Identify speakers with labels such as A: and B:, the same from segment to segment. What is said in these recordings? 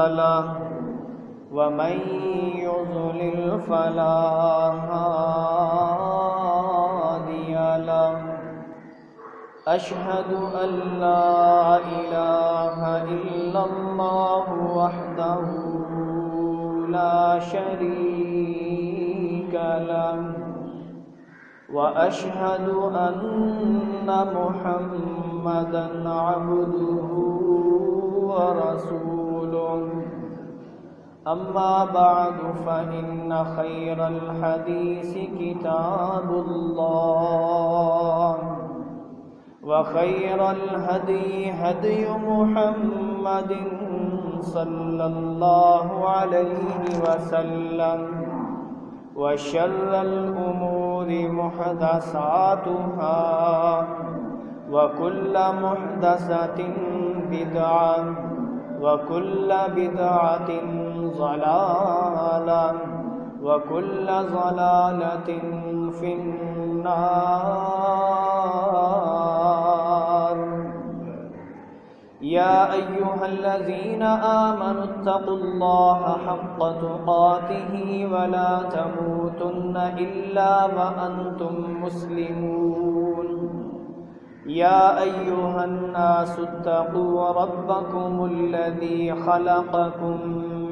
A: له ومن يضلل فلا هادي له أشهد أن لا إله إلا الله وحده لا شريك له وأشهد أن محمدًا عبده ورسوله أما بعد فإن خير الحديث كتاب الله وخير الهدي هدي محمد صلى الله عليه وسلم وشر الأمور محدثاتها وكل محدثة بدعة وكل بدعة ضلالة وكل ضلالة في النار يا أيها الذين آمنوا اتقوا الله حق تقاته ولا تموتن إلا وأنتم مسلمون يا أيها الناس اتقوا ربكم الذي خلقكم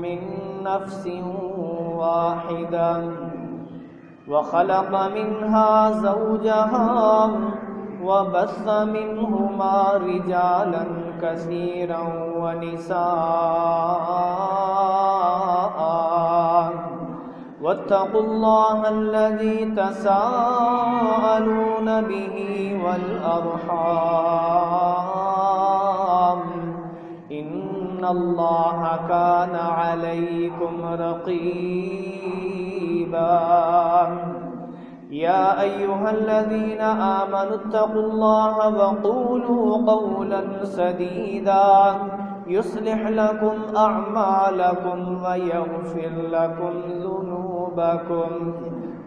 A: من نفس واحدة وخلق منها زوجها وبث منهما رجالا كثيرا ونساء واتقوا الله الذي تساءلون به والأرحام إن الله كان عليكم رقيبا يا أيها الذين آمنوا اتقوا الله وقولوا قولا سديدا يصلح لكم أعمالكم ويغفر لكم ذنوبكم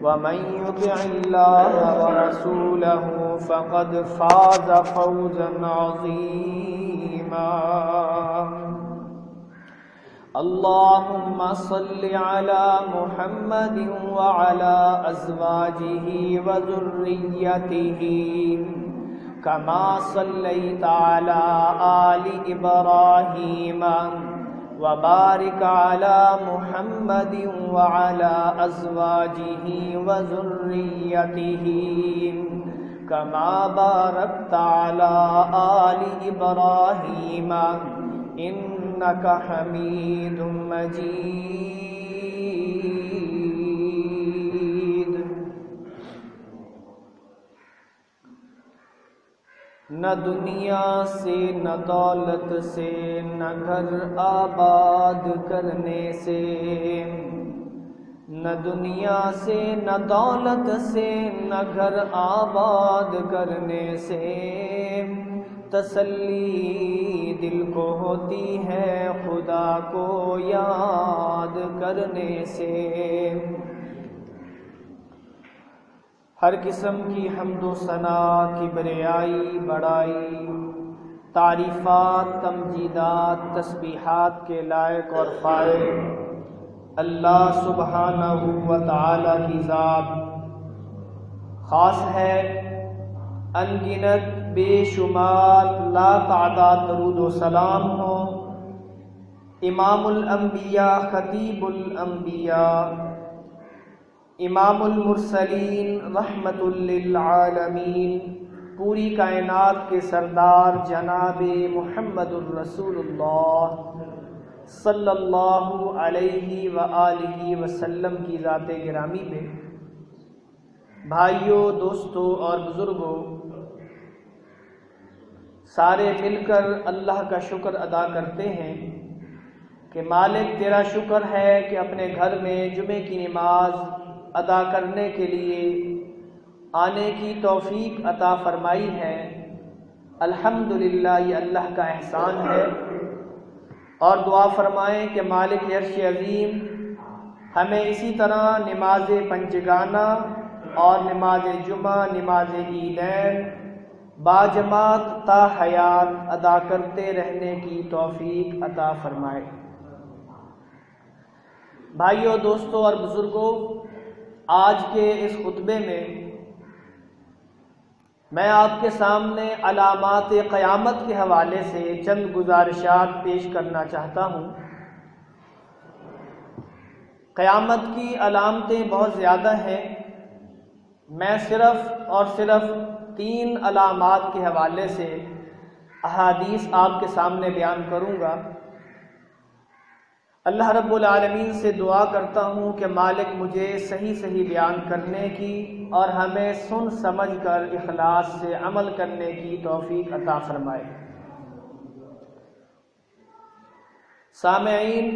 A: ومن يطع الله ورسوله فقد فاز فوزا عظيما اللهم صل على محمد وعلى أزواجه وذريته كما صليت على آل إبراهيم وبارك على محمد وعلى أزواجه وذريته كما باركت على آل إبراهيم إنك حميد مجيد نہ دنیا سے نہ دولت سے نہ گھر آباد کرنے سے نہ دنیا سے نہ دولت سے نہ گھر آباد کرنے سے تسلی دل کو ہوتی ہے خدا کو یاد کرنے سے ہر قسم کی حمد و ثنا کبریائی بڑائی تعریفات تمجیدات تسبیحات کے لائق اور فائق اللہ سبحانہ و تعالی کی ذات خاص ہے ان گنت بے شمار لا تعداد درود و سلام ہو امام الانبیاء خطیب الانبیاء امام المرسلین رحمت للعالمین پوری کائنات کے سردار جناب محمد الرسول اللہ صلی اللہ علیہ وآلہ وسلم کی ذات گرامی پہ بھائیوں دوستوں اور بزرگوں سارے مل کر اللہ کا شکر ادا کرتے ہیں کہ مالک تیرا شکر ہے کہ اپنے گھر میں جمعے کی نماز ادا کرنے کے لیے آنے کی توفیق عطا فرمائی ہے الحمدللہ یہ اللہ کا احسان ہے اور دعا فرمائیں کہ مالک عرش عظیم ہمیں اسی طرح نماز پنجگانہ اور نماز جمعہ نماز عیدین باجماعت تا حیات ادا کرتے رہنے کی توفیق عطا فرمائے۔ بھائیوں، دوستوں اور بزرگوں، آج کے اس خطبے میں آپ کے سامنے علامات قیامت کے حوالے سے چند گزارشات پیش کرنا چاہتا ہوں۔ قیامت کی علامتیں بہت زیادہ ہیں، میں صرف اور صرف 3 علامات کے حوالے سے احادیث آپ کے سامنے بیان کروں گا۔ اللہ رب العالمین سے دعا کرتا ہوں کہ مالک مجھے صحیح بیان کرنے کی اور ہمیں سن سمجھ کر اخلاص سے عمل کرنے کی توفیق عطا فرمائے۔ سامعین،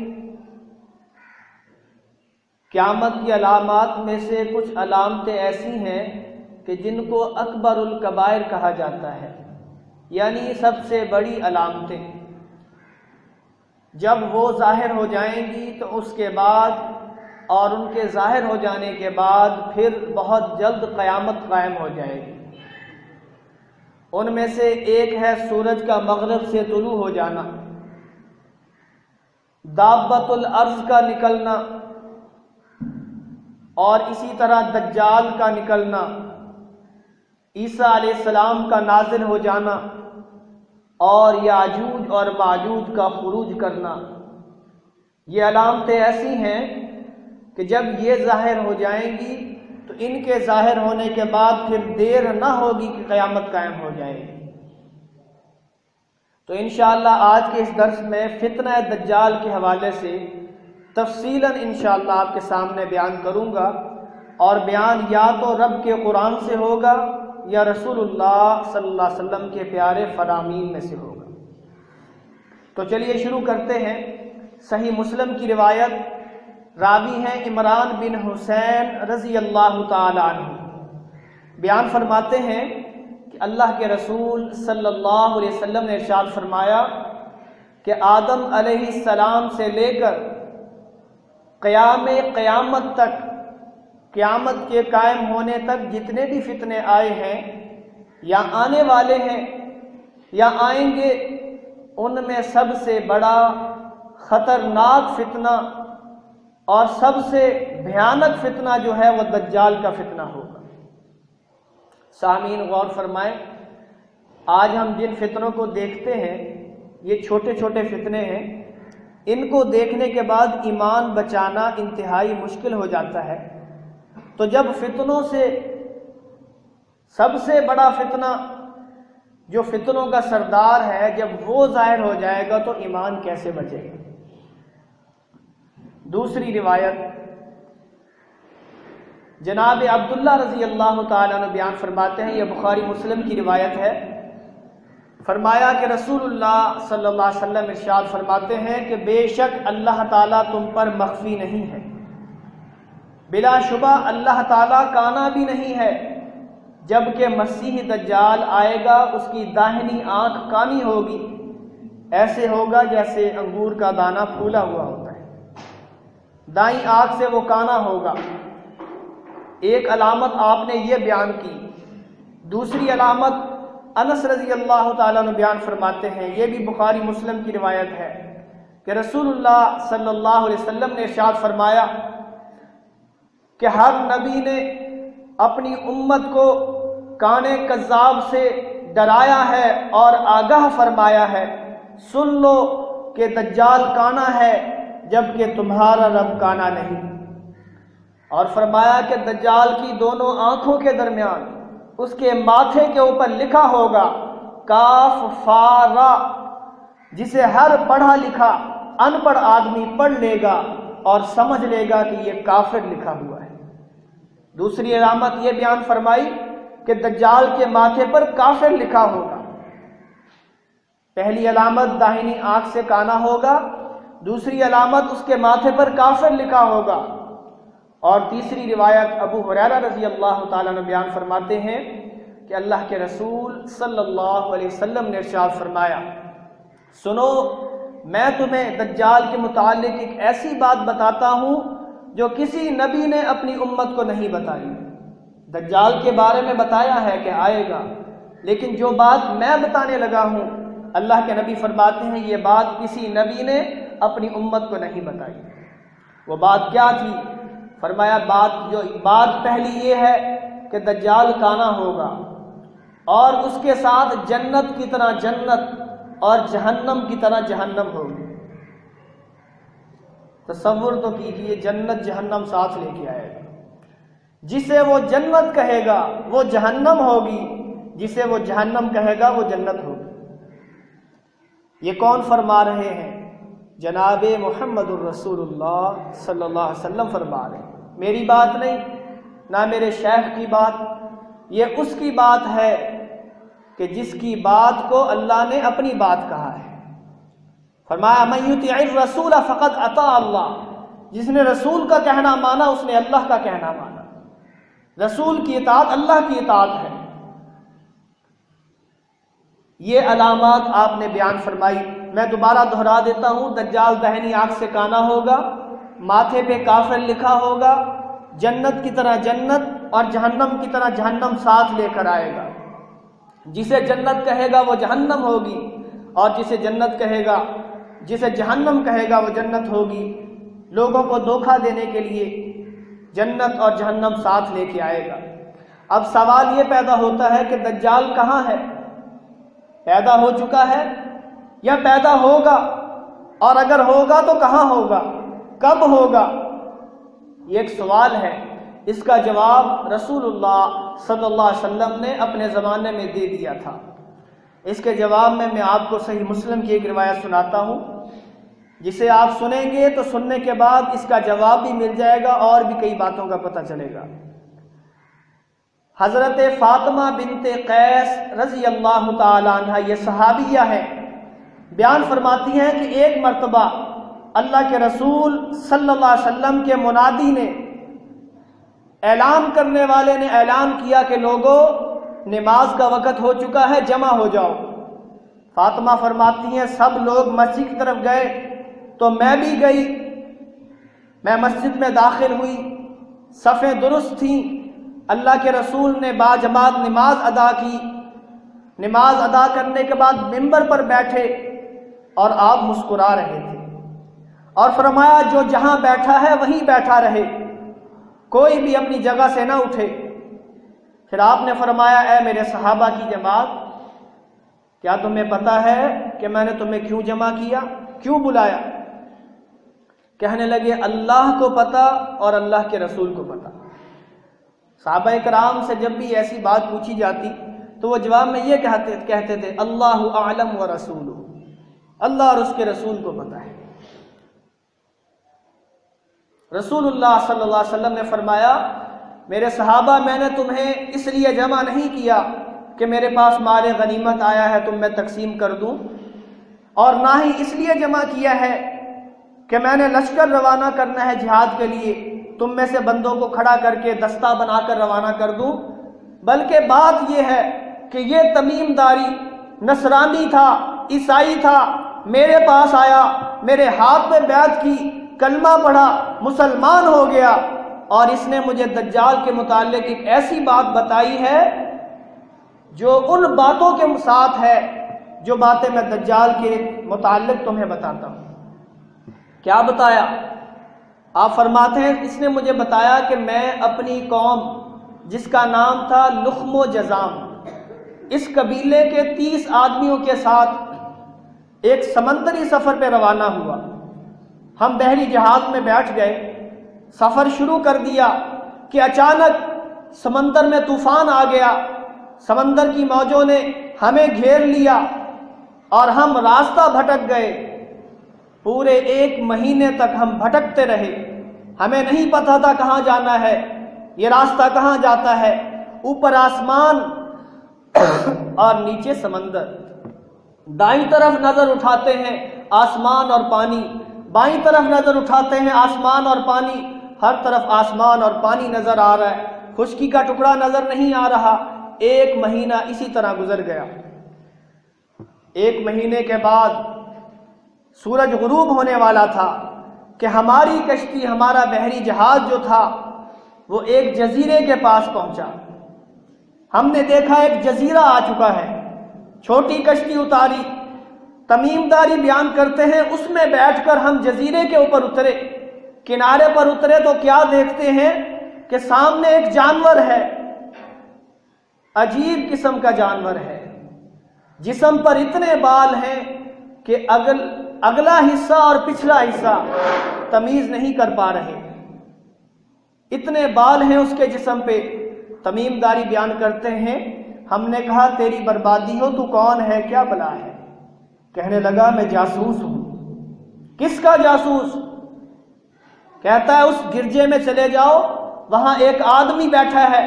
A: قیامت کی علامات میں سے کچھ علامتیں ایسی ہیں کہ جن کو اکبر الکبائر کہا جاتا ہے، یعنی سب سے بڑی علامتیں۔ جب وہ ظاہر ہو جائیں گی تو اس کے بعد اور ان کے ظاہر ہو جانے کے بعد پھر بہت جلد قیامت قائم ہو جائے گی۔ ان میں سے ایک ہے سورج کا مغرب سے طلوع ہو جانا، دابۃ الارض کا نکلنا، اور اسی طرح دجال کا نکلنا، عیسیٰ علیہ السلام کا نازل ہو جانا، اور یاجوج اور ماجوج کا خروج کرنا۔ یہ علامتیں ایسی ہیں کہ جب یہ ظاہر ہو جائیں گی تو ان کے ظاہر ہونے کے بعد پھر دیر نہ ہوگی کہ قیامت قائم ہو جائے گی۔ تو انشاءاللہ آج کے اس درس میں فتنہ دجال کے حوالے سے تفصیلاً انشاءاللہ آپ کے سامنے بیان کروں گا، اور بیان یا تو رب کے قرآن سے ہوگا یا رسول اللہ صلی اللہ علیہ وسلم کے پیارے فرامین میں سے ہوگا۔ تو چلیے شروع کرتے ہیں۔ صحیح مسلم کی روایت، راوی ہیں عمران بن حسین رضی اللہ تعالی عنہ، بیان فرماتے ہیں کہ اللہ کے رسول صلی اللہ علیہ وسلم نے ارشاد فرمایا کہ آدم علیہ السلام سے لے کر قیامت تک، قیامت کے قائم ہونے تک جتنے بھی فتنے آئے ہیں یا آنے والے ہیں یا آئیں گے، ان میں سب سے بڑا خطرناک فتنہ اور سب سے بھیانک فتنہ جو ہے وہ دجال کا فتنہ ہوگا۔ سامعین غور فرمائیں، آج ہم جن فتنوں کو دیکھتے ہیں یہ چھوٹے چھوٹے فتنے ہیں، ان کو دیکھنے کے بعد ایمان بچانا انتہائی مشکل ہو جاتا ہے۔ تو جب فتنوں سے سب سے بڑا فتنہ جو فتنوں کا سردار ہے، جب وہ ظاہر ہو جائے گا تو ایمان کیسے بچے گا؟ دوسری روایت، جناب عبداللہ رضی اللہ تعالیٰ عنہ بیان فرماتے ہیں، یہ بخاری مسلم کی روایت ہے، فرمایا کہ رسول اللہ صلی اللہ علیہ وسلم ارشاد فرماتے ہیں کہ بے شک اللہ تعالیٰ تم پر مخفی نہیں ہے، بلا شبہ اللہ تعالیٰ کانا بھی نہیں ہے۔ جبکہ مسیح دجال آئے گا، اس کی داہنی آنکھ کانی ہوگی، ایسے ہوگا جیسے انگور کا دانہ پھولا ہوا ہوتا ہے، دائیں آنکھ سے وہ کانا ہوگا۔ ایک علامت آپ نے یہ بیان کی۔ دوسری علامت انس رضی اللہ تعالیٰ عنہ بیان فرماتے ہیں، یہ بھی بخاری مسلم کی روایت ہے کہ رسول اللہ صلی اللہ علیہ وسلم نے ارشاد فرمایا کہ ہر نبی نے اپنی امت کو کانے کذاب سے ڈرایا ہے اور آگاہ فرمایا ہے، سن لو کہ دجال کانا ہے جبکہ تمہارا رب کانا نہیں، اور فرمایا کہ دجال کی دونوں آنکھوں کے درمیان اس کے ماتھے کے اوپر لکھا ہوگا کاف فا را، جسے ہر پڑھا لکھا ان پڑھ آدمی پڑھ لے گا اور سمجھ لے گا کہ یہ کافر لکھا ہوا ہے۔ دوسری علامت یہ بیان فرمائی کہ دجال کے ماتھے پر کافر لکھا ہوگا۔ پہلی علامت داہنی آنکھ سے کانا ہوگا، دوسری علامت اس کے ماتھے پر کافر لکھا ہوگا، اور تیسری روایت ابو ہریرہ رضی اللہ تعالیٰ عنہ بیان فرماتے ہیں کہ اللہ کے رسول صلی اللہ علیہ وسلم نے ارشاد فرمایا، سنو میں تمہیں دجال کے متعلق ایک ایسی بات بتاتا ہوں جو کسی نبی نے اپنی امت کو نہیں بتائی۔ دجال کے بارے میں بتایا ہے کہ آئے گا، لیکن جو بات میں بتانے لگا ہوں اللہ کے نبی فرماتے ہیں یہ بات کسی نبی نے اپنی امت کو نہیں بتائی۔ وہ بات کیا تھی؟ فرمایا بات پہلی یہ ہے کہ دجال کانا ہوگا اور اس کے ساتھ جنت کی طرح جنت اور جہنم کی طرح جہنم ہوگی۔ تصور تو کیجیے، جنت جہنم ساتھ لے کے آئے گا۔ جسے وہ جنت کہے گا وہ جہنم ہوگی، جسے وہ جہنم کہے گا وہ جنت ہوگی۔ یہ کون فرما رہے ہیں؟ جناب محمد الرسول اللہ صلی اللہ علیہ وسلم فرما رہے ہیں، میری بات نہیں، نہ میرے شیخ کی بات، یہ اس کی بات ہے کہ جس کی بات کو اللہ نے اپنی بات کہا ہے۔ فرمایا من یطیع الرسول فقد اطاع اللہ، جس نے رسول کا کہنا مانا اس نے اللہ کا کہنا مانا۔ رسول کی اطاعت اللہ کی اطاعت ہے۔ یہ علامات آپ نے بیان فرمائی، میں دوبارہ دہرا دیتا ہوں۔ دجال دہنی آنکھ سے کانا ہوگا، ماتھے پہ کافر لکھا ہوگا، جنت کی طرح جنت اور جہنم کی طرح جہنم ساتھ لے کر آئے گا۔ جسے جنت کہے گا وہ جہنم ہوگی، اور جسے جہنم کہے گا وہ جنت ہوگی۔ لوگوں کو دھوکہ دینے کے لیے جنت اور جہنم ساتھ لے کے آئے گا۔ اب سوال یہ پیدا ہوتا ہے کہ دجال کہاں ہے؟ پیدا ہو چکا ہے یا پیدا ہوگا؟ اور اگر ہوگا تو کہاں ہوگا؟ کب ہوگا؟ یہ ایک سوال ہے، اس کا جواب رسول اللہ صلی اللہ علیہ وسلم نے اپنے زمانے میں دے دیا تھا۔ اس کے جواب میں آپ کو صحیح مسلم کی ایک روایت سناتا ہوں، جسے آپ سنیں گے تو سننے کے بعد اس کا جواب بھی مل جائے گا اور بھی کئی باتوں کا پتہ چلے گا۔ حضرت فاطمہ بنت قیس رضی اللہ تعالی عنہ، یہ صحابیہ ہے، بیان فرماتی ہیں کہ ایک مرتبہ اللہ کے رسول صلی اللہ علیہ وسلم کے منادی نے، اعلان کرنے والے نے اعلان کیا کہ لوگوں نماز کا وقت ہو چکا ہے، جمع ہو جاؤ۔ فاطمہ فرماتی ہیں سب لوگ مسجد کی طرف گئے تو میں بھی گئی، میں مسجد میں داخل ہوئی، صفیں درست تھیں، اللہ کے رسول نے باجماعت نماز ادا کی۔ نماز ادا کرنے کے بعد منبر پر بیٹھے اور آپ مسکرا رہے تھے اور فرمایا جو جہاں بیٹھا ہے وہیں بیٹھا رہے، کوئی بھی اپنی جگہ سے نہ اٹھے۔ پھر آپ نے فرمایا اے میرے صحابہ کی جماعت، کیا تمہیں پتہ ہے کہ میں نے تمہیں کیوں جمع کیا، کیوں بلایا؟ کہنے لگے اللہ کو پتہ اور اللہ کے رسول کو پتہ۔ صحابہ کرام سے جب بھی ایسی بات پوچھی جاتی تو وہ جواب میں یہ کہتے تھے اللہ اعلم و رسولہ، اللہ اور اس کے رسول کو پتہ ہے۔ رسول اللہ صلی اللہ علیہ وسلم نے فرمایا میرے صحابہ میں نے تمہیں اس لیے جمع نہیں کیا کہ میرے پاس مال غنیمت آیا ہے تم میں تقسیم کر دوں، اور نہ ہی اس لیے جمع کیا ہے کہ میں نے لشکر روانہ کرنا ہے جہاد کے لیے، تم میں سے بندوں کو کھڑا کر کے دستہ بنا کر روانہ کر دوں، بلکہ بات یہ ہے کہ یہ تمیم داری نصرانی تھا، عیسائی تھا، میرے پاس آیا، میرے ہاتھ پہ بیعت کی، کلمہ پڑھا، مسلمان ہو گیا، اور اس نے مجھے دجال کے متعلق ایک ایسی بات بتائی ہے جو ان باتوں کے ساتھ ہے جو باتیں میں دجال کے متعلق تمہیں بتاتا ہوں۔ کیا بتایا؟ آپ فرماتے ہیں اس نے مجھے بتایا کہ میں اپنی قوم جس کا نام تھا لخم و جزام، اس قبیلے کے 30 آدمیوں کے ساتھ ایک سمندری سفر پہ روانہ ہوا۔ ہم بحری جہاز میں بیٹھ گئے، سفر شروع کر دیا کہ اچانک سمندر میں طوفان آ گیا، سمندر کی موجوں نے ہمیں گھیر لیا اور ہم راستہ بھٹک گئے۔ پورے 1 مہینے تک ہم بھٹکتے رہے، ہمیں نہیں پتا تھا کہاں جانا ہے، یہ راستہ کہاں جاتا ہے، اوپر آسمان اور نیچے سمندر، دائیں طرف نظر اٹھاتے ہیں آسمان اور پانی، بائیں طرف نظر اٹھاتے ہیں آسمان اور پانی، ہر طرف آسمان اور پانی نظر آ رہا ہے، خشکی کا ٹکڑا نظر نہیں آ رہا۔ 1 مہینہ اسی طرح گزر گیا۔ 1 مہینے کے بعد سورج غروب ہونے والا تھا کہ ہماری کشتی، ہمارا بحری جہاز جو تھا وہ ایک جزیرے کے پاس پہنچا۔ ہم نے دیکھا ایک جزیرہ آ چکا ہے، چھوٹی کشتی اتاری، تمیم داری بیان کرتے ہیں اس میں بیٹھ کر ہم جزیرے کے اوپر اترے کنارے پر اترے تو کیا دیکھتے ہیں کہ سامنے ایک جانور ہے، عجیب قسم کا جانور ہے، جسم پر اتنے بال ہیں کہ اگلا حصہ اور پچھلا حصہ تمیز نہیں کر پا رہے، اتنے بال ہیں اس کے جسم پہ۔ تمیم داری بیان کرتے ہیں ہم نے کہا تیری بربادی ہو، تو کون ہے، کیا بلا ہے؟ کہنے لگا میں جاسوس ہوں۔ کس کا جاسوس؟ کہتا ہے اس گرجے میں چلے جاؤ، وہاں ایک آدمی بیٹھا ہے،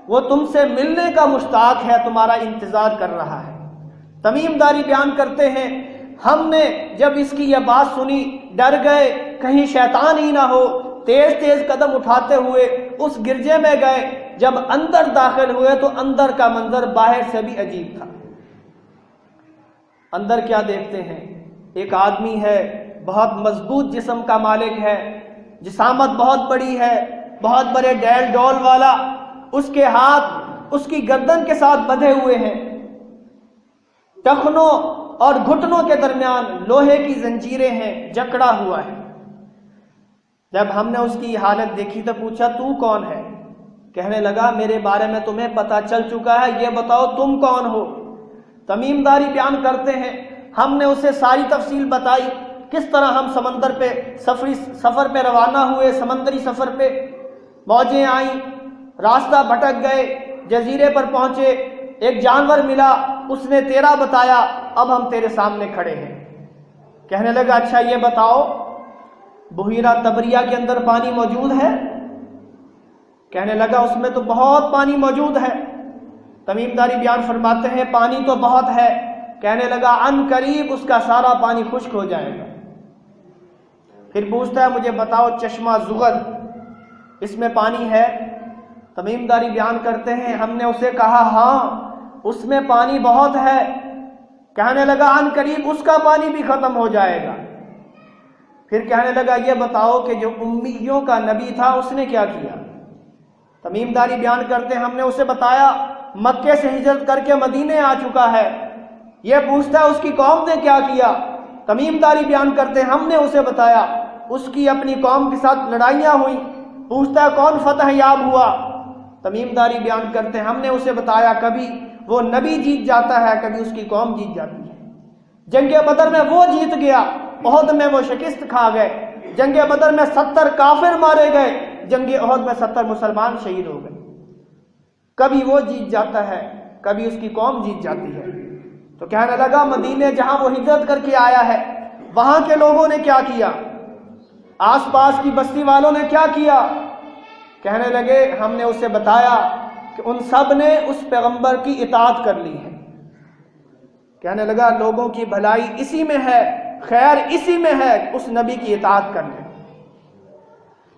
A: وہ تم سے ملنے کا مشتاق ہے، تمہارا انتظار کر رہا ہے۔ تمیم داری بیان کرتے ہیں ہم نے جب اس کی یہ بات سنی ڈر گئے، کہیں شیطان ہی نہ ہو، تیز تیز قدم اٹھاتے ہوئے اس گرجے میں گئے۔ جب اندر داخل ہوئے تو اندر کا منظر باہر سے بھی عجیب تھا۔ اندر کیا دیکھتے ہیں؟ ایک آدمی ہے، بہت مضبوط جسم کا مالک ہے، جسامت بہت بڑی ہے، بہت بڑے ڈیل ڈول والا، اس کے ہاتھ اس کی گردن کے ساتھ بندھے ہوئے ہیں، ٹخنوں اور گھٹنوں کے درمیان لوہے کی زنجیریں ہیں، جکڑا ہوا ہے۔ جب ہم نے اس کی حالت دیکھی تو پوچھا تو کون ہے؟ کہنے لگا میرے بارے میں تمہیں پتہ چل چکا ہے، یہ بتاؤ تم کون ہو؟ تمیم داری بیان کرتے ہیں ہم نے اسے ساری تفصیل بتائی، کس طرح ہم سمندر پہ سفر پہ روانہ ہوئے، سمندری سفر پہ موجیں آئیں، راستہ بھٹک گئے، جزیرے پر پہنچے، ایک جانور ملا، اس نے تیرا بتایا، اب ہم تیرے سامنے کھڑے ہیں۔ کہنے لگا اچھا یہ بتاؤ بحیرہ طبریہ کے اندر پانی موجود ہے؟ کہنے لگا اس میں تو بہت پانی موجود ہے۔ تمیم داری بیان فرماتے ہیں پانی تو بہت ہے، کہنے لگا عن قریب اس کا سارا پانی خشک ہو جائے گا۔ پھر پوچھتا ہے مجھے بتاؤ چشمہ زغل، اس میں پانی ہے؟ تمیم داری بیان کرتے ہیں ہم نے اسے کہا ہاں اس میں پانی بہت ہے۔ کہنے لگا عن قریب اس کا پانی بھی ختم ہو جائے گا۔ پھر کہنے لگا یہ بتاؤ کہ جو امیوں کا نبی تھا اس نے کیا کیا؟ تمیم داری بیان کرتے ہیں ہم نے اسے بتایا مکے سے ہجرت کر کے مدینے آ چکا ہے۔ یہ پوچھتا ہے اس کی قوم نے کیا کیا؟ تمیم داری بیان کرتے ہیں ہم نے اسے بتایا اس کی اپنی قوم کے ساتھ لڑائیاں ہوئیں۔ پوچھتا ہے کون فتح یاب ہوا؟ تمیم داری بیان کرتے ہیں ہم نے اسے بتایا کبھی وہ نبی جیت جاتا ہے، کبھی اس کی قوم جیت جاتی ہے۔ جنگ بدر میں وہ جیت گیا، احد میں وہ شکست کھا گئے۔ جنگ بدر میں 70 کافر مارے گئے، جنگ احد میں 70 مسلمان شہید ہو گئے۔ کبھی وہ جیت جاتا ہے، کبھی اس کی قوم جیت جاتی ہے۔ تو کہنے لگا مدینے جہاں وہ ہجرت کر کے آیا ہے وہاں کے لوگوں نے کیا کیا، آس پاس کی بستی والوں نے کیا کیا؟ کہنے لگے ہم نے اسے بتایا کہ ان سب نے اس پیغمبر کی اطاعت کر لی ہے۔ کہنے لگا لوگوں کی بھلائی اسی میں ہے، خیر اسی میں ہے، اس نبی کی اطاعت کر لیں۔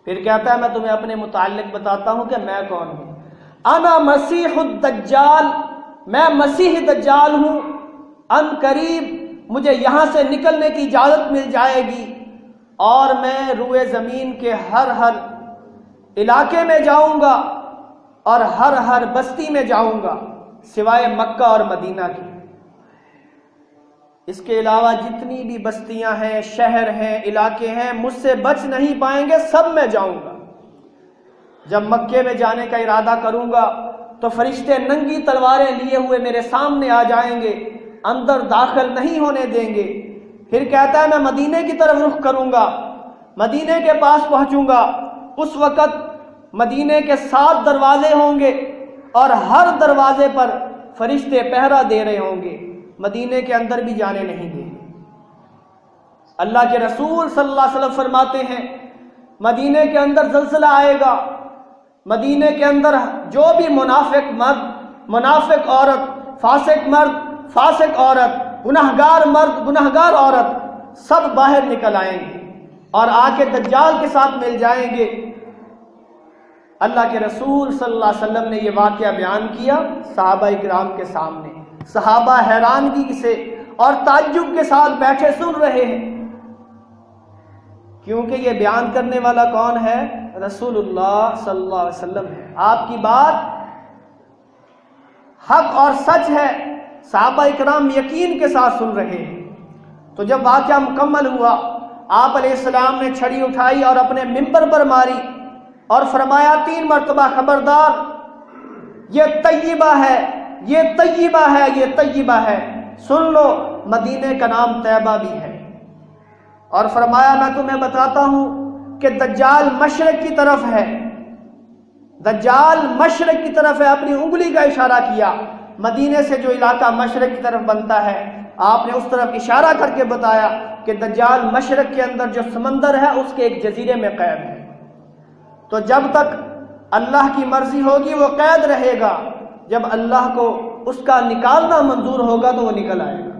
A: پھر کہتا ہے میں تمہیں اپنے متعلق بتاتا ہوں کہ میں کون ہوں۔ انا مسیح الدجال، میں مسیح دجال ہوں، ان قریب مجھے یہاں سے نکلنے کی اجازت مل جائے گی اور میں روئے زمین کے ہر علاقے میں جاؤں گا اور ہر بستی میں جاؤں گا سوائے مکہ اور مدینہ کی۔ اس کے علاوہ جتنی بھی بستیاں ہیں، شہر ہیں، علاقے ہیں، مجھ سے بچ نہیں پائیں گے، سب میں جاؤں گا۔ جب مکے میں جانے کا ارادہ کروں گا تو فرشتے ننگی تلواریں لیے ہوئے میرے سامنے آ جائیں گے، اندر داخل نہیں ہونے دیں گے۔ پھر کہتا ہے میں مدینے کی طرف رخ کروں گا، مدینے کے پاس پہنچوں گا، اس وقت مدینے کے 7 دروازے ہوں گے اور ہر دروازے پر فرشتے پہرا دے رہے ہوں گے، مدینے کے اندر بھی جانے نہیں دیں گے۔ اللہ کے رسول صلی اللہ علیہ وسلم فرماتے ہیں مدینے کے اندر زلزلہ آئے گا، مدینے کے اندر جو بھی منافق مرد، منافق عورت، فاسق مرد، فاسق عورت، گناہگار مرد، گناہگار عورت، سب باہر نکل آئیں گے اور آ کے دجال کے ساتھ مل جائیں گے۔ اللہ کے رسول صلی اللہ علیہ وسلم نے یہ واقعہ بیان کیا صحابہ کرام کے سامنے، صحابہ حیرانگی سے اور تعجب کے ساتھ بیٹھے سن رہے ہیں، کیونکہ یہ بیان کرنے والا کون ہے؟ رسول اللہ صلی اللہ علیہ وسلم ہے۔ آپ کی بات حق اور سچ ہے، صحابہ کرام یقین کے ساتھ سن رہے ہیں۔ تو جب واقعہ مکمل ہوا آپ علیہ السلام نے چھڑی اٹھائی اور اپنے منبر پر ماری اور فرمایا 3 مرتبہ خبردار، یہ طیبہ ہے، یہ طیبہ ہے، یہ طیبہ ہے، سن لو مدینے کا نام طیبہ بھی ہے۔ اور فرمایا میں تمہیں بتاتا ہوں کہ دجال مشرق کی طرف ہے، دجال مشرق کی طرف ہے، اپنی انگلی کا اشارہ کیا، مدینے سے جو علاقہ مشرق کی طرف بنتا ہے آپ نے اس طرف اشارہ کر کے بتایا کہ دجال مشرق کے اندر جو سمندر ہے اس کے ایک جزیرے میں قید ہے۔ تو جب تک اللہ کی مرضی ہوگی وہ قید رہے گا، جب اللہ کو اس کا نکالنا منظور ہوگا تو وہ نکل آئے گا۔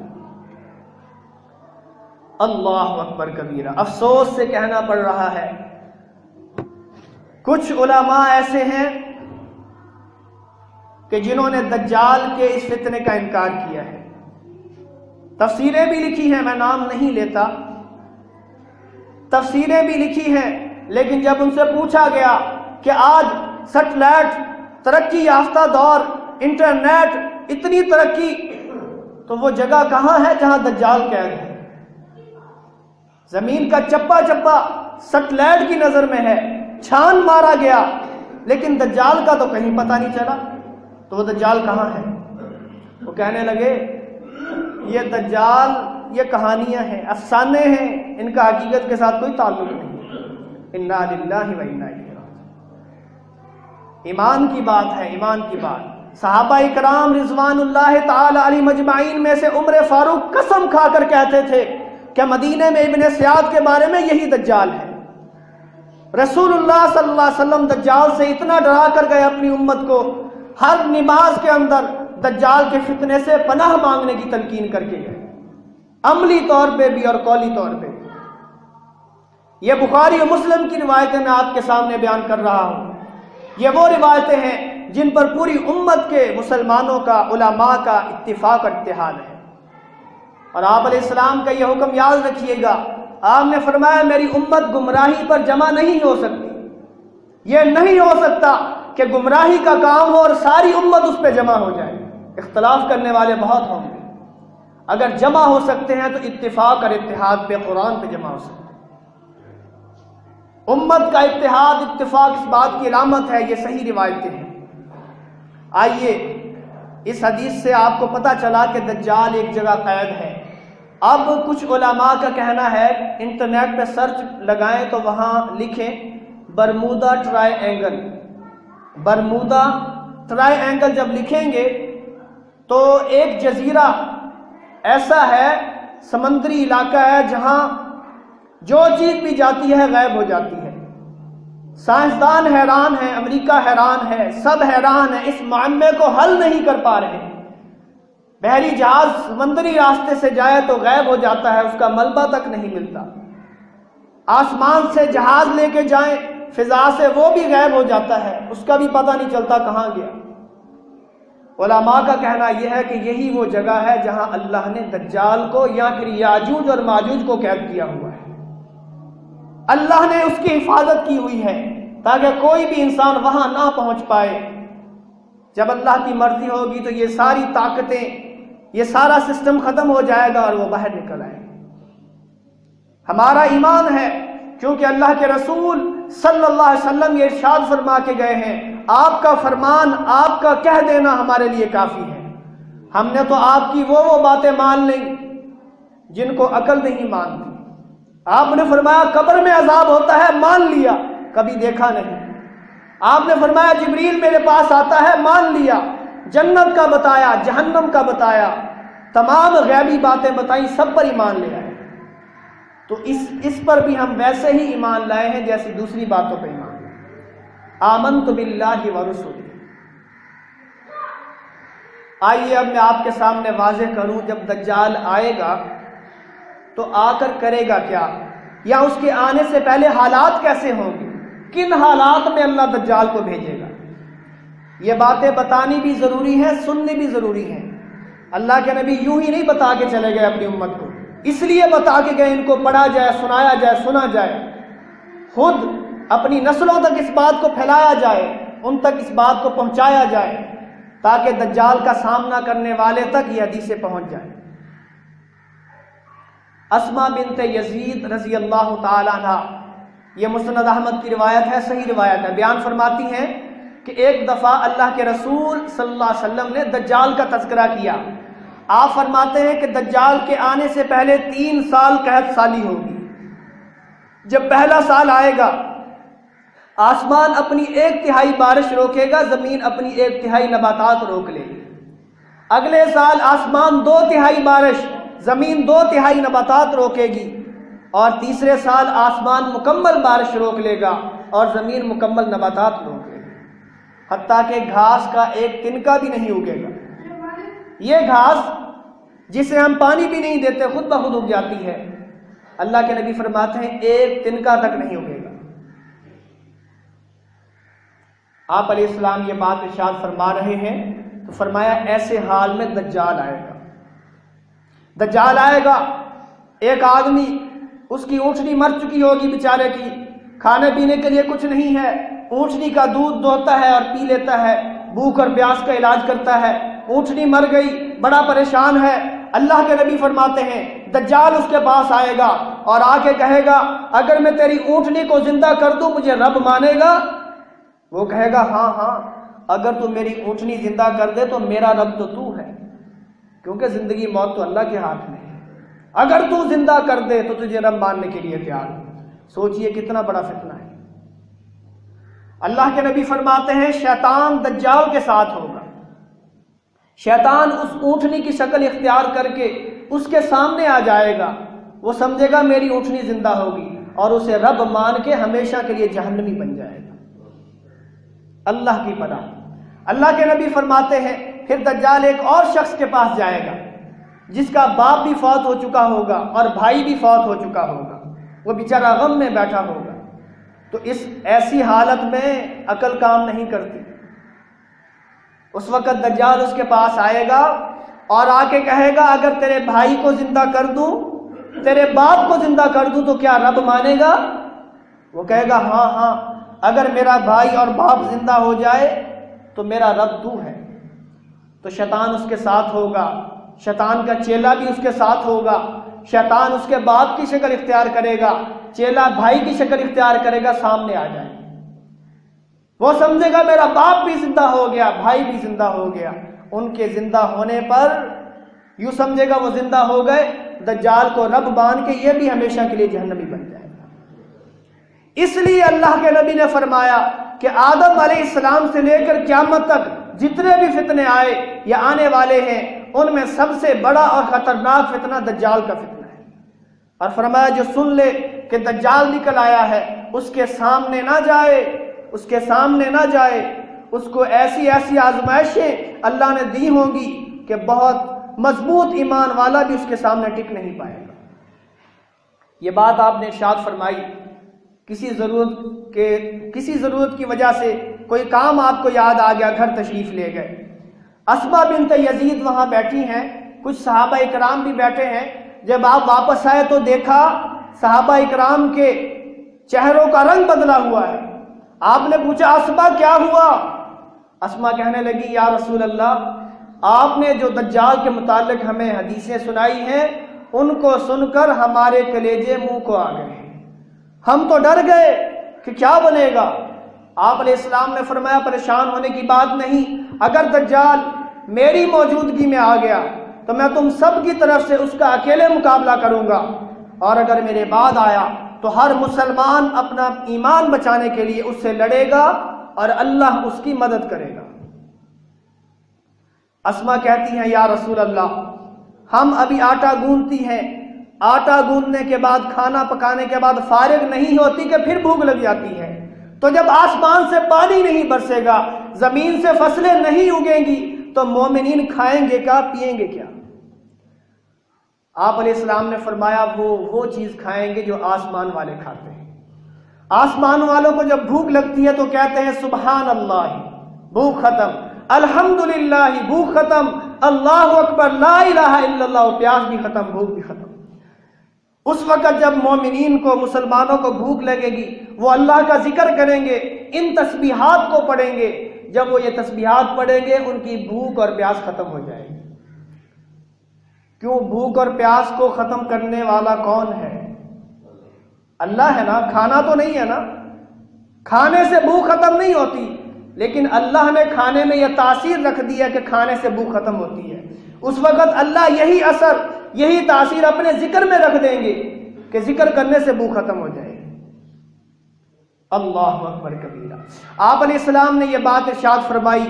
A: اللہ اکبر کبیرہ، افسوس سے کہنا پڑ رہا ہے کچھ علماء ایسے ہیں کہ جنہوں نے دجال کے اس فتنے کا انکار کیا ہے، تفسیریں بھی لکھی ہیں، میں نام نہیں لیتا، تفسیریں بھی لکھی ہیں، لیکن جب ان سے پوچھا گیا کہ آج سیٹلائٹ، ترقی یافتہ دور، انٹرنیٹ، اتنی ترقی، تو وہ جگہ کہاں ہے جہاں دجال قید ہے؟ زمین کا چپا چپا سیٹلائٹ کی نظر میں ہے، چھان مارا گیا، لیکن دجال کا تو کہیں پتہ نہیں چلا، تو وہ دجال کہاں ہے؟ وہ کہنے لگے یہ دجال یہ کہانیاں ہیں، افسانے ہیں، ان کا حقیقت کے ساتھ کوئی تعلق نہیں۔ انا للہ و انا الیہ راجعون۔ ایمان کی بات ہے، ایمان کی بات۔ صحابہ کرام رضوان اللہ تعالی علیہم اجمعین میں سے عمر فاروق قسم کھا کر کہتے تھے کہ مدینے میں ابن سیاد کے بارے میں یہی دجال ہے۔ رسول اللہ صلی اللہ علیہ وسلم دجال سے اتنا ڈرا کر گئے اپنی امت کو، ہر نماز کے اندر دجال کے فتنے سے پناہ مانگنے کی تلقین کر کے گئے، عملی طور پہ بھی اور قولی طور پہ۔ یہ بخاری و مسلم کی روایتیں میں آپ کے سامنے بیان کر رہا ہوں، یہ وہ روایتیں ہیں جن پر پوری امت کے مسلمانوں کا، علماء کا اتفاق اور اتحاد ہے۔ اور آپ علیہ السلام کا یہ حکم یاد رکھیے گا، آپ نے فرمایا میری امت گمراہی پر جمع نہیں ہو سکتی، یہ نہیں ہو سکتا کہ گمراہی کا کام ہو اور ساری امت اس پہ جمع ہو جائے۔ اختلاف کرنے والے بہت ہوں گے، اگر جمع ہو سکتے ہیں تو اتفاق اور اتحاد پہ، قرآن پہ جمع ہو سکتے ہیں۔ امت کا اتحاد، اتفاق اس بات کی علامت ہے، یہ صحیح روایتیں ہیں۔ آئیے اس حدیث سے آپ کو پتہ چلا کہ دجال ایک جگہ قید ہے۔ اب کچھ علماء کا کہنا ہے، انٹرنیٹ پہ سرچ لگائیں تو وہاں لکھیں Bermuda try angle, Bermuda try angle جب لکھیں گے تو ایک جزیرہ ایسا ہے، سمندری علاقہ ہے جہاں جو چیز بھی جاتی ہے غائب ہو جاتی ہے۔ سائنسدان حیران ہیں، امریکہ حیران ہے، سب حیران ہیں، اس معمے کو حل نہیں کر پا رہے ہیں۔ بحری جہاز سمندری راستے سے جائے تو غائب ہو جاتا ہے، اس کا ملبہ تک نہیں ملتا۔ آسمان سے جہاز لے کے جائیں فضا سے، وہ بھی غائب ہو جاتا ہے، اس کا بھی پتہ نہیں چلتا کہاں گیا۔ علماء کا کہنا یہ ہے کہ یہی وہ جگہ ہے جہاں اللہ نے دجال کو یا پھر یاجوج اور ماجوج کو قید کیا ہوا ہے۔ اللہ نے اس کی حفاظت کی ہوئی ہے تاکہ کوئی بھی انسان وہاں نہ پہنچ پائے۔ جب اللہ کی مرضی ہوگی تو یہ ساری طاقتیں، یہ سارا سسٹم ختم ہو جائے گا اور وہ باہر نکل آئے گا۔ ہمارا ایمان ہے، کیونکہ اللہ کے رسول صلی اللہ علیہ وسلم یہ ارشاد فرما کے گئے ہیں، آپ کا فرمان، آپ کا کہہ دینا ہمارے لیے کافی ہے۔ ہم نے تو آپ کی وہ باتیں مان لیں جن کو عقل نہیں مانتی۔ آپ نے فرمایا قبر میں عذاب ہوتا ہے، مان لیا، کبھی دیکھا نہیں۔ آپ نے فرمایا جبریل میرے پاس آتا ہے، مان لیا۔ جنت کا بتایا، جہنم کا بتایا، تمام غیبی باتیں بتائیں، سب پر ایمان لے آئے۔ تو اس پر بھی ہم ویسے ہی ایمان لائے ہیں جیسی دوسری باتوں پہ ایمان لائے۔ آمنت باللہ ورسولہ۔ آئیے اب میں آپ کے سامنے واضح کروں، جب دجال آئے گا تو آ کر کرے گا کیا، یا اس کے آنے سے پہلے حالات کیسے ہوں گے، کن حالات میں اللہ دجال کو بھیجے گا۔ یہ باتیں بتانی بھی ضروری ہیں، سننی بھی ضروری ہیں۔ اللہ کے نبی یوں ہی نہیں بتا کے چلے گئے اپنی امت کو، اس لیے بتا کے گئے ان کو پڑھا جائے، سنایا جائے، سنا جائے، خود اپنی نسلوں تک اس بات کو پھیلایا جائے، ان تک اس بات کو پہنچایا جائے، تاکہ دجال کا سامنا کرنے والے تک یہ حدیثیں پہنچ جائیں۔ اسما بنت یزید رضی اللہ تعالی عنہ، یہ مسند احمد کی روایت ہے، صحیح روایت ہے، بیان فرماتی ہیں کہ ایک دفعہ اللہ کے رسول صلی اللہ علیہ وسلم نے دجال کا تذکرہ کیا۔ آپ فرماتے ہیں کہ دجال کے آنے سے پہلے 3 سال قحط سالی ہوگی۔ جب پہلا سال آئے گا، آسمان اپنی 1/3 بارش روکے گا، زمین اپنی 1/3 نباتات روک لے گی۔ اگلے سال آسمان 2/3 بارش، زمین 2/3 نباتات روکے گی، اور تیسرے سال آسمان مکمل بارش روک لے گا اور زمین مکمل نباتات روک لے گی، حتیٰ کہ گھاس کا ایک تنکا بھی نہیں اگے گا۔ یہ گھاس جسے ہم پانی بھی نہیں دیتے خود بخود اگ جاتی ہے، اللہ کے نبی فرماتے ہیں ایک تنکا تک نہیں اگے گا۔ آپ علیہ السلام یہ بات ارشاد فرما رہے ہیں تو فرمایا ایسے حال میں دجال آئے گا۔ دجال آئے گا، ایک آدمی، اس کی اونٹنی مر چکی ہوگی بیچارے کی، کھانے پینے کے لیے کچھ نہیں ہے، اونٹنی کا دودھ دوہتا ہے اور پی لیتا ہے، بھوک اور پیاس کا علاج کرتا ہے، اونٹنی مر گئی، بڑا پریشان ہے۔ اللہ کے نبی فرماتے ہیں دجال اس کے پاس آئے گا اور آ کے کہے گا اگر میں تیری اونٹنی کو زندہ کر دوں مجھے رب مانے گا؟ وہ کہے گا ہاں ہاں، اگر تو میری اونٹنی زندہ کر دے تو میرا رب تو ہے، کیونکہ زندگی موت تو اللہ کے ہاتھ میں ہے، اگر تو زندہ کر دے تو تجھے رب ماننے کے لیے تیار ہے۔ سوچئے کتنا بڑا فتنہ ہے۔ اللہ کے نبی فرماتے ہیں شیطان دجال کے ساتھ ہوگا، شیطان اس اونٹنی کی شکل اختیار کر کے اس کے سامنے آ جائے گا، وہ سمجھے گا میری اونٹنی زندہ ہوگی اور اسے رب مان کے ہمیشہ کے لیے جہنمی بن جائے گا۔ اللہ کی پناہ۔ اللہ کے نبی فرماتے ہیں پھر دجال ایک اور شخص کے پاس جائے گا جس کا باپ بھی فوت ہو چکا ہوگا اور بھائی بھی فوت ہو چکا ہوگا، وہ بیچارہ غم میں بیٹھا ہوگا، تو اس ایسی حالت میں عقل کام نہیں کرتی۔ اس وقت دجال اس کے پاس آئے گا اور آ کے کہے گا اگر تیرے بھائی کو زندہ کر دوں، تیرے باپ کو زندہ کر دوں تو کیا رب مانے گا؟ وہ کہے گا ہاں ہاں، اگر میرا بھائی اور باپ زندہ ہو جائے تو میرا رب تو ہے۔ تو شیطان اس کے ساتھ ہوگا، شیطان کا چیلا بھی اس کے ساتھ ہوگا، شیطان اس کے باپ کی شکل اختیار کرے گا، چیلا بھائی کی شکل اختیار کرے گا، سامنے آ جائے، وہ سمجھے گا میرا باپ بھی زندہ ہو گیا، بھائی بھی زندہ ہو گیا۔ ان کے زندہ ہونے پر یوں سمجھے گا وہ زندہ ہو گئے، دجال کو رب مان کے یہ بھی ہمیشہ کے لیے جہنمی بن جائے گا۔ اس لیے اللہ کے نبی نے فرمایا کہ آدم علیہ السلام سے لے کر قیامت تک جتنے بھی فتنے آئے یا آنے والے ہیں ان میں سب سے بڑا اور خطرناک فتنہ دجال کا فتنہ ہے، اور فرمایا جو سن لے کہ دجال نکل آیا ہے اس کے سامنے نہ جائے، اس کے سامنے نہ جائے، اس کو ایسی ایسی آزمائشیں اللہ نے دی ہوں گی کہ بہت مضبوط ایمان والا بھی اس کے سامنے ٹک نہیں پائے گا۔ یہ بات آپ نے ارشاد فرمائی، کسی ضرورت کی وجہ سے کوئی کام آپ کو یاد آ گیا، گھر تشریف لے گئے، اسما بنت یزید وہاں بیٹھی ہیں، کچھ صحابہ اکرام بھی بیٹھے ہیں۔ جب آپ واپس آئے تو دیکھا صحابہ اکرام کے چہروں کا رنگ بدلا ہوا ہے۔ آپ نے پوچھا اسما کیا ہوا؟ اسما کہنے لگی یا رسول اللہ، آپ نے جو دجال کے متعلق ہمیں حدیثیں سنائی ہیں ان کو سن کر ہمارے کلیجے منہ کو آ گئے، ہم تو ڈر گئے کہ کیا بنے گا۔ آپ علیہ السلام نے فرمایا پریشان ہونے کی بات نہیں، اگر دجال میری موجودگی میں آ گیا تو میں تم سب کی طرف سے اس کا اکیلے مقابلہ کروں گا، اور اگر میرے بعد آیا تو ہر مسلمان اپنا ایمان بچانے کے لیے اس سے لڑے گا اور اللہ اس کی مدد کرے گا۔ اسما کہتی ہیں یا رسول اللہ، ہم ابھی آٹا گوندتی ہیں، آٹا گوندنے کے بعد کھانا پکانے کے بعد فارغ نہیں ہوتی کہ پھر بھوک لگ جاتی ہے، تو جب آسمان سے پانی نہیں برسے گا، زمین سے فصلیں نہیں اگیں گی تو مومنین کھائیں گے کیا، پیئیں گے کیا؟ آپ علیہ السلام نے فرمایا وہ چیز کھائیں گے جو آسمان والے کھاتے ہیں۔ آسمان والوں کو جب بھوک لگتی ہے تو کہتے ہیں سبحان اللہ، بھوک ختم، الحمدللہ بھوک ختم، اللہ اکبر لا الہ الا اللہ، پیاس بھی ختم، بھوک بھی ختم۔ اس وقت جب مومنین کو، مسلمانوں کو بھوک لگے گی وہ اللہ کا ذکر کریں گے، ان تسبیحات کو پڑھیں گے، جب وہ یہ تسبیحات پڑھیں گے ان کی بھوک اور پیاس ختم ہو جائے گی۔ کیوں بھوک اور پیاس کو ختم کرنے والا کون ہے؟ اللہ ہے نا، کھانا تو نہیں ہے نا، کھانے سے بھوک ختم نہیں ہوتی، لیکن اللہ نے کھانے میں یہ تاثیر رکھ دی ہے کہ کھانے سے بھوک ختم ہوتی ہے۔ اس وقت اللہ یہی اثر، یہی تاثیر اپنے ذکر میں رکھ دیں گے کہ ذکر کرنے سے بھوک ختم ہو جائے گی۔ اللہ اکبر کبیرہ۔ آپ علیہ السلام نے یہ بات ارشاد فرمائی،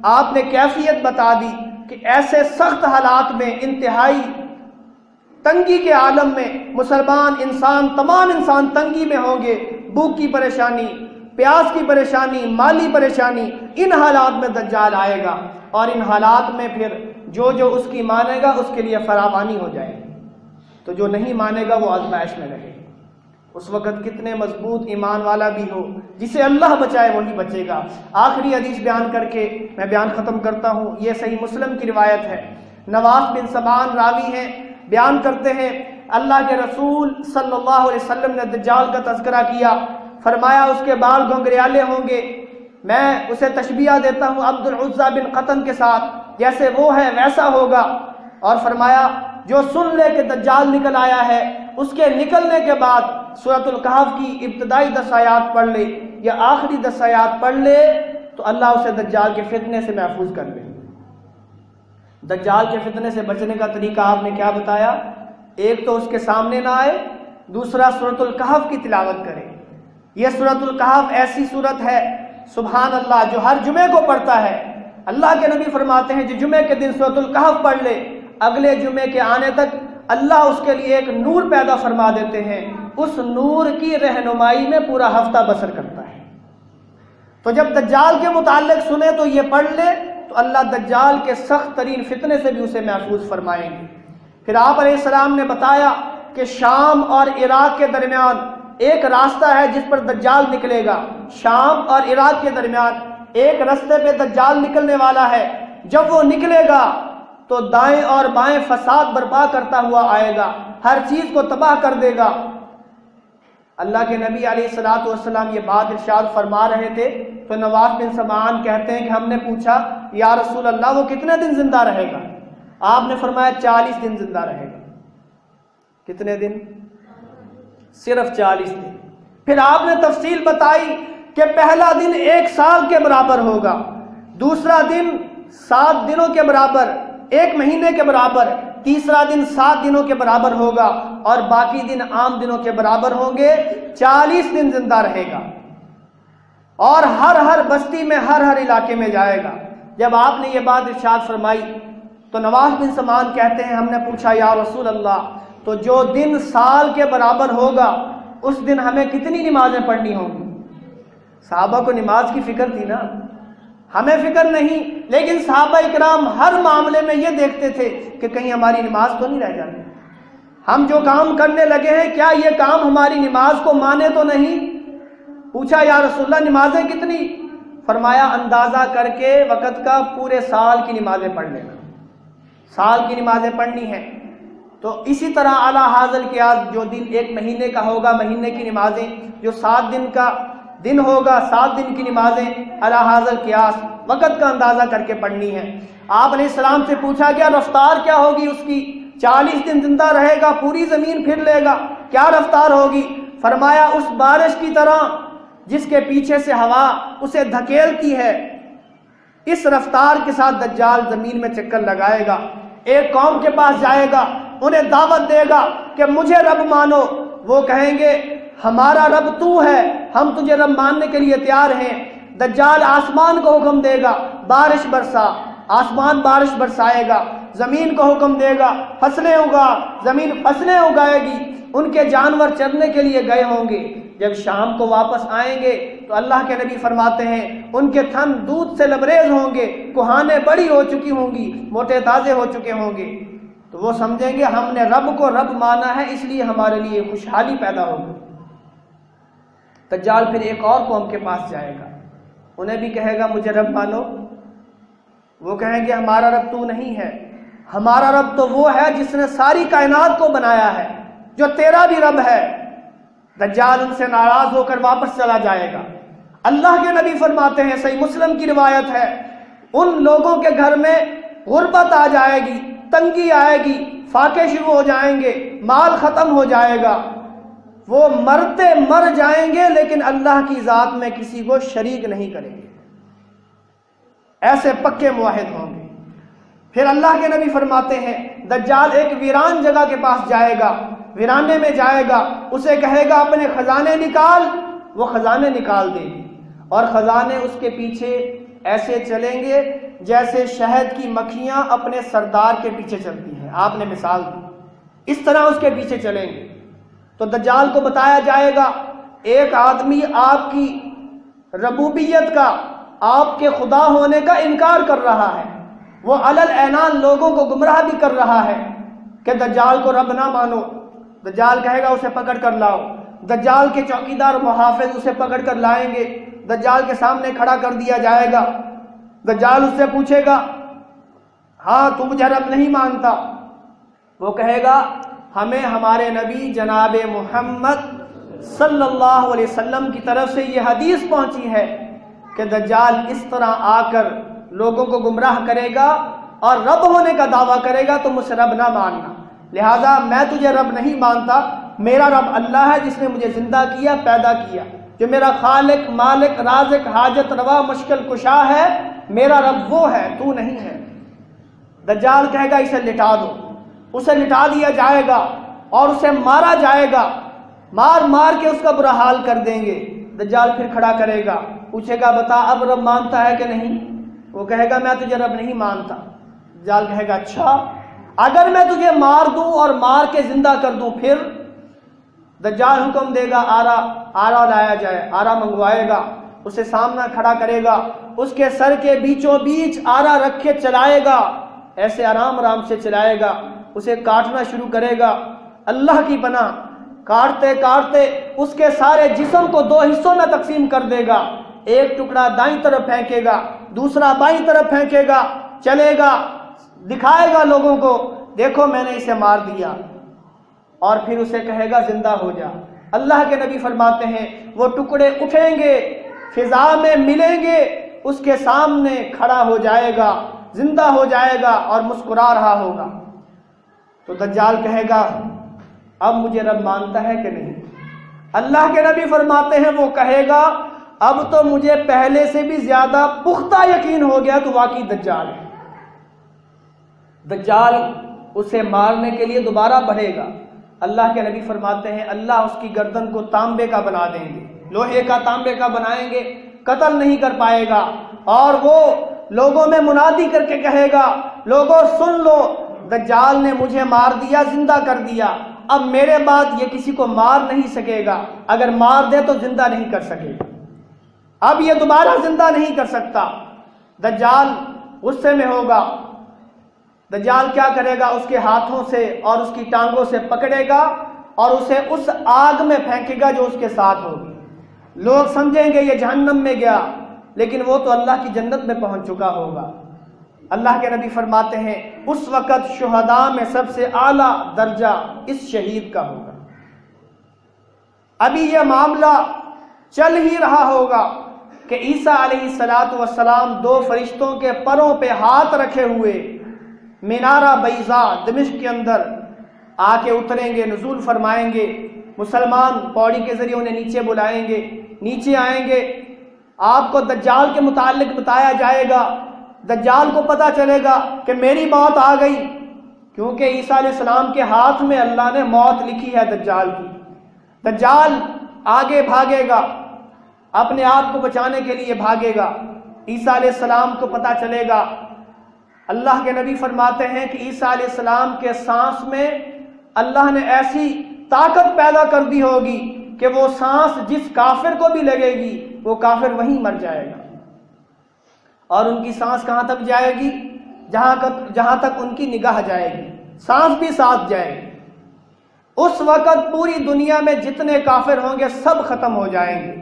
A: آپ نے کیفیت بتا دی کہ ایسے سخت حالات میں، انتہائی تنگی کے عالم میں مسلمان انسان، تمام انسان تنگی میں ہوں گے، بھوک کی پریشانی، پیاس کی پریشانی، مالی پریشانی، ان حالات میں دجال آئے گا، اور ان حالات میں پھر جو اس کی مانے گا اس کے لیے فراوانی ہو جائے گی، تو جو نہیں مانے گا وہ آزمائش میں رہے گا۔ اس وقت کتنے مضبوط ایمان والا بھی ہو، جسے اللہ بچائے وہی بچے گا۔ آخری حدیث بیان کر کے میں بیان ختم کرتا ہوں، یہ صحیح مسلم کی روایت ہے۔ نواس بن سمعان راوی ہیں، بیان کرتے ہیں اللہ کے رسول صلی اللہ علیہ وسلم نے دجال کا تذکرہ کیا، فرمایا اس کے بال گھنگریالے ہوں گے، میں اسے تشبیہ دیتا ہوں عبد العزیٰ بن قطن کے ساتھ، جیسے وہ ہے ویسا ہوگا، اور فرمایا جو سن لے کہ دجال نکل آیا ہے، اس کے نکلنے کے بعد سورۃ الکہف کی ابتدائی 10 آیات پڑھ لے یا آخری 10 آیات پڑھ لے تو اللہ اسے دجال کے فتنے سے محفوظ کر لے۔ دجال کے فتنے سے بچنے کا طریقہ آپ نے کیا بتایا؟ ایک تو اس کے سامنے نہ آئے، دوسرا سورۃ الکہف کی تلاوت کرے۔ یہ سورۃ الکہف ایسی سورت ہے سبحان اللہ جو ہر جمعے کو پڑھتا ہے، اللہ کے نبی فرماتے ہیں جو جمعے کے دن سورۃ الکہف پڑھ لے، اگلے جمعے کے آنے تک اللہ اس کے لیے ایک نور پیدا فرما دیتے ہیں، اس نور کی رہنمائی میں پورا ہفتہ بسر کرتا ہے۔ تو جب دجال کے متعلق سنے تو یہ پڑھ لے تو اللہ دجال کے سخت ترین فتنے سے بھی اسے محفوظ فرمائیں گے۔ پھر آپ علیہ السلام نے بتایا کہ شام اور عراق کے درمیان ایک راستہ ہے جس پر دجال نکلے گا، شام اور عراق کے درمیان ایک راستے پہ دجال نکلنے والا ہے، جب وہ نکلے گا تو دائیں اور بائیں فساد برپا کرتا ہوا آئے گا، ہر چیز کو تباہ کر دے گا۔ اللہ کے نبی علیہ الصلوۃ والسلام یہ بات ارشاد فرما رہے تھے تو نواس بن سمعان کہتے ہیں کہ ہم نے پوچھا یا رسول اللہ وہ کتنے دن زندہ رہے گا؟ آپ نے فرمایا 40 دن زندہ رہے گا۔ کتنے دن؟ صرف 40 دن۔ پھر آپ نے تفصیل بتائی کہ پہلا دن 1 سال کے برابر ہوگا، دوسرا دن 7 دنوں کے برابر، 1 مہینے کے برابر، تیسرا دن 7 دنوں کے برابر ہوگا، اور باقی دن عام دنوں کے برابر ہوں گے۔ 40 دن زندہ رہے گا اور ہر بستی میں ہر علاقے میں جائے گا۔ جب آپ نے یہ بات ارشاد فرمائی تو نواس بن سمعان کہتے ہیں ہم نے پوچھا یا رسول اللہ تو جو دن سال کے برابر ہوگا اس دن ہمیں کتنی نمازیں پڑھنی ہوں گی؟ صحابہ کو نماز کی فکر تھی نا، ہمیں فکر نہیں، لیکن صحابہ اکرام ہر معاملے میں یہ دیکھتے تھے کہ کہیں ہماری نماز تو نہیں رہ جاتی، ہم جو کام کرنے لگے ہیں کیا یہ کام ہماری نماز کو مانے تو نہیں؟ پوچھا یا رسول اللہ نمازیں کتنی؟ فرمایا اندازہ کر کے وقت کا پورے سال کی نمازیں پڑھ لینا، سال کی نمازیں پڑھنی ہیں۔ تو اسی طرح اعلیٰ حاضر قیاس جو دن 1 مہینے کا ہوگا، مہینے کی نمازیں، جو 7 دن کا دن ہوگا 7 دن کی نمازیں اعلیٰ حاضر قیاس وقت کا اندازہ کر کے پڑھنی ہے۔ آپ علیہ السلام سے پوچھا گیا رفتار کیا ہوگی اس کی؟ 40 دن زندہ رہے گا، پوری زمین پھر لے گا، کیا رفتار ہوگی؟ فرمایا اس بارش کی طرح جس کے پیچھے سے ہوا اسے دھکیلتی ہے، اس رفتار کے ساتھ دجال زمین میں چکر لگائے گا، ایک قوم کے پاس جائے گا، انہیں دعوت دے گا کہ مجھے رب مانو، وہ کہیں گے ہمارا رب تو ہے، ہم تجھے رب ماننے کے لیے تیار ہیں۔ دجال آسمان کو حکم دے گا بارش برسا، آسمان بارش برسائے گا، زمین کو حکم دے گا فصلیں اگا، زمین فصلیں اگائے گی، ان کے جانور چرنے کے لیے گئے ہوں گے، جب شام کو واپس آئیں گے تو اللہ کے نبی فرماتے ہیں ان کے تھن دودھ سے لبریز ہوں گے، کوہانیں بڑی ہو چکی ہوں گی، موٹے تازے ہو چکے ہوں گے، تو وہ سمجھیں گے ہم نے رب کو رب مانا ہے، اس لیے ہمارے لیے خوشحالی پیدا ہوگی۔ دجال پھر ایک اور قوم کے پاس جائے گا، انہیں بھی کہے گا مجھے رب مانو، وہ کہیں گے ہمارا رب تو نہیں ہے، ہمارا رب تو وہ ہے جس نے ساری کائنات کو بنایا ہے، جو تیرا بھی رب ہے۔ دجال ان سے ناراض ہو کر واپس چلا جائے گا۔ اللہ کے نبی فرماتے ہیں، صحیح مسلم کی روایت ہے، ان لوگوں کے گھر میں غربت آ جائے گی، تنگی آئے گی، فاقے شروع ہو جائیں گے، مال ختم ہو جائے گا، وہ مرتے مر جائیں گے لیکن اللہ کی ذات میں کسی کو شریک نہیں کریں گے، ایسے پکے موحد ہوں گے۔ پھر اللہ کے نبی فرماتے ہیں دجال ایک ویران جگہ کے پاس جائے گا، ویرانے میں جائے گا، اسے کہے گا اپنے خزانے نکال، وہ خزانے نکال دے گی، اور خزانے اس کے پیچھے ایسے چلیں گے جیسے شہد کی مکھیاں اپنے سردار کے پیچھے چلتی ہیں، آپ نے مثال دی، اس طرح اس کے پیچھے چلیں گے۔ تو دجال کو بتایا جائے گا ایک آدمی آپ کی ربوبیت کا، آپ کے خدا ہونے کا انکار کر رہا ہے، وہ علل اعلان لوگوں کو گمراہ بھی کر رہا ہے کہ دجال کو رب نہ مانو۔ دجال کہے گا اسے پکڑ کر لاؤ، دجال کے چوکیدار محافظ اسے پکڑ کر لائیں گے، دجال کے سامنے کھڑا کر دیا جائے گا، دجال اس سے پوچھے گا ہاں تو مجھے رب نہیں مانتا؟ وہ کہے گا ہمیں ہمارے نبی جناب محمد صلی اللہ علیہ وسلم کی طرف سے یہ حدیث پہنچی ہے کہ دجال اس طرح آ کر لوگوں کو گمراہ کرے گا اور رب ہونے کا دعویٰ کرے گا، تو مجھ سے رب نہ ماننا، لہذا میں تجھے رب نہیں مانتا، میرا رب اللہ ہے جس نے مجھے زندہ کیا، پیدا کیا، جو میرا خالق مالک رازق حاجت روا مشکل کشا ہے، میرا رب وہ ہے، تو نہیں ہے۔ دجال کہے گا اسے لٹا دو، اسے لٹا دیا جائے گا اور اسے مارا جائے گا، مار مار کے اس کا برا حال کر دیں گے۔ دجال پھر کھڑا کرے گا، پوچھے گا بتا اب رب مانتا ہے کہ نہیں؟ وہ کہے گا میں تجھے رب نہیں مانتا۔ دجال کہے گا اچھا اگر میں تجھے مار دوں اور مار کے زندہ کر دوں پھر؟ دجال حکم دے گا آرا لایا جائے، آرا منگوائے گا، اسے سامنا کھڑا کرے گا، اس کے سر کے بیچوں بیچ آرا رکھے چلائے گا، ایسے آرام آرام سے چلائے گا، اسے کاٹنا شروع کرے گا، اللہ کی پناہ کاٹتے کاٹتے اس کے سارے جسم کو دو حصوں میں تقسیم کر دے گا، ایک ٹکڑا دائیں طرف پھینکے گا، دوسرا بائیں طرف پھینکے گا، چلے گا، دکھائے گا لوگوں کو دیکھو میں نے اسے مار دیا، اور پھر اسے کہے گا زندہ ہو جا۔ اللہ کے نبی فرماتے ہیں وہ ٹکڑے اٹھیں گے، فضا میں ملیں گے، اس کے سامنے کھڑا ہو جائے گا، زندہ ہو جائے گا اور مسکرا رہا ہوگا۔ تو دجال کہے گا اب مجھے رب مانتا ہے کہ نہیں؟ اللہ کے نبی فرماتے ہیں وہ کہے گا اب تو مجھے پہلے سے بھی زیادہ پختہ یقین ہو گیا تو واقعی دجال ہے۔ دجال اسے مارنے کے لیے دوبارہ بڑھے گا۔ اللہ کے نبی فرماتے ہیں اللہ اس کی گردن کو تانبے کا بنا دیں گے، لوہے کا تانبے کا بنائیں گے، قتل نہیں کر پائے گا، اور وہ لوگوں میں منادی کر کے کہے گا لوگوں سن لو دجال نے مجھے مار دیا، زندہ کر دیا، اب میرے بعد یہ کسی کو مار نہیں سکے گا، اگر مار دے تو زندہ نہیں کر سکے گا، اب یہ دوبارہ زندہ نہیں کر سکتا۔ دجال غصے میں ہوگا، دجال کیا کرے گا اس کے ہاتھوں سے اور اس کی ٹانگوں سے پکڑے گا اور اسے اس آگ میں پھینکے گا جو اس کے ساتھ ہوگی۔ لوگ سمجھیں گے یہ جہنم میں گیا، لیکن وہ تو اللہ کی جنت میں پہنچ چکا ہوگا۔ اللہ کے نبی فرماتے ہیں اس وقت شہداء میں سب سے اعلیٰ درجہ اس شہید کا ہوگا۔ ابھی یہ معاملہ چل ہی رہا ہوگا کہ عیسیٰ علیہ السلام دو فرشتوں کے پروں پہ ہاتھ رکھے ہوئے مینارہ بیضاء دمشق کے اندر آ کے اتریں گے، نزول فرمائیں گے، مسلمان پوڑی کے ذریعے انہیں نیچے بلائیں گے، نیچے آئیں گے، آپ کو دجال کے متعلق بتایا جائے گا، دجال کو پتہ چلے گا کہ میری موت آ گئی، کیونکہ عیسیٰ علیہ السلام کے ہاتھ میں اللہ نے موت لکھی ہے دجال کی۔ دجال آگے بھاگے گا، اپنے آپ کو بچانے کے لیے بھاگے گا، عیسیٰ علیہ السلام کو پتہ چلے گا۔ اللہ کے نبی فرماتے ہیں کہ عیسیٰ علیہ السلام کے سانس میں اللہ نے ایسی طاقت پیدا کر دی ہوگی کہ وہ سانس جس کافر کو بھی لگے گی وہ کافر وہیں مر جائے گا، اور ان کی سانس کہاں تک جائے گی؟ جہاں تک ان کی نگاہ جائے گی، سانس بھی ساتھ جائے گی۔ اس وقت پوری دنیا میں جتنے کافر ہوں گے سب ختم ہو جائیں گے،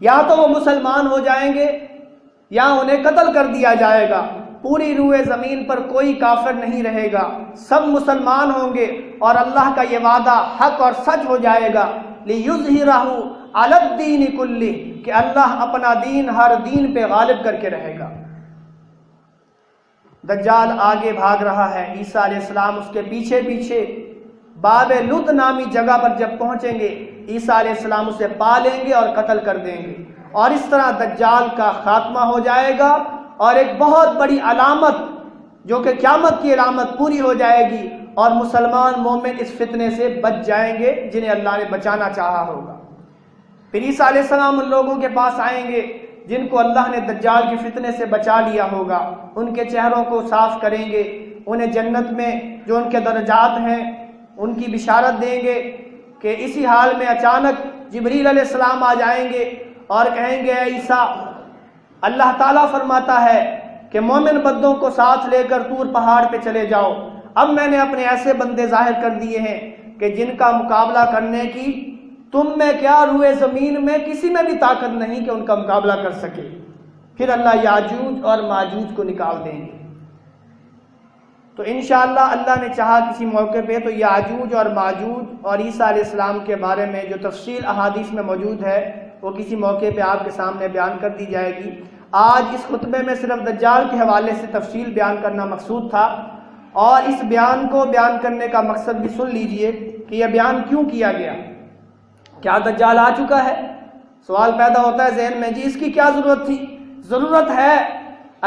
A: یا تو وہ مسلمان ہو جائیں گے یا انہیں قتل کر دیا جائے گا، پوری روئے زمین پر کوئی کافر نہیں رہے گا، سب مسلمان ہوں گے، اور اللہ کا یہ وعدہ حق اور سچ ہو جائے گا لِيُظْهِرَهُ عَلَى الدِّينِ كُلِّهِ کہ اللہ اپنا دین ہر دین پہ غالب کر کے رہے گا۔ دجال آگے بھاگ رہا ہے، عیسیٰ علیہ السلام اس کے پیچھے پیچھے باب لد نامی جگہ پر جب پہنچیں گے، عیسیٰ علیہ السلام اسے پا لیں گے اور قتل کر دیں گے، اور اس طرح دجال کا خاتمہ ہو جائے گا، اور ایک بہت بڑی علامت جو کہ قیامت کی علامت پوری ہو جائے گی، اور مسلمان مومن اس فتنے سے بچ جائیں گے جنہیں اللہ نے بچانا چاہا ہوگا۔ پھر عیسیٰ علیہ السلام ان لوگوں کے پاس آئیں گے جن کو اللہ نے دجال کے فتنے سے بچا لیا ہوگا، ان کے چہروں کو صاف کریں گے، انہیں جنت میں جو ان کے درجات ہیں ان کی بشارت دیں گے کہ اسی حال میں اچانک جبریل علیہ السلام آ جائیں گے اور کہیں گے، اے عیسیٰ، اللہ تعالیٰ فرماتا ہے کہ مومن بندوں کو ساتھ لے کر طور پہاڑ پہ چلے جاؤ، اب میں نے اپنے ایسے بندے ظاہر کر دیے ہیں کہ جن کا مقابلہ کرنے کی تم میں کیا روئے زمین میں کسی میں بھی طاقت نہیں کہ ان کا مقابلہ کر سکے۔ پھر اللہ یاجوج اور ماجوج کو نکال دیں گے۔ تو انشاءاللہ اللہ نے چاہا کسی موقع پہ تو یاجوج اور ماجوج اور عیسیٰ علیہ السلام کے بارے میں جو تفصیل احادیث میں موجود ہے وہ کسی موقع پہ آپ کے سامنے بیان کر دی جائے گی۔ آج اس خطبے میں صرف دجال کے حوالے سے تفصیل بیان کرنا مقصود تھا، اور اس بیان کو بیان کرنے کا مقصد بھی سن لیجئے کہ یہ بیان کیوں کیا گیا۔ کیا دجال آ چکا ہے؟ سوال پیدا ہوتا ہے ذہن میں، جی اس کی کیا ضرورت تھی؟ ضرورت ہے،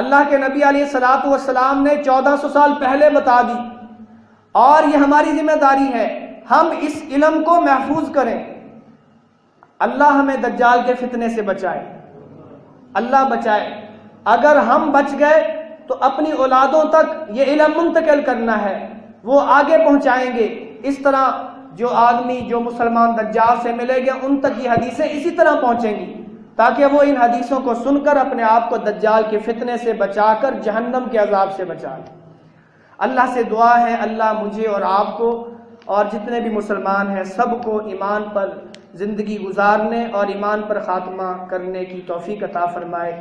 A: اللہ کے نبی علیہ الصلوۃ والسلام نے 1400 سال پہلے بتا دی، اور یہ ہماری ذمہ داری ہے ہم اس علم کو محفوظ کریں۔ اللہ ہمیں دجال کے فتنے سے بچائے، اللہ بچائے۔ اگر ہم بچ گئے تو اپنی اولادوں تک یہ علم منتقل کرنا ہے، وہ آگے پہنچائیں گے۔ اس طرح جو آدمی جو مسلمان دجال سے ملے گے ان تک یہ حدیثیں اسی طرح پہنچیں گی، تاکہ وہ ان حدیثوں کو سن کر اپنے آپ کو دجال کے فتنے سے بچا کر جہنم کے عذاب سے بچا لیں۔ اللہ سے دعا ہے اللہ مجھے اور آپ کو اور جتنے بھی مسلمان ہیں سب کو ایمان پر زندگی گزارنے اور ایمان پر خاتمہ کرنے کی توفیق عطا فرمائے،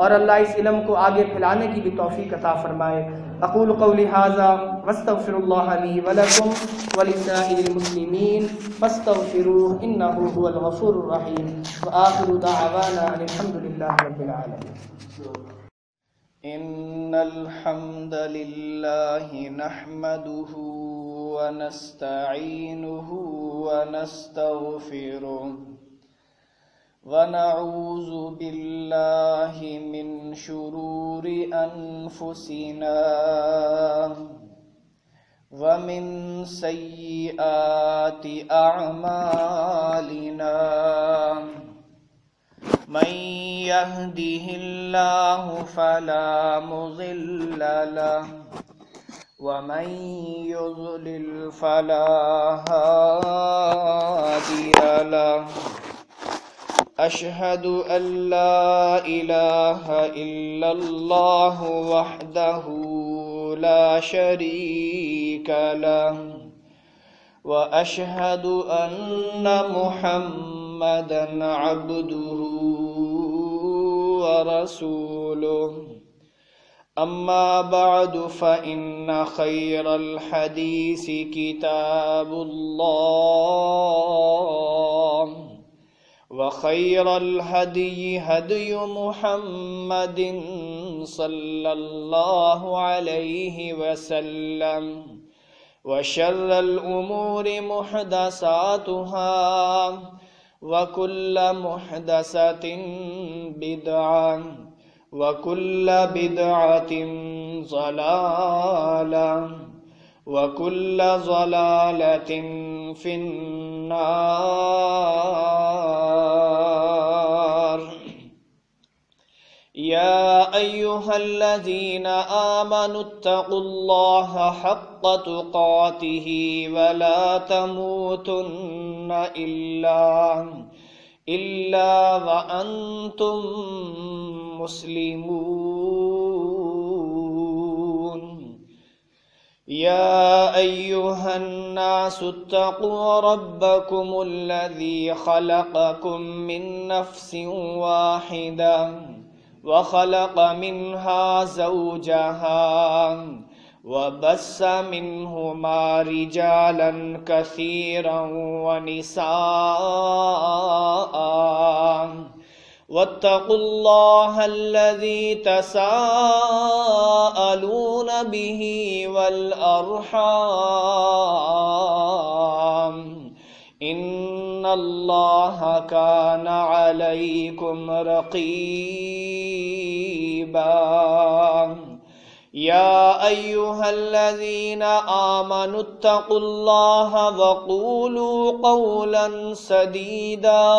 A: اور اللہ اس علم کو آگے پھیلانے کی بھی توفیق عطا فرمائے۔ اقول قولی ھذا واستغفر اللہ لی ولکم ولسائر المسلمین فاستغفروہ انہ هو الغفور الرحیم، وآخر دعوانا ان الحمد للہ رب العالمین۔ ان الحمد للہ نحمده ونستعینه ونستغفره ونعوذ باللہ من شرور انفسنا ومن سیئات اعمالنا، من يهده الله فلا مضل له ومن يضلل فلا هادي له، أشهد أن لا إله إلا الله وحده لا شريك له، وأشهد أن محمدًا عبده ورسوله، أما بعد فإن خير الحديث كتاب الله، وخير الهدي هدي محمد صلى الله عليه وسلم، وشر الأمور محدثاتها، وكل محدثة بدعة، وكل بدعة ضلالة، وكل ضلالة في النار۔ يا أيها الذين آمنوا اتقوا الله حق تقاته ولا تموتن إلا وأنتم مسلمون۔ يا أيها الناس اتقوا ربكم الذي خلقكم من نفس واحدة وخلق منها زوجها وبث منهما رجالا كثيرا ونساء، واتقوا الله الذي تساءلون به والأرحام إن الله كان عليكم رقيبا يا أيها الذين آمنوا اتقوا الله وقولوا قولا سديدا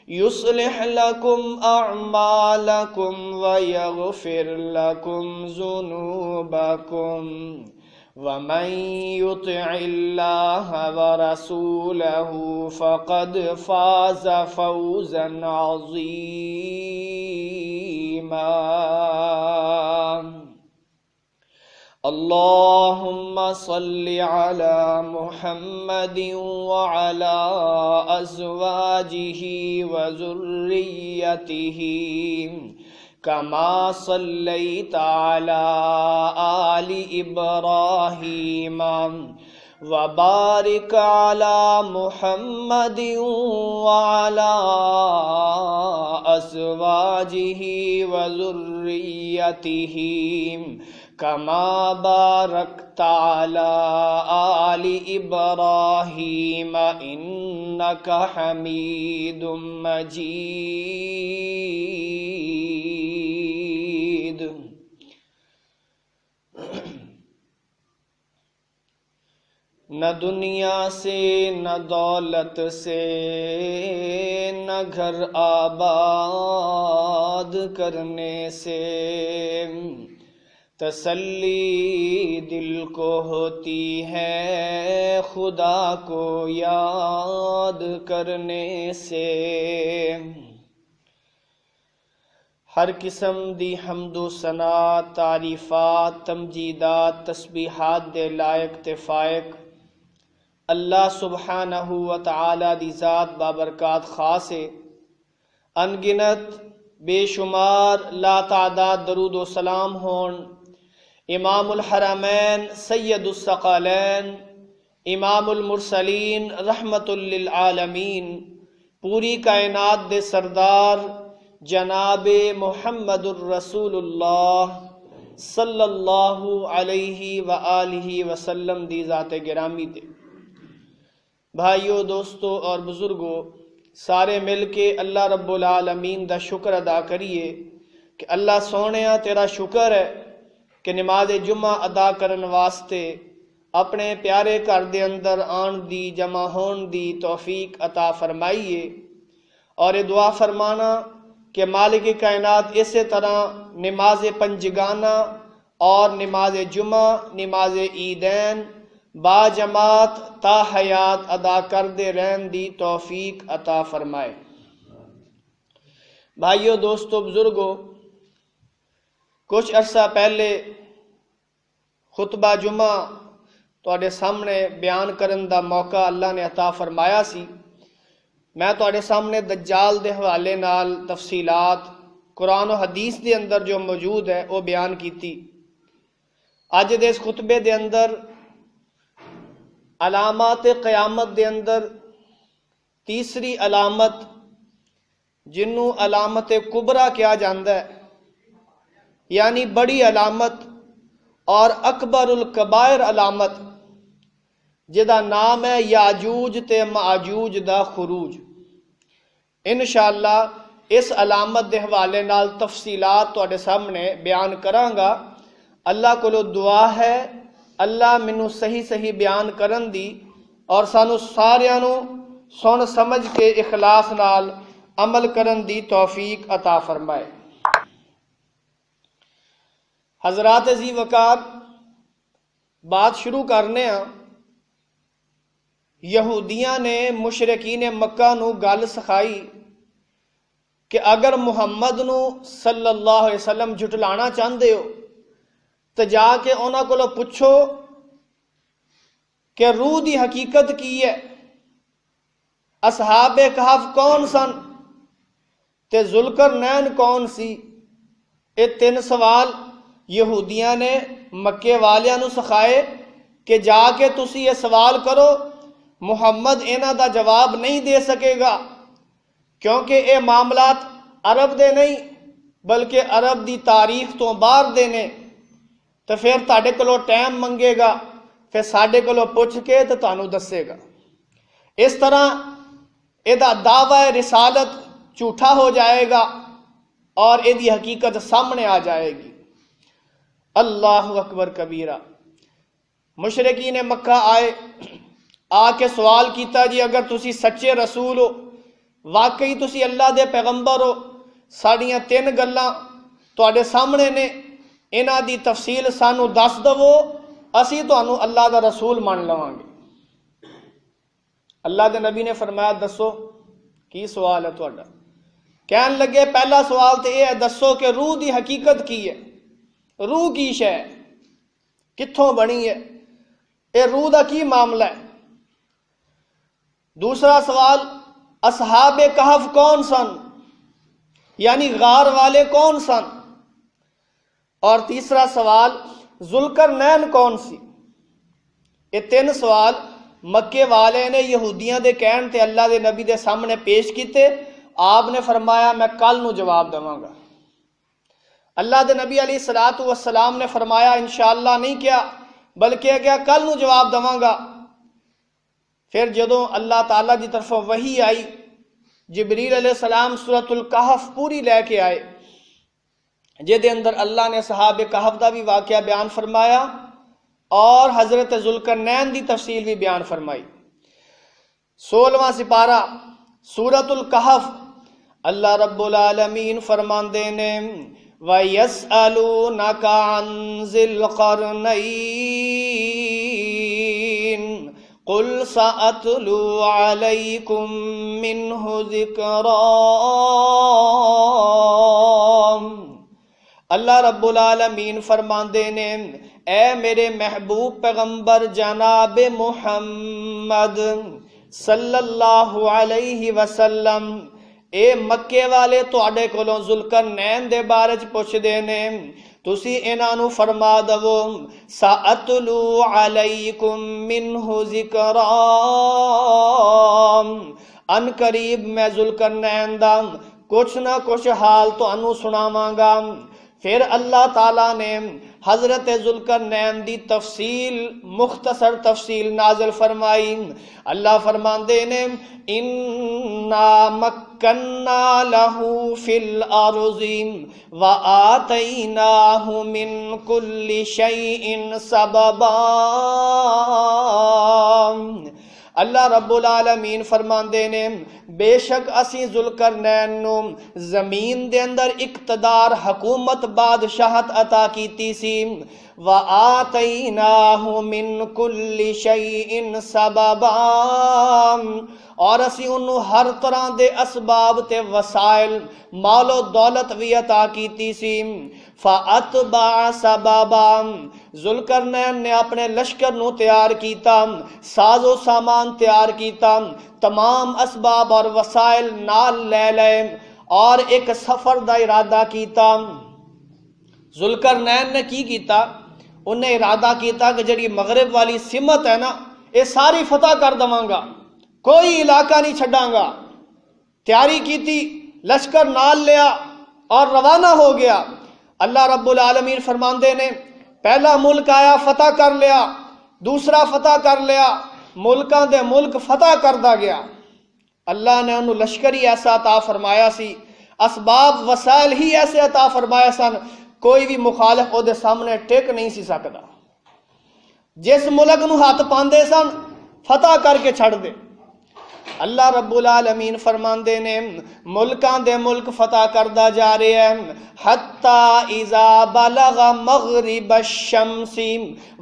A: يصلح لكم أعمالكم ويغفر لكم ذنوبكم ومن يطع الله ورسوله فقد فاز فوزا عظيما اللهم صل على محمد وعلى أزواجه وذريته كما صليت على آل إبراهيم وبارك على محمد وعلى أزواجه وذريته كما باركت على آل إبراهيم إنك حميد مجيد نہ دنیا سے نہ دولت سے نہ گھر آباد کرنے سے تسلی دل کو ہوتی ہے خدا کو یاد کرنے سے ہر قسم دی حمد و ثنا تعریفات تمجیدات تسبیحات دے لائق تے فائق اللہ سبحانہ و تعالی دی ذات بابرکات خاص ہے انگنت بے شمار لا تعداد درود و سلام ہون امام الحرمین سید الثقلین امام المرسلین رحمت للعالمین پوری کائنات دے سردار جناب محمد الرسول اللہ صلی اللہ علیہ وآلہ وسلم دی ذات گرامی دے بھائیو دوستو اور بزرگو سارے مل کے اللہ رب العالمین دا شکر ادا کریے کہ اللہ سونیا تیرا شکر ہے کہ نماز جمعہ ادا کرن واسطے اپنے پیارے گھر دے اندر آن دی جمع ہون دی توفیق عطا فرمائیے اور دعا فرمانا کہ مالک کائنات اسی طرح نماز پنجگانہ اور نماز جمعہ نماز عیدین با جماعت تا حیات ادا کر دے رہن دی توفیق عطا فرمائے بھائیو دوستو بزرگو کچھ عرصہ پہلے خطبہ جمعہ تواڈے سامنے بیان کرن دا موقع اللہ نے عطا فرمایا سی میں تواڈے سامنے دجال دے حوالے نال تفصیلات قرآن و حدیث دے اندر جو موجود ہے وہ بیان کیتی اج دے اس خطبے دے اندر علامات قیامت دے اندر تیسری علامت جنوں علامت کبرا کیا جاندا ہے یعنی بڑی علامت اور اکبر الکبائر علامت جدا نام ہے یاجوج تے ماجوج دا خروج انشاءاللہ اس علامت دے حوالے نال تفصیلات تواڈے سامنے بیان کراں گا اللہ کولو دعا ہے اللہ مینوں صحیح صحیح بیان کرن دی اور سانو ساریاں نو سن سمجھ کے اخلاص نال عمل کرن دی توفیق عطا فرمائے حضرات ذی وقار بات شروع کرنے ہاں یہودیاں نے مشرکین مکہ نو گل سکھائی کہ اگر محمد نو صلی اللہ علیہ وسلم جھٹلانا چاہندے ہو تو جا کے انہاں کولوں پوچھو کہ روح دی حقیقت کی ہے اصحاب کہف کون سن تے ذوالقرنین کون سی یہ 3 سوال یہودیاں نے مکے والیاں نو سکھائے کہ جا کے تسی یہ سوال کرو محمد انہاں دا جواب نہیں دے سکے گا کیونکہ یہ معاملات عرب دے نہیں بلکہ عرب دی تاریخ تو باہر دے نے، تو پھر تاڑے کلو ٹائم منگے گا، پھر ساڑے کلو پوچھ کے تو تانوں دسے گا۔ اس طرح ایدہ دعوی رسالت جھوٹا ہو جائے گا اور ایدی حقیقت سامنے آ جائے گی۔ اللہ اکبر کبیرہ۔ مشرکین مکہ آئے، آ کے سوال کیتا جی اگر تسی سچے رسول ہو، واقعی تسی اللہ دے پیغمبر ہو، ساڑیاں 3 گلاں تواڈے سامنے نے، انہاں دی تفصیل سانو دس دو، اسی تانوں اللہ دا رسول مان لواں گے۔ اللہ دے نبی نے فرمایا دسو کی سوال ہے تہاڈا؟ کہن لگے پہلا سوال تو یہ ہے، دسو کہ روح دی حقیقت کی ہے، روح کی شے ہے، کتھوں بنی ہے، اے روح دا کی معاملہ ہے۔ دوسرا سوال اصحاب کہف کون سن، یعنی غار والے کون سن؟ اور تیسرا سوال ذوالقرنین کون سی؟ یہ 3 سوال مکے والے نے یہودیاں دے کہن تے اللہ دے نبی دے سامنے پیش کیتے۔ آپ نے فرمایا میں کل نو جواب دواں گا۔ اللہ دے نبی علیہ الصلوۃ والسلام نے فرمایا انشاءاللہ نہیں کیا بلکہ کیا کل نو جواب دواں گا۔ پھر جدوں اللہ تعالیٰ دی طرف وحی آئی، جبریل علیہ السلام سورۃ الکہف پوری لے کے آئے، جے دے اندر اللہ نے صحاب کہف دا بھی واقعہ بیان فرمایا اور حضرت ذوالقرنین دی تفصیل بھی بیان فرمائی۔ 16واں سپارہ سورۃ الکہف، اللہ رب العالمین فرماندے نے وَيَسْأَلُونَكَ عَنْ ذِي الْقَرْنَيْنِ قُلْ سَأَتْلُو عَلَيْكُمْ مِنْهُ ذِكْرًا۔ اللہ رب العالمین فرماندے نے اے میرے محبوب پیغمبر جناب محمد صلی اللہ علیہ وسلم، اے مکے والے تواڈے کولوں ذوالقرنین دے بارے چ پوچھ دے نے، تسی انہاں نو فرما دو سأتلو علیکم منہ ذکرا، ان قریب میں ذوالقرنین دا کچھ نہ کچھ حال تانوں سناواں گا۔ پھر اللہ تعالیٰ نے حضرت ذوالقرنین دی تفصیل مختصر تفصیل نازل فرمائی۔ اللہ فرماندے نے اِنَّا مَكَّنَّا لَهُ فِي الْأَرْضِ وَآتَيْنَاهُ مِنْ كُلِّ شَيْءٍ سَبَبًا۔ اللہ رب العالمین فرماندے نے بے شک اسی ذوالقرنین نو زمین دے اندر اقتدار، حکومت، بادشاہت عطا کیتی سی۔ وَآتَيْنَاهُ مِنْ كُلِّ شَيْءٍ سَبَبًا، اور اسی انہوں ہر طرح دے اسباب تے وسائل، مال و دولت بھی عطا کیتی سی۔ فَأَتْبَعَ سَبَبًا، ذوالقرنین نے اپنے لشکر نو تیار کیتا، ساز و سامان تیار کیتا، تمام اسباب اور وسائل نال لے لے اور ایک سفر دا ارادہ کیتا۔ ذوالقرنین نے کی کیتا؟ انہیں ارادہ کیتا کہ جڑی مغرب والی سمت ہے نا، یہ ساری فتح کر دواں گا، کوئی علاقہ نہیں چھڈاں گا۔ تیاری کیتی، لشکر نال لیا اور روانہ ہو گیا۔ اللہ رب العالمین فرماندے نے پہلا ملک آیا فتح کر لیا، دوسرا فتح کر لیا، ملکاں دے ملک فتح کردا گیا۔ اللہ نے انہوں لشکر ہی ایسا عطا فرمایا سی، اسباب وسائل ہی ایسے عطا فرمایا سن، کوئی بھی مخالف او دے سامنے ٹک نہیں سی سکدا۔ جس ملک نو ہاتھ پاندے سن فتح کر کے چھڑ دے۔ اللہ رب العالمین فرماندے نے ملکاں دے ملک فتح کردا جا رہے ہیں، حتی اذا بلغ مغرب الشمس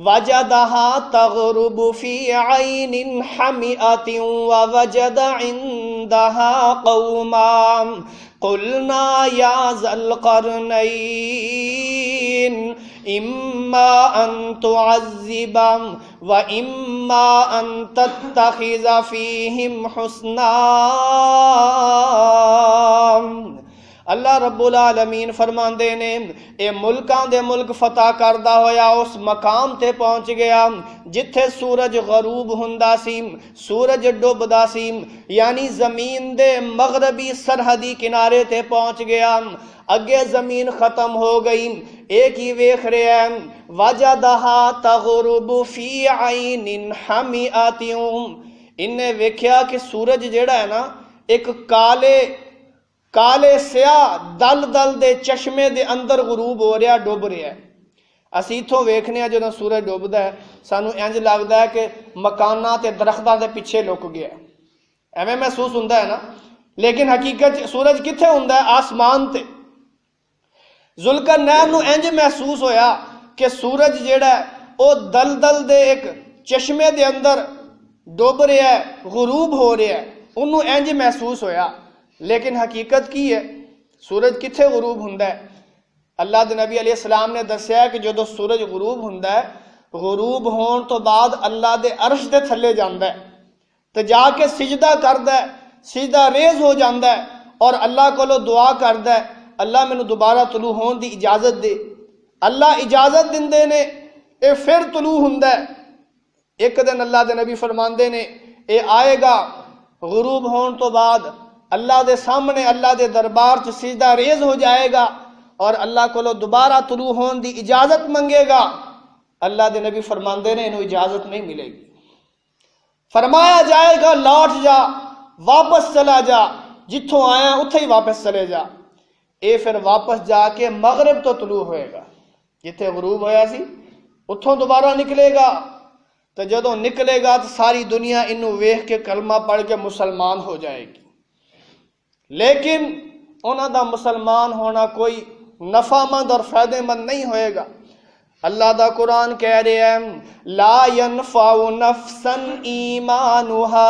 A: وجدها تغرب فی عین حمیئۃ ووجد عندها قوما قلنا یا ذا القرنین اما ان تعذب واما ان تتخذ فیہم حسنا۔ اللہ رب العالمین فرماندے نے اے ملکاں دے ملک فتح کردا ہویا اس مقام تے پہنچ گیا جتھے سورج غروب ہوندا سی، سورج ڈوبدا سی، یعنی زمین دے مغربی سرحدی کنارے تے پہنچ گیا۔ اگے زمین ختم ہو گئی، ایک ہی ویکھ رہا ہے وجدہا تغرب فی عین حمیۃ، انہیں ویکھیا کہ سورج جیڑا ہے نا ایک کالے سیاہ دل دے چشمے دے اندر غروب ہو رہا، ڈوب رہا ہے۔ اسی اتھوں ویکھنے ہیں جدوں سورج ڈوبدا ہے سانو انج لگدا ہے کہ مکاناں تے درختاں دے پیچھے لک گیا، ایویں محسوس ہوندا ہے نا، لیکن حقیقت سورج کتھے ہوندا ہے؟ آسمان تے۔ ذوالقرنین نو انج محسوس ہویا کہ سورج جیڑا ہے او دل دے ایک چشمے دے اندر ڈوب رہا ہے، غروب ہو رہا ہے، انہوں انج محسوس ہویا، لیکن حقیقت کی ہے؟ سورج کتھے غروب ہوندا ہے؟ اللہ دے نبی علیہ السلام نے دسیا کہ جدو سورج غروب ہوندا ہے، غروب ہون تو بعد اللہ دے عرش دے تھلے جاندا ہے تے جا کے سجدہ کردا ہے، سجدہ ریز ہو جاندا ہے اور اللہ کولو دعا کردا ہے اللہ مینوں دوبارہ طلوع ہون دی اجازت دے۔ اللہ اجازت دیندے نے، اے پھر طلوع ہوندا ہے۔ ایک دن اللہ دے نبی فرماندے نے اے آئے گا غروب ہون تو بعد اللہ دے سامنے اللہ دے دربار چ سجدہ ریز ہو جائے گا اور اللہ کو دوبارہ طلوع ہون دی اجازت منگے گا۔ اللہ دے نبی فرماندے نے انہوں اجازت نہیں ملے گی، فرمایا جائے گا لوٹ جا، واپس چلا جا، جتھوں آیا اتھے ہی واپس چلے جا۔ اے پھر واپس جا کے مغرب تو طلوع ہوئے گا، جتھے غروب ہویا سی اتھوں دوبارہ نکلے گا، تو جدوں نکلے گا تو ساری دنیا انہوں ویکھ کے کلمہ پڑھ کے مسلمان ہو جائے گی، لیکن انہاں دا مسلمان ہونا کوئی نفع مند اور فائدہ مند نہیں ہوئے گا۔ اللہ دا قرآن کہہ رہے ہیں لا ينفع نفسا ایمانها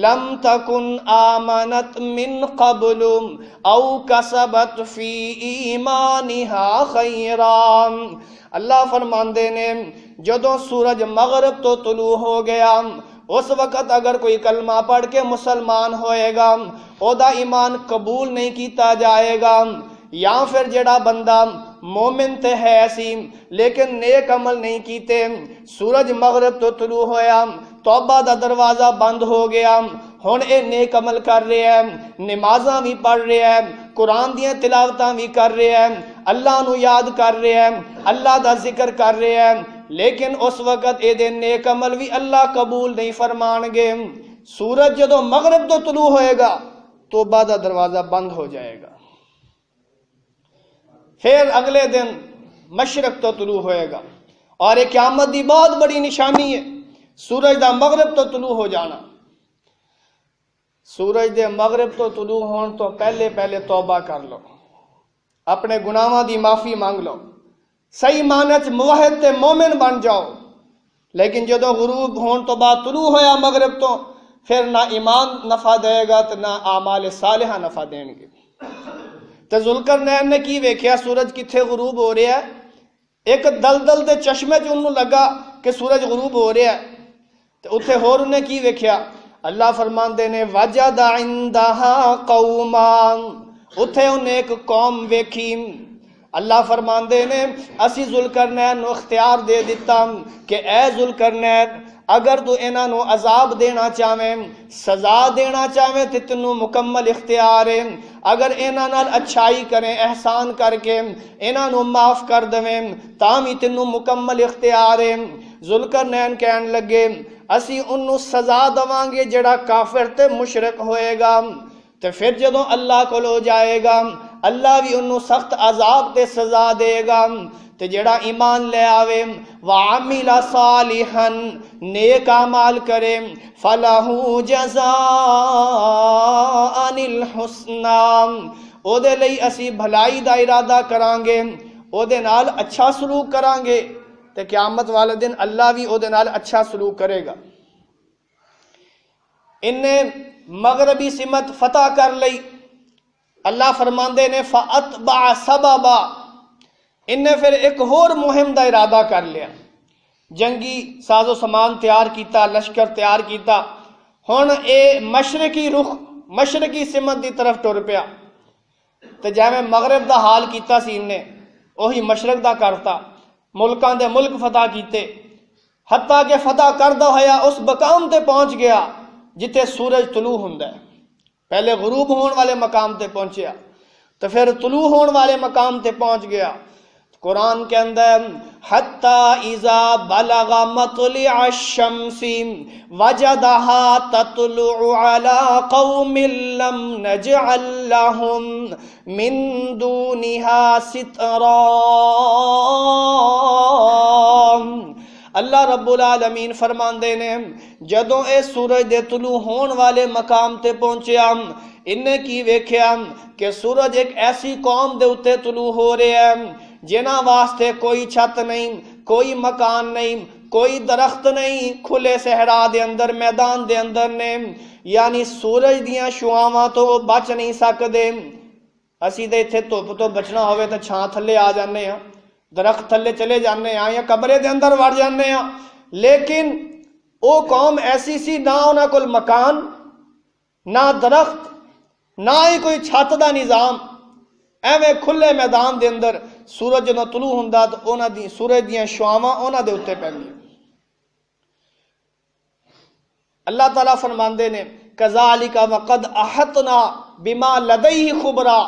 A: لم تکن آمنت من قبل او کسبت فی ایمانها خیرا۔ اللہ فرماندے نے جدوں سورج مغرب تو طلوع ہو گیا اس وقت اگر کوئی کلمہ پڑھ کے مسلمان ہوئے گا او دا ایمان قبول نہیں کیتا جائے گا، یا پھر جڑا بندہ مومن تے ہے سی لیکن نیک عمل نہیں کیتے، سورج مغرب تو طلوع ہویا، توبہ دا دروازہ بند ہو گیا، ہن اے نیک عمل کر رہے ہیں، نمازاں بھی پڑھ رہے ہیں، قرآن دیاں تلاوتاں بھی کر رہے ہیں، اللہ نو یاد کر رہے ہیں، اللہ دا ذکر کر رہے ہیں، لیکن اس وقت اے دے نیک عمل بھی اللہ قبول نہیں فرمان گے۔ سورج جدو مغرب تو طلوع ہوئے گا توبہ دا دروازہ بند ہو جائے گا، پھر اگلے دن مشرق تو طلوع ہوئے گا، اور ایک قیامت دی بہت بڑی نشانی ہے سورج دا مغرب تو طلوع ہو جانا۔ سورج دے مغرب تو طلوع ہون تو پہلے توبہ کر لو، اپنے گناہاں دی معافی مانگ لو، صحیح معنی چ موحد تے مومن بن جاؤ، لیکن جدو غروب ہون تو بعد طلوع ہویا مغرب تو پھر نہ ایمان نفع دے گا تو نہ اعمال صالحہ نفع دین گے۔ تو ذوالقرنین نے کی ویکھیا سورج کتھے غروب ہو رہا ہے؟ ایک دل دے چشمے چ انہوں لگا کہ سورج غروب ہو رہا ہے، تو اتھے ہور انہیں کی ویکھیا؟ اللہ فرماندے نے وجد عندہا قوما، اتھے انہیں ایک قوم ویکھی۔ اللہ فرماندے نے اسی ذوالقرنین نو اختیار دے دیتا کہ اے ذوالقرنین اگر تو انہاں نو عذاب دینا چاہویں، سزا دینا چاہویں تے تینوں مکمل اختیار ہے، اگر انہاں نال اچھائی کریں احسان کر کے انہاں نو معاف کر دویں تاں بھی تینوں مکمل اختیار ہے۔ ذوالقرنین کہن لگے اسی انہوں سزا دواں گے جڑا کافر تے مشرک ہوئے گا، تے پھر جدوں اللہ کول ہو جائے گا اللہ بھی انہوں سخت عذاب تے سزا دے گا، تے جڑا ایمان لے آوے وعمل صالحا نیک اعمال کرے فلہ جزاء الحسنى، او دے لئی اسی بھلائی دا ارادہ کران گے، او دے نال اچھا سلوک کران گے، تے قیامت والے دن اللہ بھی او دے نال اچھا سلوک کرے گا۔ انہیں مغربی سمت فتح کر لئی، اللہ فرماندے نے فَأَتْبَعَ سَبَبًا، انہیں پھر ایک اور مہم دا ارادہ کر لیا، جنگی ساز و سامان تیار کیتا، لشکر تیار کیتا، ہن اے مشرقی رخ مشرقی سمت دی طرف ٹر پیا۔ تے جیویں مغرب دا حال کیتا سی نے وہی مشرق دا کرتا، ملکاں دے ملک فتح کیتے، حتیٰ کہ فتح کردہ ہویا اس مقام تے پہنچ گیا جتے سورج طلوع ہوندا ہے۔ پہلے غروب ہون والے مقام تے پہنچیا تو پھر طلوع ہون والے مقام تے پہنچ گیا۔ قرآن کے اندر حتی اذا بلغ مطلع الشمس وجدها تطلع على قوم لم نجعل لهم من دونها سترا۔ اللہ رب العالمین فرماندے نے جدوں اے سورج دے طلوع ہون والے مقام تے پہنچیا انہیں کی ویکھیا کہ سورج ایک ایسی قوم دے اتے طلوع ہو رہا ہے جنہاں واسطے کوئی چھت نہیں، کوئی مکان نہیں، کوئی درخت نہیں، کھلے صحرا دے اندر میدان دے اندر نے، یعنی سورج دیاں شعاواں تو وہ بچ نہیں سکدے۔ اسی دے ایتھے دھوپ تو بچنا ہوئے تو چھاں تھلے آ جانے ہیں، درخت تھلے چلے جانے ہیں یا قبرے دے اندر وڑ جانے ہیں، لیکن او قوم ایسی سی نہ انہاں کول مکان، نہ درخت، نہ ہی کوئی چھت دا نظام، ایویں کھلے میدان دے اندر سورج جدوں طلوع ہوندا تو انہاں دی سورج دیاں شعاواں انہاں دے اوتے پیندیاں۔ اللہ تعالیٰ فرماندے نے کذالک وقد احطنا بما لدیہ خبرا،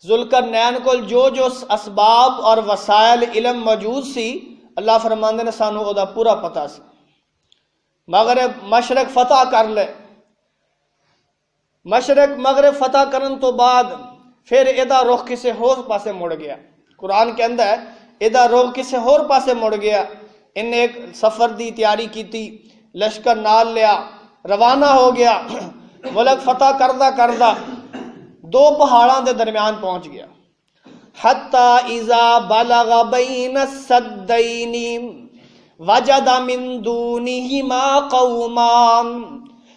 A: ذوالقرنین کول جو اسباب اور وسائل علم موجود سی اللہ فرماندے نے سانو او دا پورا پتہ سی۔ مغرب مشرق فتح کر لے، مشرق مغرب فتح کرن تو بعد پھر ایدا رخ کسے ہور پاسے مڑ گیا۔ قرآن کے اندر ایدا رخ کسے ہور پاسے مڑ گیا، ان نے ایک سفر دی تیاری کیتی، لشکر نال لیا، روانہ ہو گیا، ملک فتح کردہ کردہ دو پہاڑاں دے درمیان پہنچ گیا۔ حتی اذا بلغ بین السدین وجد من دونہما قوما،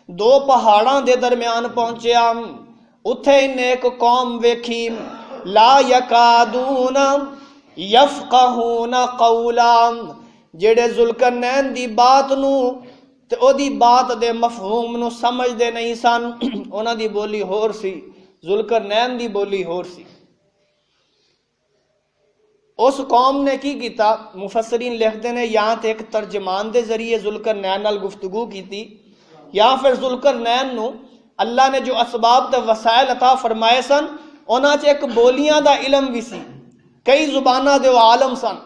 A: دو پہاڑاں دے درمیان پہنچیا، اتھے انہیں ایک قوم ویکھی، لا یکادون یفقہون قولا، جڑے ذوالقرنین دی بات نو تے او دی بات دے مفہوم نو سمجھ دے نہیں سن، انہاں دی بولی ہور سی، ذوالقرنین دی بولی ہور سی۔ اس قوم نے کی کیتا، مفسرین لکھتے ہیں یہاں تے ایک ترجمان دے ذریعے ذوالقرنین نال گفتگو کیتی، یا پھر ذوالقرنین نو اللہ نے جو اسباب تے وسائل عطا فرمائے سن انہاں چ ایک بولیاں دا علم بھی سی، کئی زباناں دے عالم سن،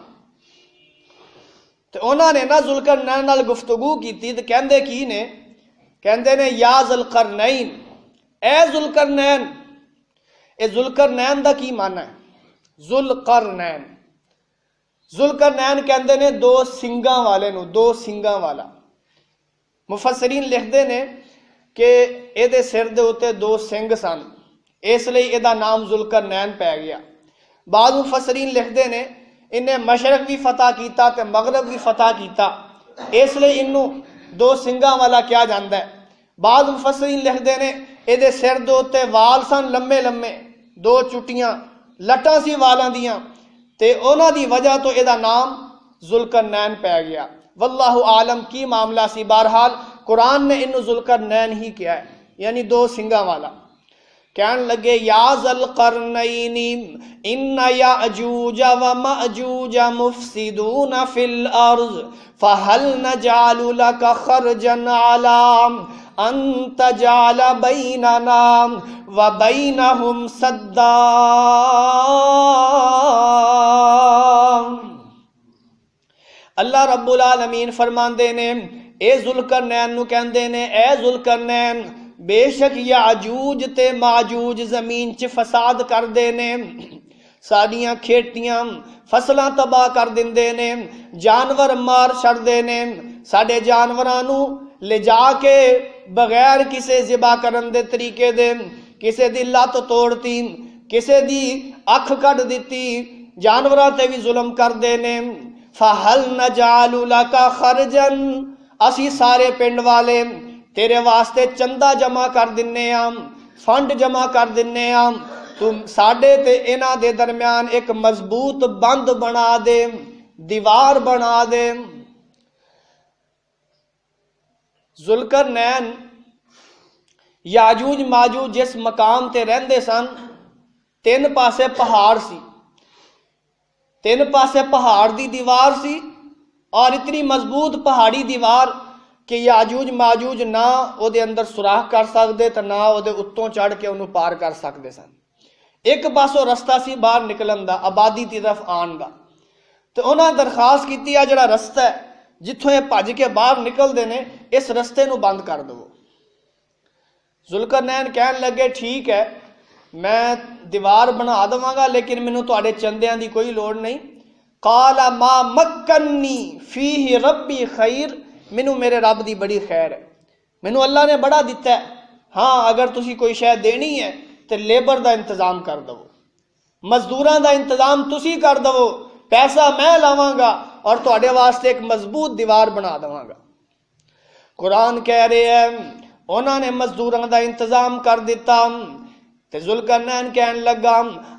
A: تے انہاں نے نا ذوالقرنین نال گفتگو کیتی تے کہندے کی نے، کہندے نے یا ذوالقرنین، اے ذوالقرنین۔ اے ذوالقرنین دا کی معنی ہے؟ ذوالقرنین، ذوالقرنین کہندے نے دو سنگاں والے نو، دو سنگاں والا۔ مفسرین لکھدے نے کہ اے دے سر دے ہوتے دو سنگ سن، اس لئے اے دا نام ذوالقرنین پہ گیا۔ بعض مفسرین لکھدے نے انہیں مشرق بھی فتح کیتا تے مغرب بھی فتح کیتا، اس لئے انہوں دو سنگاں والا کیا جاندا ہے۔ بعض مفسرین لکھدے نے اے دے سر دے ہوتے وال سن لمے لمے، دو چٹیاں لٹاں سی والاں دیاں، تے انہاں دی وجہ تو اے دا نام ذوالقرنین پہ گیا۔ واللہ عالم کی معاملہ سی، بہرحال قرآن نے انہوں ذوالقرنین ہی کیا ہے، یعنی دو سنگاں والا۔ کہنے لگے یا ذوالقرنین ان یأجوج و مأجوج مفسدون فی الارض فہل نجعل لک خرجا علی ان تجعل بیننا و بینہم سدا۔ اللہ رب العالمین فرماندے نے اے ذوالقرنین نو کہندے نے اے ذوالقرنین بے شک یاجوج تے ماجوج زمین چ فساد کر دے نے، ساڈیاں کھیتیاں فصلاں تباہ کر دیندے نے، جانور مار چھڑ دے نے، ساڈے جانوراں نو لے جا کے بغیر کسے ذبح کرن دے طریقے دے کسے دی لت توڑتی، کسے دی اکھ کڈ دتی، جانوراں تے بھی ظلم کر دے نے۔ فَهَلْ نَجْعَلُ لَكَ خَرْجًا، اسی سارے پنڈ والے تیرے واسطے چندہ جمع کر دنے ہاں، فنڈ جمع کر دنے ہاں، تم ساڈے تے انہاں دے درمیان ایک مضبوط بند بنا دے، دیوار بنا دے۔ ذوالقرنین یاجوج ماجوج جس مقام تے رہندے سن تین پاسے پہاڑ سی، تین پاسے پہاڑ دی دیوار سی، اور اتنی مضبوط پہاڑی دیوار کہ یاجوج ماجوج نہ او دے اندر سوراخ کر سکتے تے نہ او دے اتوں چڑھ کے انہوں پار کر سکتے سن۔ ایک پاسوں رستہ سی باہر نکلن دا، آبادی دی طرف آن دا، تو انہاں درخواست کیتی ہے جڑا رستہ ہے جتھوں یہ بھج کے باہر نکلدے نے اس رستے نو بند کر دو۔ ذوالقرنین کہن لگے ٹھیک ہے میں دیوار بنا دواں گا لیکن مینوں تواڈے چندیاں دی کوئی لوڑ نہیں۔ قال ما مکنی فیہ ربی خیر، مینوں میرے رب دی بڑی خیر ہے، مینوں اللہ نے بڑا دیتا ہے، ہاں اگر تسی کوئی شے دینی ہے تے لیبر دا انتظام کر دو، مزدوراں دا انتظام تسی کر دو، پیسہ میں لاواں گا اور تواڈے واسطے ایک مضبوط دیوار بنا دواں گا۔ قرآن کہہ رہے ہیں انہوں نے مزدوراں دا انتظام کر دیتا تے ذوالقرنین کہن لگا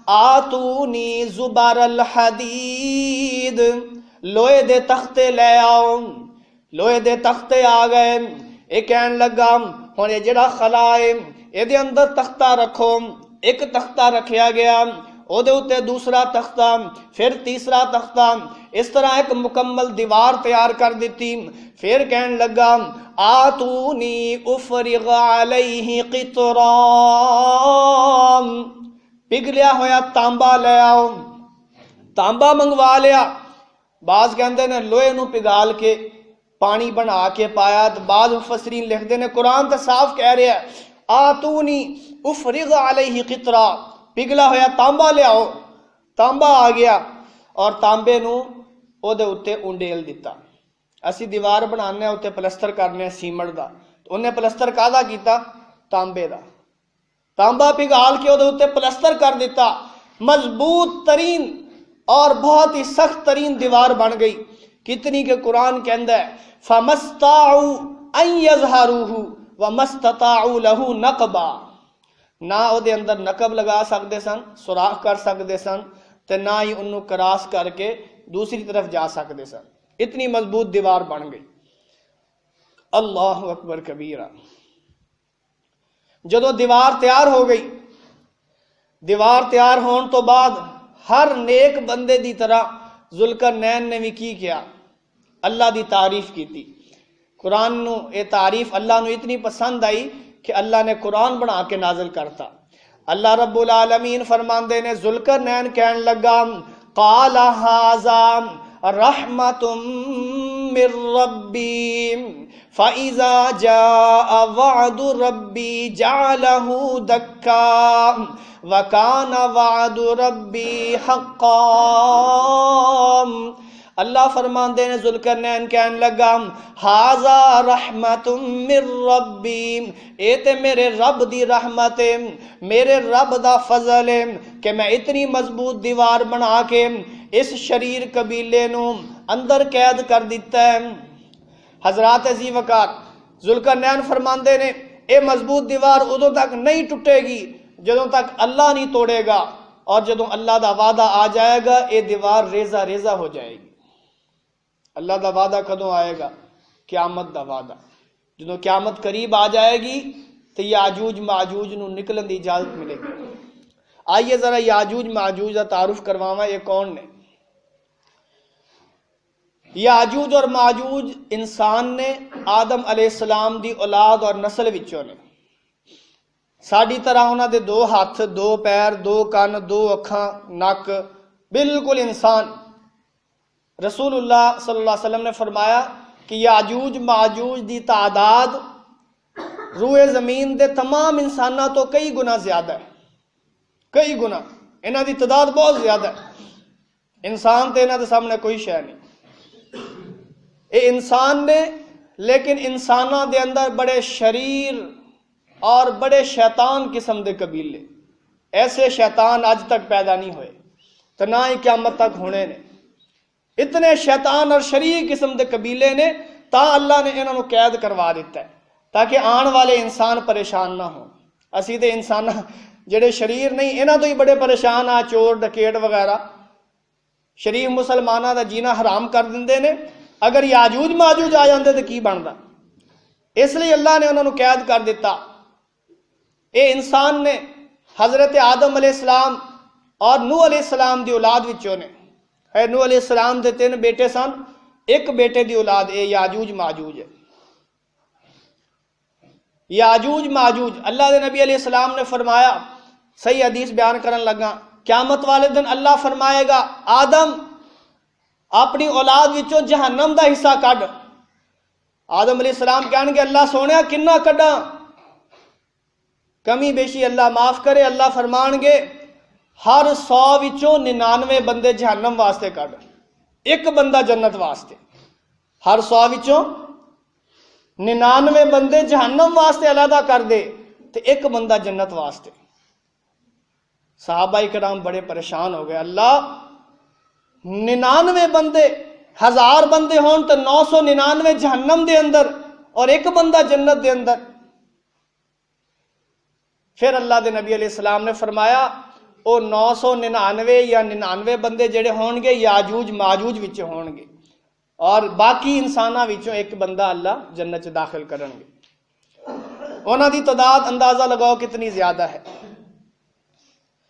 A: آتونی زبر الحدید، لوہے دے تختے لے آؤ۔ لوہے دے تختے آ گئے، یہ کہن لگا ہن یہ جڑا خلا ہے یہ دے اندر تختہ رکھو۔ ایک تختہ رکھیا گیا، او دے اوتے دوسرا تختہ، پھر تیسرا تختہ، اس طرح ایک مکمل دیوار تیار کر دیتی۔ پھر کہن لگا آتونی افرغ علیہ قطرا، پگھلیا ہویا تانبا لے آؤ۔ تانبا منگوا لیا، بعض کہندے نے لوہے نو پگھال کے پانی بنا کے پایا، تو بعض مفسرین لکھتے ہیں قرآن تو صاف کہہ رہا ہے آتونی افرغ علیہ قطرا، پگھلا ہویا تانبا لے آؤ۔ تانبا آ گیا اور تانبے نو او دے اتے انڈیل دیتا۔ اسی دیوار بنانے اتے پلستر کرنے سیمنٹ دا، تو انہیں پلستر کادا کیتا؟ تانبے دا۔ تانبا پگھال کے او دے اتے پلستر کر دیتا، مضبوط ترین اور بہت ہی سخت ترین دیوار بن گئی۔ کتنی کہ قرآن کہندا ہے فَمَسْتَعُوا أَن يَظْهَرُوهُ وَمَسْتَطَاعُوا لَهُ نَقْبًا، نہ او دے اندر نقب لگا سکتے سن، سوراخ کر سکتے سن، تے نہ ہی انہوں کراس کر کے دوسری طرف جا سکتے سن، اتنی مضبوط دیوار بن گئی۔ اللہ اکبر کبیرہ۔ جدو دیوار تیار ہو گئی، دیوار تیار ہون تو بعد ہر نیک بندے دی طرح ذوالقرنین نے بھی کی کیا؟ اللہ دی تعریف کی تھی۔ قرآن نو اے تعریف اللہ نو اتنی پسند آئی کہ اللہ نے قرآن بنا کے نازل کرتا۔ اللہ رب العالمین فرماندے نے ذوالقرنین کہن لگا قال ھذا رحمت من ربی فَإِذَا جَاءَ وَعْدُ رَبِّي جَعَلَهُ دَكَّا وَكَانَ وَعْدُ رَبِّي حَقًّا۔ اللہ فرماندے نے ذوالقرنین کہن لگا ھذا رحمت من ربی، اے تے میرے رب دی رحمت ہے، میرے رب دا فضل ہے کہ میں اتنی مضبوط دیوار بنا کے اس شریر قبیلے نو اندر قید کر دیتا ہے۔ حضرات عزیز وقار ذوالقرنین فرماندے نے اے مضبوط دیوار ادوں تک نہیں ٹوٹے گی جدوں تک اللہ نہیں توڑے گا، اور جدوں اللہ دا وعدہ آ جائے گا اے دیوار ریزہ ریزہ ہو جائے گی۔ اللہ دا وعدہ کدوں آئے گا؟ قیامت دا وعدہ۔ جدوں قیامت قریب آ جائے گی تو یاجوج ماجوج نو نکلن دی اجازت ملے گی۔ آئیے ذرا یاجوج ماجوج دا تعارف کرواواں، یہ کون نے؟ یاجوج اور ماجوج انسان نے، آدم علیہ السلام دی اولاد اور نسل وچوں نے۔ ساڈی طرح انہاں دے 2 ہاتھ، 2 پیر، 2 کان، 2 اکھاں، نک، بالکل انسان۔ رسول اللہ صلی اللہ علیہ وسلم نے فرمایا کہ یاجوج ماجوج دی تعداد روئے زمین دے تمام انساناں تو کئی گنا زیادہ ہے، کئی گنا، انہاں دی تعداد بہت زیادہ ہے۔ انسان تے انہاں دے سامنے کوئی شے نہیں۔ اے انسان نے، لیکن انساناں دے اندر بڑے شریر اور بڑے شیطان قسم دے قبیلے، ایسے شیطان اج تک پیدا نہیں ہوئے تو نہ ہی قیامت تک ہونے نے۔ اتنے شیطان اور شریر قسم دے قبیلے نے، تا اللہ نے انہوں قید کروا دیتا ہے تاکہ آن والے انسان پریشان نہ ہوں۔ اسی تے انسان جڑے شریر نہیں انہاں تو ہی بڑے پریشان آ، چور ڈکیٹ وغیرہ، شریف مسلمانہ دا جینا حرام کر دیندے نے۔ اگر یاجوج ماجوج آ جاندے تو کی بندا؟ اس لیے اللہ نے انہوں قید کر دیتا۔ اے انسان نے حضرت آدم علیہ السلام اور نوح علیہ السلام دی اولاد وچوں نے. نوح علیہ السلام دے 3 بیٹے سن, ایک بیٹے دی اولاد اے یاجوج ماجوج ہے. یاجوج ماجوج اللہ دے نبی علیہ السلام نے فرمایا, صحیح حدیث بیان کرن لگا, قیامت والے دن اللہ فرمائے گا آدم اپنی اولاد وچوں جہنم دا حصہ کڈ. آدم علیہ السلام کہن گے اللہ سونیا کنا کڈاں, کمی بیشی اللہ معاف کرے. اللہ فرمان گے ہر 100 وچوں 99 بندے جہنم واسطے کڈ, ایک بندہ جنت واسطے. ہر 100 وچوں 99 بندے جہنم واسطے علیحدہ کر دے تے ایک بندہ جنت واسطے. صحابہ کرام بڑے پریشان ہو گئے, اللہ 99 بندے, 1000 بندے ہون تو 999 جہنم دے اندر اور ایک بندہ جنت دے اندر. پھر اللہ دے نبی علیہ السلام نے فرمایا وہ 999 یا 99 بندے جڑے ہون گے یاجوج ماجوج وچ ہون گے, اور باقی انساناں وچوں ایک بندہ اللہ جنت چ داخل کرن گے. انہاں دی تعداد اندازہ لگاؤ کتنی زیادہ ہے.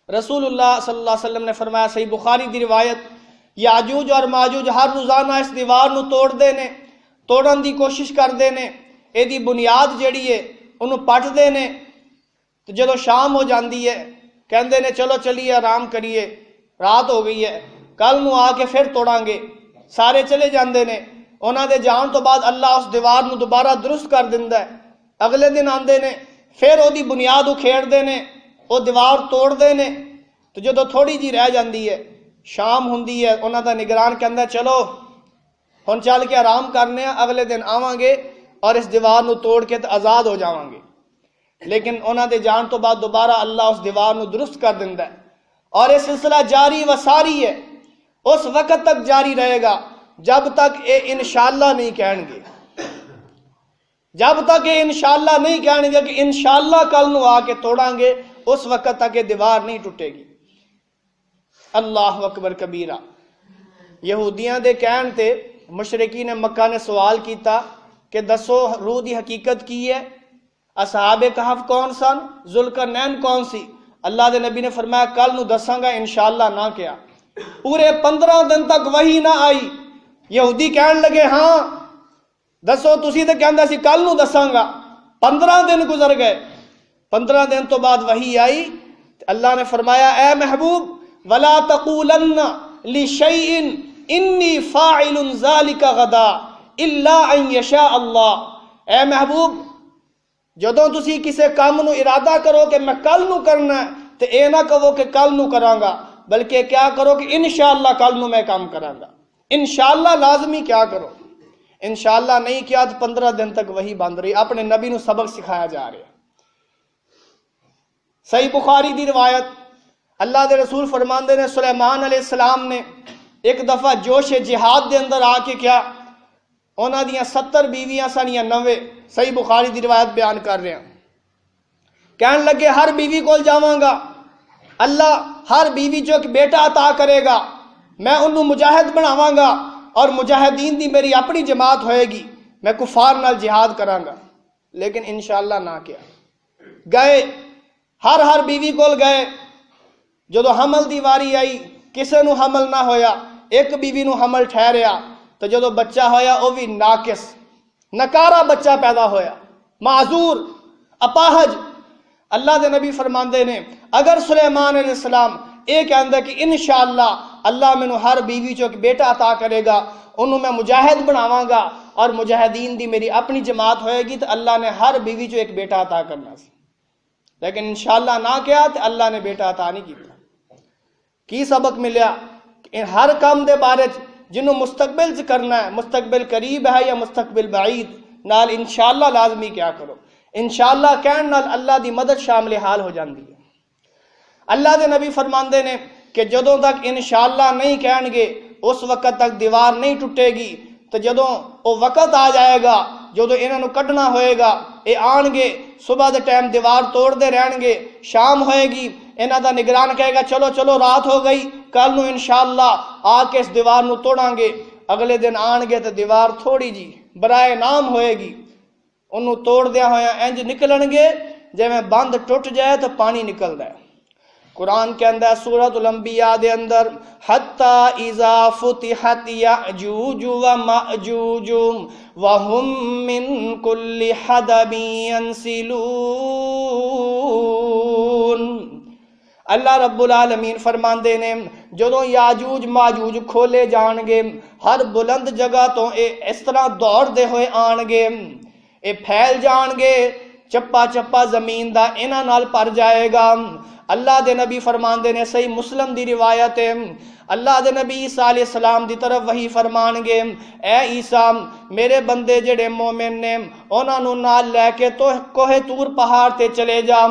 A: رسول اللہ صلی اللہ علیہ وسلم نے فرمایا, صحیح بخاری دی روایت, یاجوج اور ماجوج ہر روزانہ اس دیوار نو توڑ دے نے, توڑن دی کوشش کر دے نے, اے دی بنیاد جیڑی ہے انہوں پٹ دے نے. تو جدو شام ہو جاندی ہے کہندے نے چلو چلیے آرام کریے, رات ہو گئی ہے, کل نو آ کے پھر توڑاں گے. سارے چلے جاندے نے. انہاں دے جان تو بعد اللہ اس دیوار نو دوبارہ درست کر دیندا ہے. اگلے دن آندے نے پھر او دی بنیاد اکھیڑ دے نے, او دیوار توڑ دے نے. تو جدو تھوڑی جی رہ جاندی ہے, شام ہوندی ہے, انہاں دا نگران کہندا چلو ہن چل کے آرام کرنے ہیں, اگلے دن آواں گے اور اس دیوار نو توڑ کے تے آزاد ہو جاواں گے. لیکن انہاں دے جان تو بعد دوبارہ اللہ اس دیوار نو درست کر دیندا ہے. اور یہ سلسلہ جاری و ساری ہے, اس وقت تک جاری رہے گا جب تک اے انشاءاللہ نہیں کہیں گے, جب تک اے انشاءاللہ نہیں کہیں گے کہ انشاءاللہ کل نو آ کے توڑاں گے, اس وقت تک یہ دیوار نہیں ٹوٹے گی. اللہ اکبر کبیرہ. یہودیاں دے کہن تے مشرکین مکہ نے سوال کیتا کہ دسو روح دی حقیقت کی ہے, اصحاب کہف کون سن, ذوالقرنین کون سی. اللہ دے نبی نے فرمایا کل نو دساں گا, انشاءاللہ نہ کیا. پورے 15 دن تک وحی نہ آئی. یہودی کہن لگے ہاں دسو تسی تے کہندا سی کل نو دساں گا. 15 دن گزر گئے. 15 دن تو بعد وحی آئی. اللہ نے فرمایا اے محبوب ولا تقولن لشیء انی فاعل ذلک غدا الا ان یشاء اللہ. اے محبوب جدوں تسی کسے کام نو ارادہ کرو کہ میں کل نو کرنا ہے تے اے نہ کہو کہ کل نو کراں گا, بلکہ کیا کرو کہ انشاءاللہ کل نو میں کام کراں گا. انشاءاللہ لازمی کیا کرو. انشاءاللہ نہیں کیا تو 15 دن تک وہی بند رہی. اپنے نبی نو سبق سکھایا جا رہا ہے. صحیح بخاری دی روایت, اللہ دے رسول فرماندے نے سلیمان علیہ السلام نے ایک دفعہ جوش جہاد دے اندر آ کے کیا, انہاں دیاں 70 بیویاں سن یا 90, صحیح بخاری دی روایت بیان کر رہے ہیں. کہن لگے ہر بیوی کول جاواں گا, اللہ ہر بیوی جو ایک بیٹا عطا کرے گا, میں انہوں مجاہد بناواں گا اور مجاہدین دی میری اپنی جماعت ہوئے گی, میں کفار نال جہاد کراں گا. لیکن انشاءاللہ نہ کیا. گئے ہر بیوی کول گئے, جدو حمل دی واری آئی کسے نو حمل نہ ہویا, ایک بیوی نو حمل ٹھہریا تو جدو بچہ ہویا وہ بھی ناقص نکارا بچہ پیدا ہویا, معذور اپاہج. اللہ دے نبی فرماندے نے اگر سلیمان علیہ السلام یہ کہندا کہ انشاءاللہ اللہ مینوں ہر بیوی چو ایک بیٹا عطا کرے گا, انہوں میں مجاہد بناواں گا اور مجاہدین دی میری اپنی جماعت ہوئے گی, تو اللہ نے ہر بیوی چو ایک بیٹا عطا کرنا سی. لیکن انشاءاللہ نہ کیا تو اللہ نے بیٹا عطا نہیں کیتا. کی سبق ملیا کہ ہر کام دے بارے جنہوں مستقبل سے کرنا ہے, مستقبل قریب ہے یا مستقبل بعید, نال انشاءاللہ لازمی کیا کرو. انشاءاللہ کہن نال اللہ دی مدد شامل حال ہو جاندی ہے. اللہ دے نبی فرماندے نے کہ جدوں تک انشاءاللہ نہیں کہن گے اس وقت تک دیوار نہیں ٹوٹے گی. تو جدوں وہ وقت آ جائے گا جدوں انہاں نو کڈنا ہوئے گا, اے آن گے صبح دے ٹائم دیوار توڑ دے رہن گے, شام ہوئے گی انہاں دا نگران کہے گا چلو چلو رات ہو گئی, کل نو انشاءاللہ آ کے اس دیوار نو توڑاں گے. اگلے دن آن گے تو دیوار تھوڑی جی برائے نام ہوئے گی, انہوں توڑ دیا ہویا انج نکلن گے جے میں بند ٹوٹ جائے تو پانی نکل ہے. قرآن کے اندر سورۃ الانبیاء دے اندر حتی اذا فتحت یأجوج و مأجوج وہم من کل حدب ینسلون، اللہ رب العالمین فرماندے نے جدوں یاجوج ماجوج کھولے جان گے ہر بلند جگہ تو اے اس طرح دوڑ دے ہوئے آن گے، اے پھیل جان گے، چپا چپا زمین دا انہاں نال پر جائے گا۔ اللہ دے نبی فرماندے نے صحیح مسلم دی روایت ہے، اللہ دے نبی عیسیٰ علیہ السلام دی طرف وہی فرمان گے اے عیسیٰ میرے بندے جڑے مومن نے انہاں نوں نال لے کے تو کوہ طور پہاڑ تے چلے جا،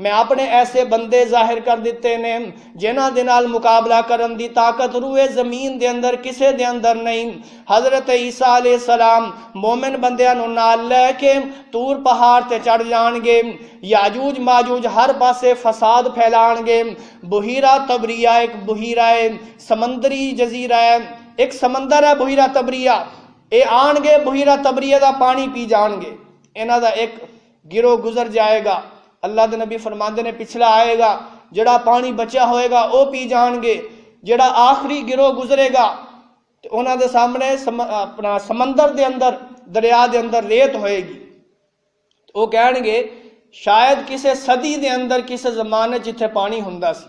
A: میں اپنے ایسے بندے ظاہر کر دیتے نے جنہاں دے نال مقابلہ کرن دی طاقت روئے زمین دے اندر کسے دے اندر نہیں۔ حضرت عیسیٰ علیہ السلام مومن بندیاں نوں نال لے کے طور پہاڑ تے چڑھ جان گے، یاجوج ماجوج ہر پاسے فساد پھیلان گے۔ بحیرہ طبریہ ایک بحیرہ ہے، سمندری جزیرہ ہے، ایک سمندر ہے بحیرہ طبریہ، اے آن گے بحیرہ طبریہ دا پانی پی جان گے، انہاں دا ایک گروہ گزر جائے گا، اللہ دے نبی فرماندے نے پچھلا آئے گا، جڑا پانی بچا ہوئے گا او پی جان گے، جڑا آخری گروہ گزرے گا انہاں دے سامنے اپنا سمندر دے اندر دریا دے اندر ریت ہوئے گی، وہ کہن گے شاید کسے صدی دے اندر کسے زمانے جتھے پانی ہوندا سی،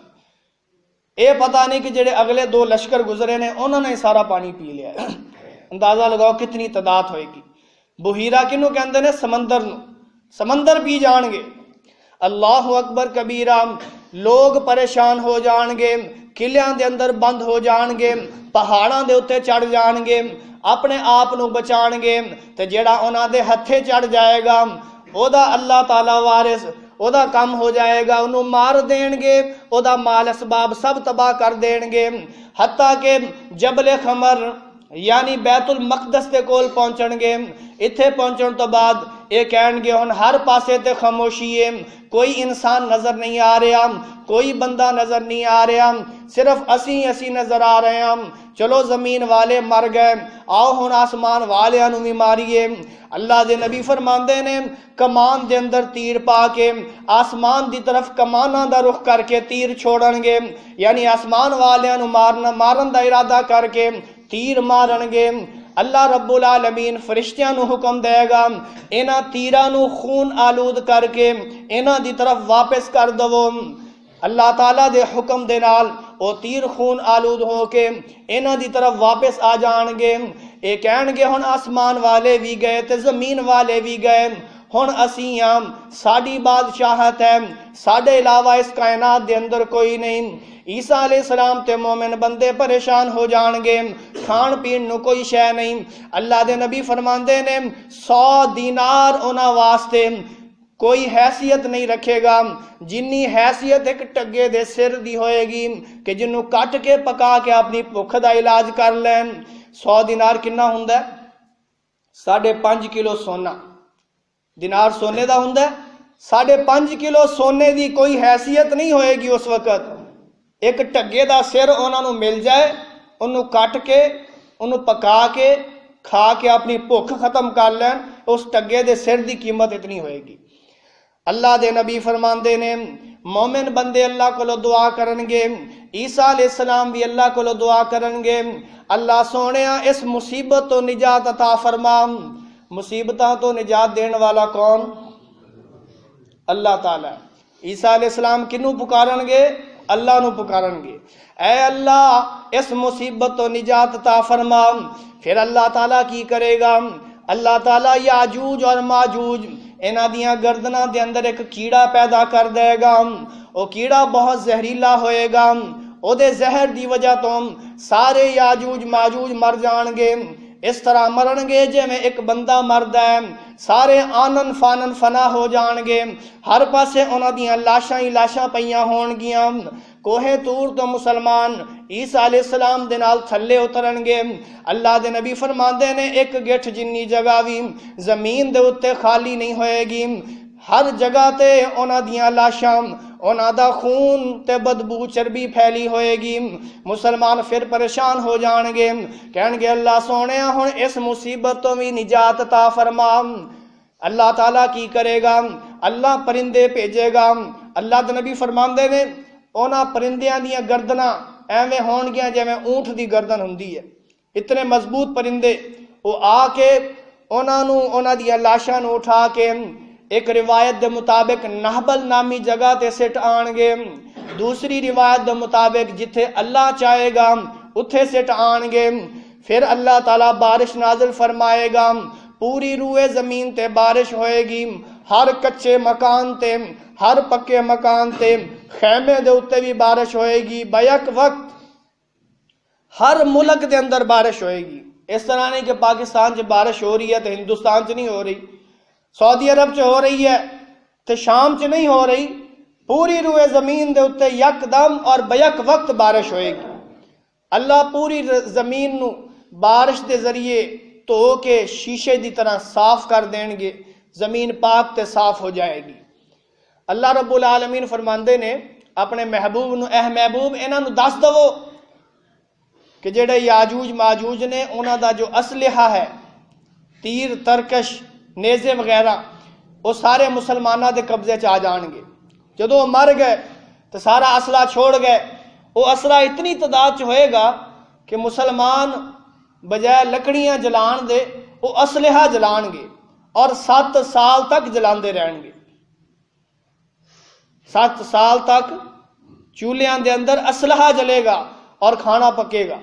A: اے پتہ نہیں کہ جڑے اگلے دو لشکر گزرے نے انہوں نے سارا پانی پی لیا ہے۔ اندازہ لگاؤ کتنی تعداد ہوئے گی۔ بحیرہ کنوں کہندے نے سمندر نو، سمندر پی جان گے۔ اللہ اکبر کبیرہ، لوگ پریشان ہو جان گے، قلعیاں دے اندر بند ہو جان گے، پہاڑاں دے اوتے چڑھ جان گے، اپنے آپ نو بچان گے، تے جیڑا انہاں دے ہتھے چڑھ جائے گا او دا اللہ تعالی وارث او دا کم ہو جائے گا، انہوں مار دین گے، او دا مال اسباب سب تباہ کر دین گے، حتیٰ کہ جبل خمر یعنی بیت المقدس تے کول پہنچن گے، اتھے پہنچن تو بعد اے کہن گے ہن ہر پاسے تے خاموشی ہے، کوئی انسان نظر نہیں آ رہا، کوئی بندہ نظر نہیں آ رہا، صرف اسی نظر آ رہے ہیں، چلو زمین والے مر گئے، آؤ ہن آسمان والیاں نوں بھی ماریے۔ اللہ دے نبی فرماندے نے کمان دے اندر تیر پا کے آسمان دی طرف کماناں دا رخ کر کے تیر چھوڑن گے، یعنی آسمان والیاں نوں مارن دا ارادہ کر کے تیر مارن گے۔ اللہ رب العالمین فرشتیاں نو حکم دے گا انہاں تیراں نو خون آلود کر کے انہاں دی طرف واپس کر دو۔ اللہ تعالیٰ دے حکم دے نال او تیر خون آلود ہو کے انہاں دی طرف واپس آ جان گے، اے کہن گے ہن آسمان والے بھی گئے تے زمین والے بھی گئے، ہن اسی ہاں، ساڈی بادشاہت ہے، ساڈے علاوہ اس کائنات دے اندر کوئی نہیں۔ عیسیٰ علیہ السلام تے مومن بندے پریشان ہو جان گے، کھان پین نو کوئی شے نہیں۔ اللہ دے نبی فرماندے نے 100 دینار انہاں واسطے کوئی حیثیت نہیں رکھے گا، جنی حیثیت ایک ٹگے دے سر دی ہوئے گی کہ جنوں کٹ کے پکا کے اپنی بھوک دا علاج کر لین۔ 100 دینار کنا ہوندا ہے؟ 5.5 کلو سونا۔ دینار سونے دا ہوندا ہے، 5.5 کلو سونے دی کوئی حیثیت نہیں ہوئے گی اس وقت۔ ایک ٹگے دا سر انہاں نوں مل جائے، انہوں کٹ کے انہوں پکا کے کھا کے اپنی بھوک ختم کر لین، اس ٹگے دے سر دی قیمت اتنی ہوئے گی۔ اللہ دے نبی فرماندے نے مومن بندے اللہ کو دعا کرن گے، عیسیٰ علیہ السلام بھی اللہ کو دعا کرن گے، اللہ سونیا اس مصیبت تو نجات عطا فرما۔ مصیبتاں تو نجات دین والا کون؟ اللہ تعالیٰ۔ عیسیٰ علیہ السلام کنوں پکارن گے؟ اللہ نو پکارن گے، اے اللہ اس مصیبت تو نجات عطا فرما۔ پھر اللہ تعالیٰ کی کرے گا؟ اللہ تعالیٰ یاجوج اور ماجوج انہاں دیاں گردناں دے اندر ایک کیڑا پیدا کر دے گا، وہ کیڑا بہت زہریلا ہوئے گا، او دے زہر دی وجہ تو سارے یاجوج ماجوج مر جان گے، اس طرح مرن گے جے میں ایک بندہ مرد ہے، سارے آنن فانن فنا ہو جان گے، ہر پاسے انہاں دیاں لاشاں ہی لاشاں پیاں ہون گیاں۔ کوہ طور تو مسلمان عیسیٰ علیہ السلام دے نال تھلے اترن گے، اللہ دے نبی فرماندے نے ایک گٹھ جنی جگہ بھی زمین دے اتے خالی نہیں ہوئے گی، ہر جگہ تے انہاں دیاں لاشاں، انہاں دا خون تے بدبو چربی پھیلی ہوئے گی۔ مسلمان پھر پریشان ہو جان گے، کہن گے اللہ سونیا ہن اس مصیبت تو بھی نجات عطا فرما۔ اللہ تعالیٰ کی کرے گا؟ اللہ پرندے بھیجے گا۔ اللہ دے نبی فرماندے نے ਉਹਨਾਂ ਪਰਿੰਦਿਆਂ ਦੀਆਂ ਗਰਦਨਾਂ ਐਵੇਂ ਹੋਣਗੀਆਂ ਜਿਵੇਂ ਊਂਠ ਦੀ ਗਰਦਨ ਹੁੰਦੀ ਹੈ। ਇਤਨੇ ਮਜ਼ਬੂਤ ਪਰਿੰਦੇ ਉਹ ਆ ਕੇ ਉਹਨਾਂ ਨੂੰ ਉਹਨਾਂ ਦੀਆਂ ਲਾਸ਼ਾਂ ਨੂੰ ਉਠਾ ਕੇ ایک روایت دے مطابق نہبل نامی جگہ تے سٹ آن گے، دوسری روایت دے مطابق جتھے اللہ چاہے گا اتھے سٹ آن گے، پھر اللہ تعالیٰ بارش نازل فرمائے گا، پوری روئے زمین تے بارش ہوئے گی، ہر کچے مکان تے ہر پکے مکان تے خیمے دے اتے بھی بارش ہوئے گی، بیک وقت ہر ملک دے اندر بارش ہوئے گی۔ اس طرح نہیں کہ پاکستان چ بارش ہو رہی ہے تو ہندوستان چ نہیں ہو رہی، سعودی عرب چ ہو رہی ہے تو شام چ نہیں ہو رہی، پوری روئے زمین دے اتے یک دم اور بیک وقت بارش ہوئے گی۔ اللہ پوری زمین نو بارش دے ذریعے تو کے شیشے دی طرح صاف کر دیں گے، زمین پاک تے صاف ہو جائے گی۔ اللہ رب العالمین فرماندے نے اپنے محبوب نو، اے محبوب انہاں نو دس دو کہ جڑے یاجوج ماجوج نے انہاں دا جو اسلحہ ہے، تیر ترکش نیزے وغیرہ، وہ سارے مسلمانہ دے قبضے چ آ جان گے۔ جدو وہ مر گئے تو سارا اسلحہ چھوڑ گئے، وہ اسلحہ اتنی تعداد چ ہوئے گا کہ مسلمان بجائے لکڑیاں جلان دے وہ اسلحہ جلان گے اور 7 سال تک جلاندے رہن گے۔ 7 سال تک چولہیاں دے اندر اسلحہ جلے گا اور کھانا پکے گا۔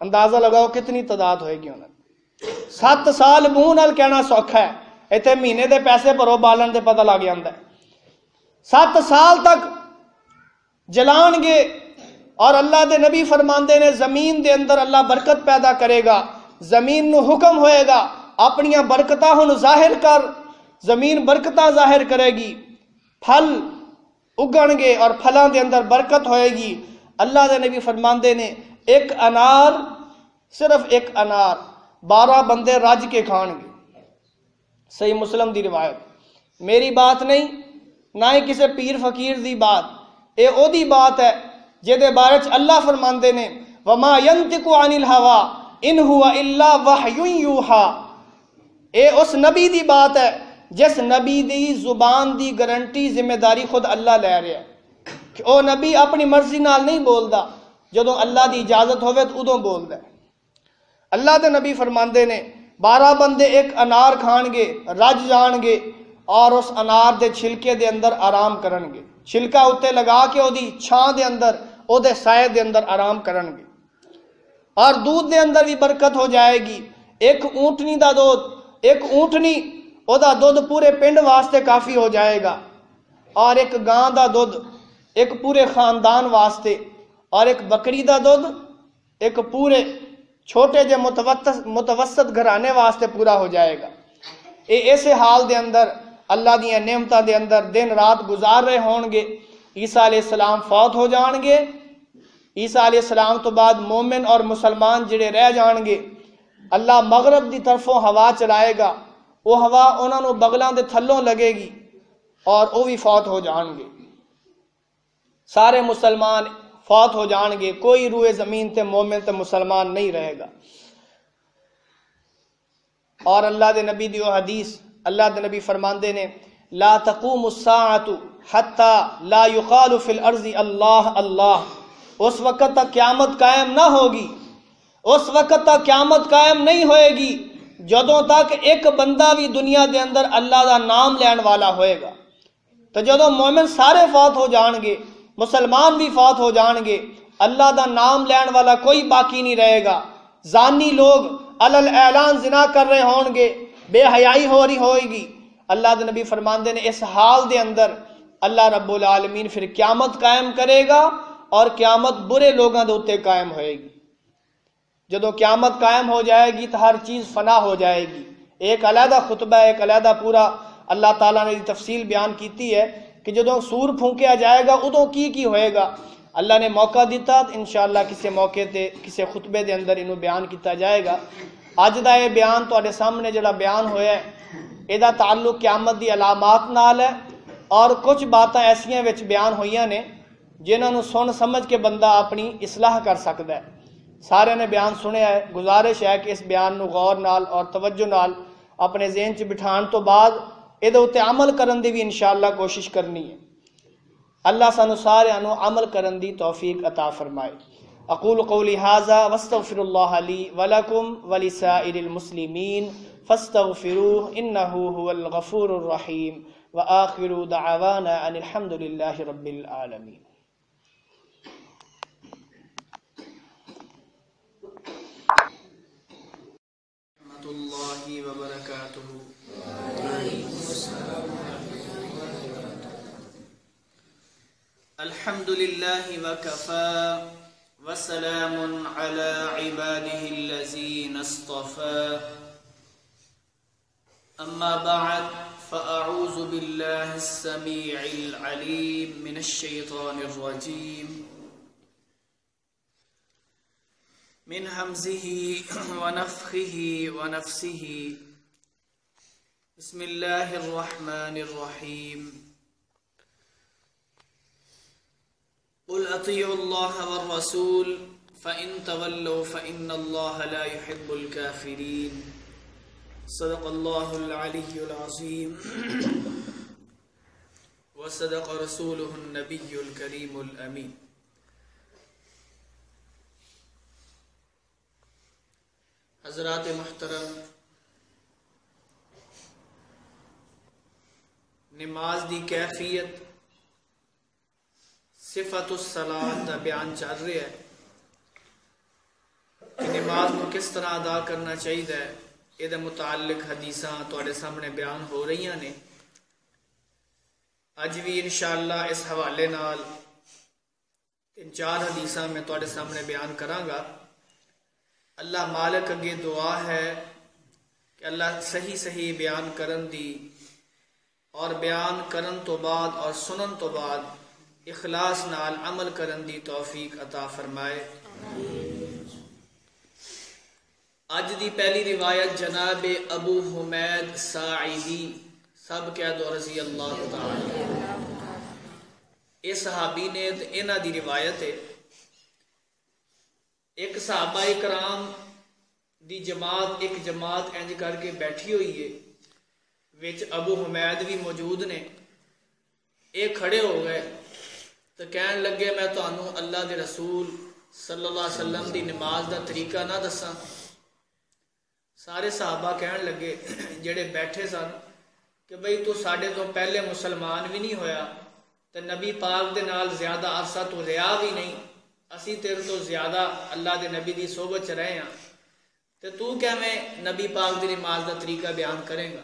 A: اندازہ لگاؤ کتنی تعداد ہوئے گی انہوں نے۔ 7 سال منہ نال کہنا سوکھا ہے، ایتھے مہینے دے پیسے بھرو بالن دے پتہ لگ جاندا ہے۔ 7 سال تک جلان گے اور اللہ دے نبی فرماندے نے زمین دے اندر اللہ برکت پیدا کرے گا، زمین نو حکم ہوئے گا اپنیاں برکتاں ہن ظاہر کر، زمین برکتاں ظاہر کرے گی، پھل اگن گے اور پھلاں دے اندر برکت ہوئے گی۔ اللہ دے نبی فرماندے نے ایک انار، صرف ایک انار 12 بندے رج کے کھان گے۔ صحیح مسلم دی روایت، میری بات نہیں، نہ ہی کسی پیر فقیر دی بات، اے او دی بات ہے جے بارے چ اللہ فرماندے نے وما ينطق عن الهوى ان هو الا وحی یوحى، اے اس نبی دی بات ہے جس نبی دی زبان دی گارنٹی ذمہ داری خود اللہ لے رہا ہے کہ او نبی اپنی مرضی نال نہیں بولدا، جدوں اللہ دی اجازت ہوئے تو ادوں بولدا ہے۔ اللہ دے نبی فرماندے نے 12 بندے ایک انار کھان گے، رج جان گے اور اس انار دے چھلکے دے اندر آرام کرن گے، چھلکا اتے لگا کے او دی چھاں دے اندر، او دے سائے دے اندر آرام کرن گے۔ اور دودھ دے اندر بھی برکت ہو جائے گی۔ ایک اونٹنی دا دودھ، ایک اونٹنی او دا دودھ پورے پنڈ واسطے کافی ہو جائے گا، اور ایک گاں دا دودھ ایک پورے خاندان واسطے، اور ایک بکری دا دودھ ایک پورے چھوٹے جے متوسط گھرانے واسطے پورا ہو جائے گا۔ ایسے حال دے اندر اللہ دیاں نعمتاں دے اندر دن رات گزار رہے ہون گے۔ عیسیٰ علیہ السلام فوت ہو جان گے، عیسیٰ علیہ السلام تو بعد مومن اور مسلمان جڑے رہ جان گے، اللہ مغرب دی طرفوں ہوا چلائے گا، وہ ہوا انہاں نوں بغلاں دے تھلوں لگے گی اور وہ بھی فوت ہو جان گے۔ سارے مسلمان فوت ہو جان گے، کوئی روئے زمین تے مومن تے مسلمان نہیں رہے گا۔ اور اللہ دے نبی دیو حدیث، اللہ دے نبی فرماندے نے لا تقوم الساعة حتى لا يقال في الارض اللہ اللہ، اس وقت تک قیامت قائم نہ ہوگی، اس وقت تک قیامت قائم نہیں ہوئے گی جدوں تک ایک بندہ بھی دنیا دے اندر اللہ دا نام لین والا ہوئے گا۔ تو جدوں مومن سارے فوت ہو جان گے، مسلمان بھی فوت ہو جان گے، اللہ دا نام لین والا کوئی باقی نہیں رہے گا۔ زانی لوگ علل اعلان زنا کر رہے ہون گے، بے حیائی ہو رہی ہوئے گی۔ اللہ دے نبی فرماندے نے اس حال دے اندر اللہ رب العالمین پھر قیامت قائم کرے گا، اور قیامت برے لوگاں دے اوتے قائم ہوئے گی۔ جدو قیامت قائم ہو جائے گی تو ہر چیز فنا ہو جائے گی۔ ایک علیحدہ خطبہ، ایک علیحدہ پورا اللہ تعالیٰ نے تفصیل بیان کیتی ہے کہ جدو سور پھونکیا جائے گا ادوں کی ہوئے گا۔ اللہ نے موقع دیتا تو انشاءاللہ کسی موقع تے کسی خطبے دے اندر انہوں بیان کیتا جائے گا۔ اج دا یہ بیان تواڈے سامنے جڑا بیان ہویا ہے یہ تعلق قیامت دی علامات نال ہے، اور کچھ باتاں ایسیاں وچ بیان ہوئیاں نے جنہاں نوں سن سمجھ کے بندہ اپنی اصلاح کر سکتا ہے۔ سارے نے بیان سنیا ہے، گزارش ہے کہ اس بیان نو غور نال اور توجہ نال اپنے ذہن چ بٹھان تو بعد یہ عمل کرن دی بھی انشاءاللہ کوشش کرنی ہے۔ اللہ سانو سارے انو عمل کرن دی توفیق عطا فرمائے۔ اقول قولی ھذا واستغفر اللہ لی ولکم ولسائر المسلمین فاستغفروہ انہ هو الغفور الرحیم وآخر دعوانا ان الحمد للہ رب العالمین۔ ورحمۃ اللہ وبرکاتہ۔ الحمد للہ وکفى وسلام علی عباده الذین اصطفى اما بعد فاعوذ باللہ السمیع العلیم من الشیطان الرجیم من همزه ونفخه ونفسه بسم اللہ الرحمن الرحیم قل اطیعوا اللہ والرسول فإن تولوا فإن اللہ لا يحب الكافرین۔ صدق اللہ العلی العظیم وصدق رسولہ النبی الکریم الامین۔ حضرات محترم، نماز دی کیفیت صفت الصلاۃ دا بیان چل رہا ہے کہ نماز کو کس طرح ادا کرنا چاہیے، یہ متعلق حدیثاں تواڈے سامنے بیان ہو رہی نے۔ اج بھی انشاءاللہ اس حوالے نال 3-4 حدیثاں میں تواڈے سامنے بیان کراں گا۔ اللہ مالک اگے دعا ہے کہ اللہ صحیح صحیح بیان کرن دی اور بیان کرن تو بعد اور سنن تو بعد اخلاص نال عمل کرن دی توفیق عطا فرمائے۔ اج دی پہلی روایت جناب ابو حمید ساعدی سب کہہ دو رضی اللہ تعالی، یہ صحابی نے انہاں دی روایت ہے۔ ایک صحابہ کرام دی جماعت ایک جماعت انج کر کے بیٹھی ہوئی ہے، وچ ابو حمید بھی موجود نے۔ یہ کھڑے ہو گئے تو کہن لگے میں تانوں اللہ دے رسول صلی اللہ علیہ وسلم دی نماز دا طریقہ نہ دساں؟ سارے صحابہ کہن لگے جڑے بیٹھے سن کہ بھئی تو ساڈے تو پہلے مسلمان بھی نہیں ہویا تے نبی پاک دے نال زیادہ عرصہ تو رہا بھی نہیں، اسی تیرے تو زیادہ اللہ دے نبی دی صحبت چ رہے ہاں، تے تو کیویں نبی پاک دی نماز دا طریقہ بیان کرے گا؟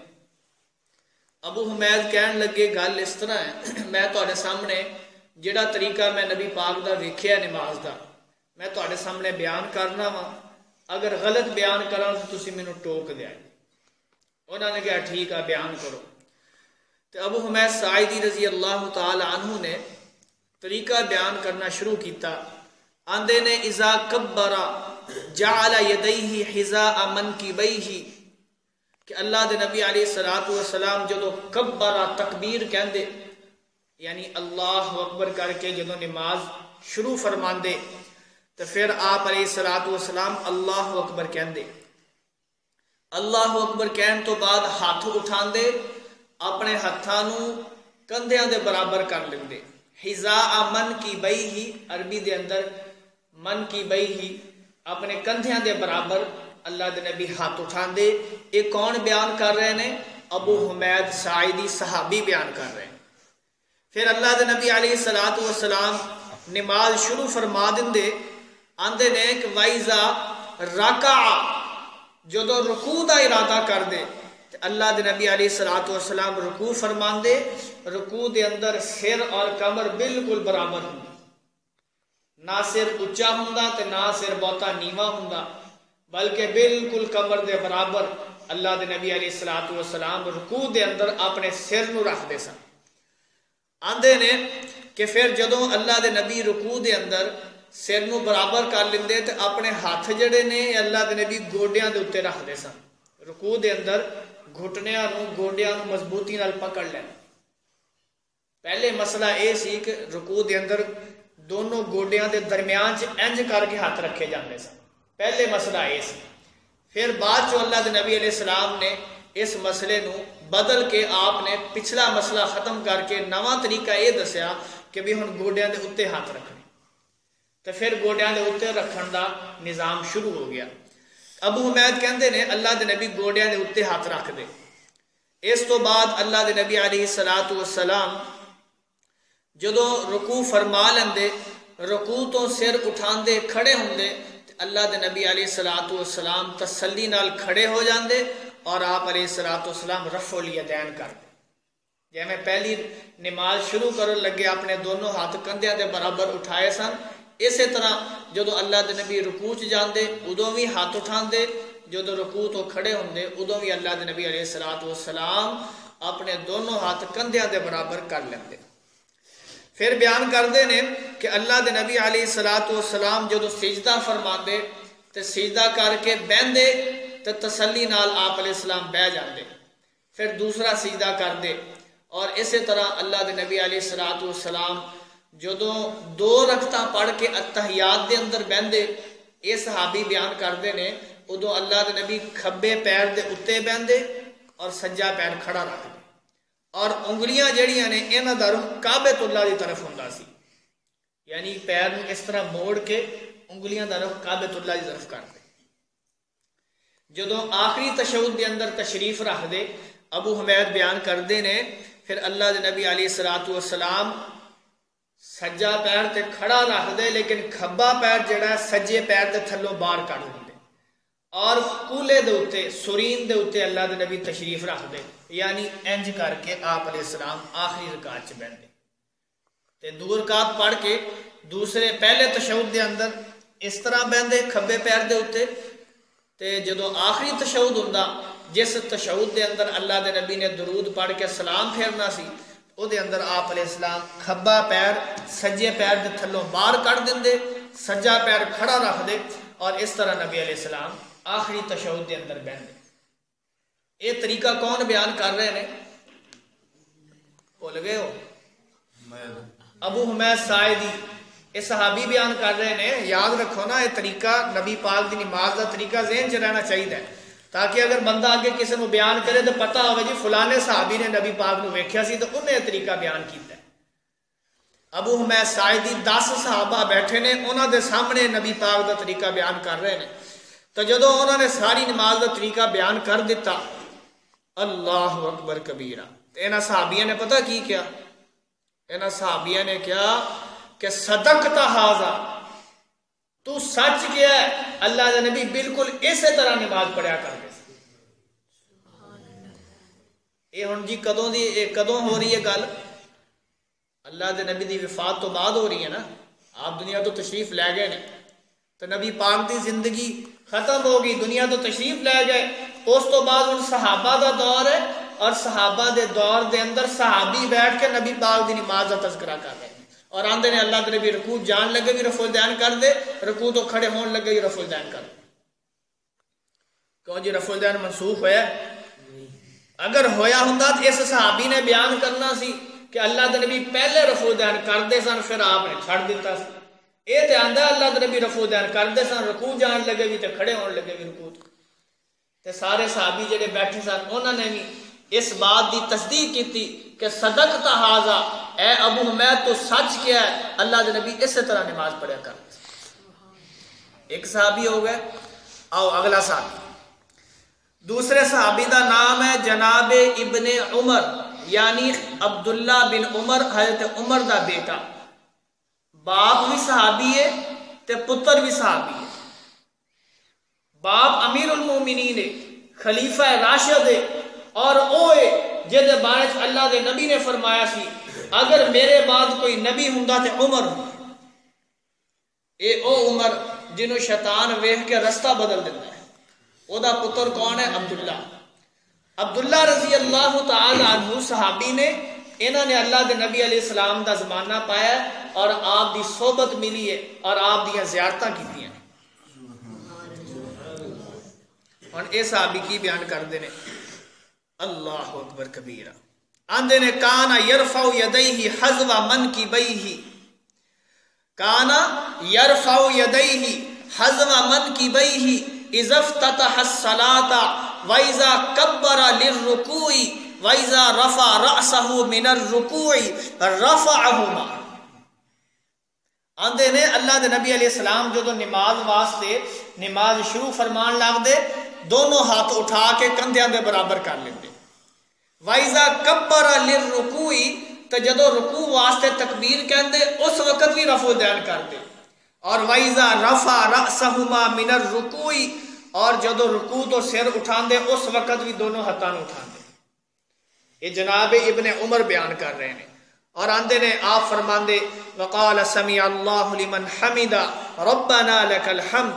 A: ابو حمید کہن لگے گل اس طرح ہے، میں تواڈے سامنے جڑا طریقہ میں نبی پاک دا ویکھیا نماز دا میں تواڈے سامنے بیان کرنا وا، اگر غلط بیان کراں تو تسی مینوں ٹوک دیا۔ انہوں نے کہا ٹھیک ہے بیان کرو۔ تو ابو حمید ساعدی رضی اللہ تعالی عنہ نے طریقہ بیان کرنا شروع کیتا۔ آندے نے اذا کبر جعل یدیہ حذاء منکبیہ، کہ اللہ دے نبی علیہ الصلوۃ والسلام جدو کبر تکبیر کہندے یعنی اللہ اکبر کر کے جدو نماز شروع فرماندے تو پھر آپ علیہ الصلوۃ والسلام اللہ اکبر کہندے۔ اللہ اکبر کہن تو بعد ہاتھ اٹھاندے، اپنے ہتھاں نوں کندھیاں دے برابر کر لیندے۔ حذاء منکبیہ عربی دے اندر منکبیہ اپنے کندھیاں دے برابر اللہ دے نبی ہاتھ اٹھاندے۔ یہ کون بیان کر رہے ہیں؟ ابو حمید ساعدی صحابی بیان کر رہے ہیں۔ پھر اللہ دے نبی علیہ الصلوۃ والسلام نماز شروع فرما دندے، آندے نے کہ وَإِذَا رَكَعَ، جدو رکوع دا ارادہ کر دے اللہ دے نبی علیہ الصلوۃ والسلام رکوع فرماندے، رکوع دے اندر سر اور کمر بالکل برابر ہوں، نہ سر اچا ہوندا تے نہ سر بہتا نیواں ہوندا، بلکہ بالکل کمر دے برابر اللہ دے نبی علیہ الصلوۃ والسلام رکوع دے اندر اپنے سر نو رکھ دے سن۔ آندے نے کہ پھر جدوں اللہ دے نبی رکوع دے اندر سر نو برابر کر لیندے تے اپنے ہاتھ جڑے نے اللہ دے نبی گوڈیاں دے اوتے رکھ دے سن۔ رکوع دے اندر گھٹنیاں نو گوڈیاں نو مضبوطی نال پکڑ لینا۔ پہلے مسئلہ اے سی کہ رکوع دے اندر دونوں گوڈیاں دے درمیان انج کر کے ہاتھ رکھے جاندے سن، پہلے مسئلہ اے سی۔ پھر بعد جو اللہ دے نبی علیہ السلام نے اس مسئلے نو بدل کے آپ نے پچھلا مسئلہ ختم کر کے نواں طریقہ یہ دسیا کہ بھی ہن گوڈیاں دے اتنے ہاتھ رکھنے، تو پھر گوڈیاں دے اتنے رکھن دا نظام شروع ہو گیا۔ ابو حمید کہندے نے اللہ دے نبی گوڈیاں دے اتنے ہاتھ رکھ دے۔ اس تو بعد اللہ دے نبی علیہ الصلوۃ والسلام جدوں رکوع فرما لیندے، رکوع تو سر اٹھاندے کھڑے ہوندے، اللہ دے نبی علیہ الصلوۃ والسلام تسلی نال کھڑے ہو جاندے اور آپ علیہ الصلوۃ والسلام رفع الیدین کردے۔ جے میں پہلی نماز شروع کرن لگے اپنے دونوں ہاتھ کندھیاں دے برابر اٹھائے سن، اسی طرح جدوں اللہ دے نبی رکوع چ جاندے ادوں بھی ہاتھ اٹھاندے، جدوں رکوع تو کھڑے ہوندے ادوں بھی اللہ دے نبی علیہ الصلوۃ والسلام اپنے دونوں ہاتھ کندھیاں دے برابر کر لیندے۔ پھر بیان کردے نے کہ اللہ دے نبی علیہ الصلوۃ والسلام جدوں سجدہ فرماندے تے سجدہ کر کے بہندے تے تسلی نال آپ علیہ السلام بہ جاندے، پھر دوسرا سجدہ کردے، اور اسی طرح اللہ دے نبی علیہ الصلوۃ والسلام جدوں 2 رکعتاں پڑھ کے اتحیات دے اندر بہندے، یہ صحابی بیان کردے نے ادوں اللہ دے نبی کھبے پیر دے اتے بہندے اور سجا پیر کھڑا رکھدے، اور انگلیاں جڑیاں نے انہاں دا رخ کعبۃ اللہ دی طرف ہوندا سی، یعنی پیر نوں اس طرح موڑ کے انگلیاں دا رخ کعبۃ اللہ دی طرف کردے۔ جدوں آخری تشہد دے اندر تشریف رکھ دے، ابو حمید بیان کردے نے پھر اللہ دے نبی علیہ الصلوۃ والسلام سجا پیر تے کھڑا رکھ دے، لیکن کھبا پیر جڑا ہے سجے پیر دے تھلوں باہر کڈ دے، اور کولے دے اوتے سرین دے اوتے اللہ دے نبی تشریف رکھ دے، یعنی انج کر کے آپ علیہ السلام آخری رکعت چ بیٹھے تے 2 رکعت پڑھ کے دوسرے پہلے تشہد دے اندر اس طرح بیندے کھبے پیر دے اوتے، تے جدوں آخری تشہد ہوندا جس تشہد دے اندر اللہ دے نبی نے درود پڑھ کے سلام پھیرنا سی، او دے اندر آپ علیہ السلام کھبا پیر سجے پیر دے تھلوں باہر کڈ دیندے، سجا پیر کھڑا رکھ دے، اور اس طرح نبی علیہ السلام آخری تشہد دے اندر بیندے۔ یہ طریقہ کون بیان کر رہے ہیں؟ بھول گئے ہو؟ ابو حمید ساعدی، یہ صحابی بیان کر رہے ہیں۔ یاد رکھو نا، یہ طریقہ نبی پاک دی نماز دا طریقہ ذہن چ رہنا چاہیے، تاکہ اگر بندہ آگے کسی کو بیان کرے تو پتہ ہوئے جی فلانے صحابی نے نبی پاک نو ویکھیا سی تو انہیں یہ طریقہ بیان کیتا ہے۔ ابو حمید ساعدی 10 صحابہ بیٹھے نے، انہوں دے سامنے نبی پاک دا طریقہ بیان کر رہے ہیں، تو جدو انہوں نے ساری نماز دا طریقہ بیان کر دیتا، اللہ اکبر کبیرہ، تو انہاں صحابیہ نے پتہ کی کیا؟ انہاں صحابیہ نے کیا کہ صدقت ھذا، تو سچ کیا ہے، اللہ دے نبی بالکل اسی طرح نماز پڑھیا کرتے۔ یہ ہن جی کدوں ہو رہی ہے گل؟ اللہ دے نبی دی وفات تو بعد ہو رہی ہے نا، آپ دنیا تو تشریف لے گئے نے، تو نبی پاک دی زندگی ختم ہو گئی، دنیا تو تشریف لے گئے، اس تو بعد ہن صحابہ دا دور ہے، اور صحابہ دے دور دے اندر صحابی بیٹھ کے نبی پاک دی نماز دا تذکرہ کر رہے ہیں، اور آندے نے اللہ دے نبی رکوع جان لگے بھی رفع الیدین کر دے، رکوع تو کھڑے ہون لگے بھی رفع الیدین کر دے۔ کیوں جی رفع الیدین منسوخ ہوا؟ اگر ہویا ہوندا تو اس صحابی نے بیان کرنا سی کہ اللہ دے نبی پہلے رفع الیدین کردے سن، پھر آپ نے چھڑ دیتا سی۔ یہ تے آندا اللہ دے نبی رفع الیدین کردے سن، رکوع جان لگے بھی تے کھڑے ہون لگے بھی رکوع تے سارے صحابی جڑے بیٹھے سن انہوں نے بھی اس بات دی تصدیق کی کہ صدقت ھذا، اے ابو حمید تو سچ کیا ہے، اللہ دے نبی اسی طرح نماز پڑھیا کرتے۔ ایک صحابی ہو گئے، آؤ اگلا صحابی۔ دوسرے صحابی دا نام ہے جناب ابن عمر، یعنی عبداللہ بن عمر، حضرت عمر دا بیٹا، باپ بھی صحابی ہے تے پتر بھی صحابی ہے۔ باپ امیر المومنین ہے، خلیفہ راشد ہے، اور اوے جہدے بارے اللہ دے نبی نے فرمایا سی اگر میرے بعد کوئی نبی ہوندا تے عمر ہوندا۔ اے او عمر جنوں شیطان ویکھ کے رستہ بدل دیتا ہے، او دا پتر کون ہے؟ عبداللہ۔ عبداللہ رضی اللہ تعالی عنہ صحابی نے، انہوں نے اللہ دے نبی علیہ السلام دا زمانہ پایا اور آپ دی صحبت ملی ہے اور آپ دیاں زیارتاں کیتیاں۔ اور اے صحابی کی بیان کر دینے، اللہ اکبر کبیرہ، آندے نے کانا یرفع یدیہ حذو منکبیہ، کانا یرفع یدیہ حذو منکبیہ اذا افتتح الصلاۃ واذا کبر للرکوع واذا رفع رأسه من الرکوع رفعهما۔ آندے نے اللہ دے نبی علیہ السلام جو نماز واسطے نماز شروع فرمان لگ دے دونوں ہاتھ اٹھا کے کندھیاں دے برابر کر لیندے. وَإِذَا كَبَّرَ لِلرُّكُوعِ تے جدوں رکوع واسطے تکبیر کہندے اس وقت بھی رفع الیدین کردے. اور وَإِذَا رَفَعَ رَأْسَهُمَا مِنَ الرُّكُوعِ اور جدوں رکوع تو سر اٹھاندے اس وقت بھی دونوں ہاتھاں نوں اٹھاندے. یہ جناب ابن عمر بیان کر رہے ہیں اور آندے نے آپ فرماندے وقال سمع اللہ لمن حمد ربنا لك الحمد.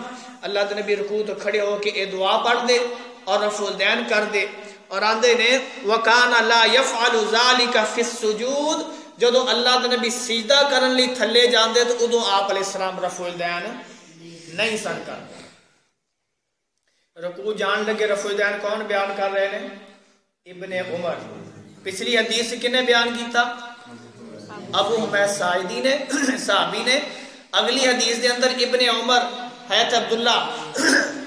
A: اللہ کے نبی رکوع تو کھڑے ہو کے اے دعا پڑھ دے اور رفع الیدین کر دے. اور آندے نے وکان لا يفعل ذلك في السجود جدو اللہ کے نبی سجدہ کرن لی تھلے جاندے تو ادو آپ علیہ السلام رفع الیدین نہیں سن کرتے. رکوع جان لگے رفع الیدین کون بیان کر رہے ہیں؟ ابن عمر. پچھلی حدیث کنے بیان کیتا؟ ابو حمید ساعدی نے صحابی نے. اگلی حدیث دے اندر ابن عمر حضرت عبداللہ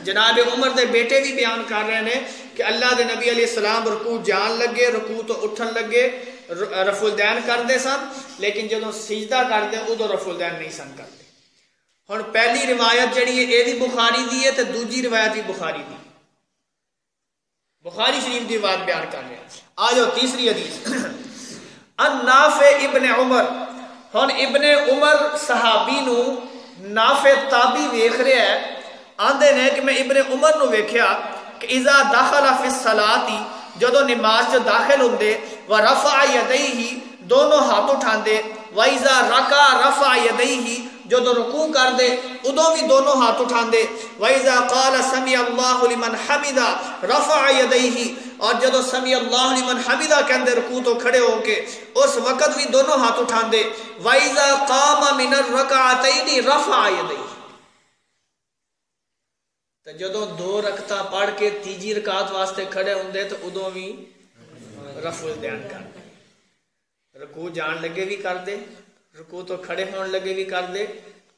A: جناب عمر دے بیٹے بھی بیان کر رہے ہیں کہ اللہ دے نبی علیہ السلام رکوع جان لگے رکوع تو اٹھن لگے رفع الیدین کردے سن لیکن جدوں سجدہ کردے ادو رفع الیدین نہیں سن کرتے. ہن پہلی روایت جڑی ہے اے بھی بخاری دی ہے تے دوجی روایت بھی بخاری دی. بخاری شریف دی بات بیان کر رہے ہیں. آ جاؤ تیسری حدیث ان نافع ابن عمر. ہن ابن عمر صحابی نو نافع تابی ویکھ رہا ہے. آندے نے کہ میں ابن عمر نو ویکھیا کہ اذا دخل فی الصلاۃ جدو نماز چ داخل ہوندے ورفع یدیہ دونوں ہاتھ اٹھاندے وَإِذَا رَكَعَ رَفَعَ يَدَيْهِ جدو رکوع کر دے ادو بھی دونوں ہاتھ اٹھاندے. وَإِذَا قَالَ سَمِعَ اللَّهُ لِمَنْ حَمِدَ رَفَعَ يَدَيْهِ اور جدو سَمِعَ اللَّهُ لِمَنْ حَمِدَ کہندے رکوع تو کھڑے ہو کے اس وقت بھی دونوں ہاتھ اٹھاندے. وَإِذَا قَامَ مِنَ الرَّكَعَتَيْنِ رَفَعَ يَدَيْهِ تو جدو دو رکعتاں پڑھ کے تیجی رکعت واسطے کھڑے ہوندے تو ادو بھی رفع الیدین کردے. رکوع جان لگے بھی کر دے رکوع تو کھڑے ہون لگے بھی کر دے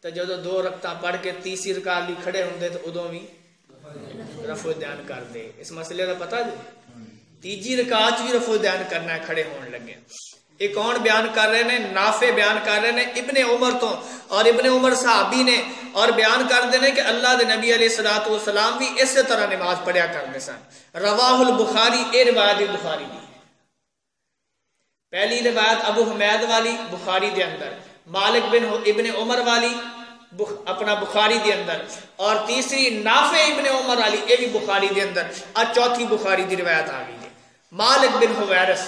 A: تو جدو دو رکعتاں پڑھ کے تیسری رکعت لی کھڑے ہوندے تو ادو بھی رفع الیدین کر دے. اس مسئلے کا پتہ جی تیجی رکعت بھی رفع الیدین کرنا ہے کھڑے ہون لگے. یہ کون بیان کر رہے ہیں؟ نافع بیان کر رہے ہیں ابن عمر تو. اور ابن عمر صحابی نے اور بیان کر دے کہ اللہ دے نبی علیہ الصلوۃ والسلام بھی اسی طرح نماز پڑھیا کرتے سن. رواہ البخاری اے روایت بخاری دی. پہلی روایت ابو حمید والی بخاری دے اندر مالک بن ابن عمر والی اپنا بخاری دے اندر اور تیسری نافع ابن عمر والی اے بھی بخاری دے اندر. چوتھی بخاری دی روایت آ گئی ہے. مالک بن حویرث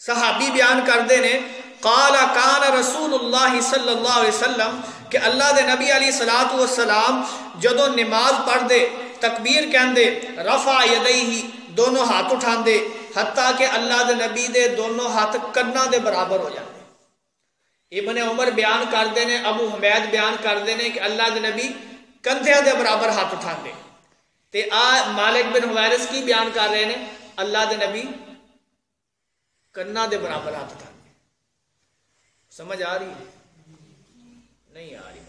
A: صحابی بیان کردے نے قال کان رسول اللہ صلی اللہ علیہ وسلم کہ اللہ دے نبی علیہ الصلوۃ والسلام جدو نماز پڑھ دے تکبیر کہندے رفع یدیہ دونوں ہاتھ اٹھاندے حتیٰ کہ اللہ دے نبی دے دونوں ہاتھ کناں دے برابر ہو جاندے. ابن عمر بیان کردے نے ابو حمید بیان کردے نے کہ اللہ دے نبی کندھیاں دے برابر ہاتھ اٹھاندے تے مالک بن حویرث کی بیان کر رہے ہیں اللہ دے نبی کناں دے برابر ہاتھ اٹھاندے. سمجھ آ رہی ہے؟ نہیں آ رہی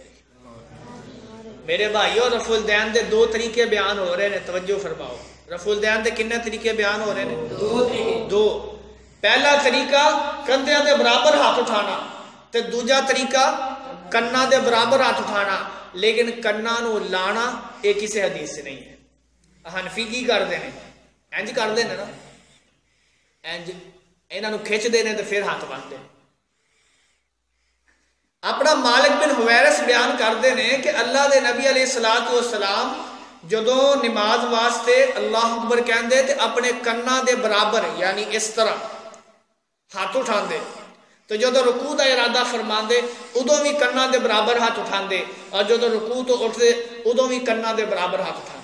A: میرے بھائیو. رفع الیدین دے دو طریقے بیان ہو رہے ہیں توجہ فرماؤ. رفع الیدین دے کنے طریقے بیان ہو رہے ہیں؟ دو. پہلا طریقہ کندھیاں دے برابر ہاتھ اٹھانا تے دوجا طریقہ کناں دے برابر ہاتھ اٹھانا. لیکن کناں نو لانا یہ کسی حدیث سے نہیں ہے. حنفی کی کرتے ہیں انج کرتے ہیں نا انج انہاں نو کھچ دے نے تے پھر ہاتھ بنتے. اپنا مالک بن حویرث بیان کرتے ہیں کہ اللہ دے نبی علیہ الصلوۃ والسلام جدو نماز واسطے اللہ اکبر کہندے تے اپنے کناں دے برابر یعنی اس طرح ہاتھ اٹھاندے تو جدو رکوع دا ارادہ فرماندے ادو بھی کناں دے برابر ہاتھ اٹھاندے اور جدو رکوع تو اٹھدے ادو بھی کناں دے برابر ہاتھ اٹھاندے.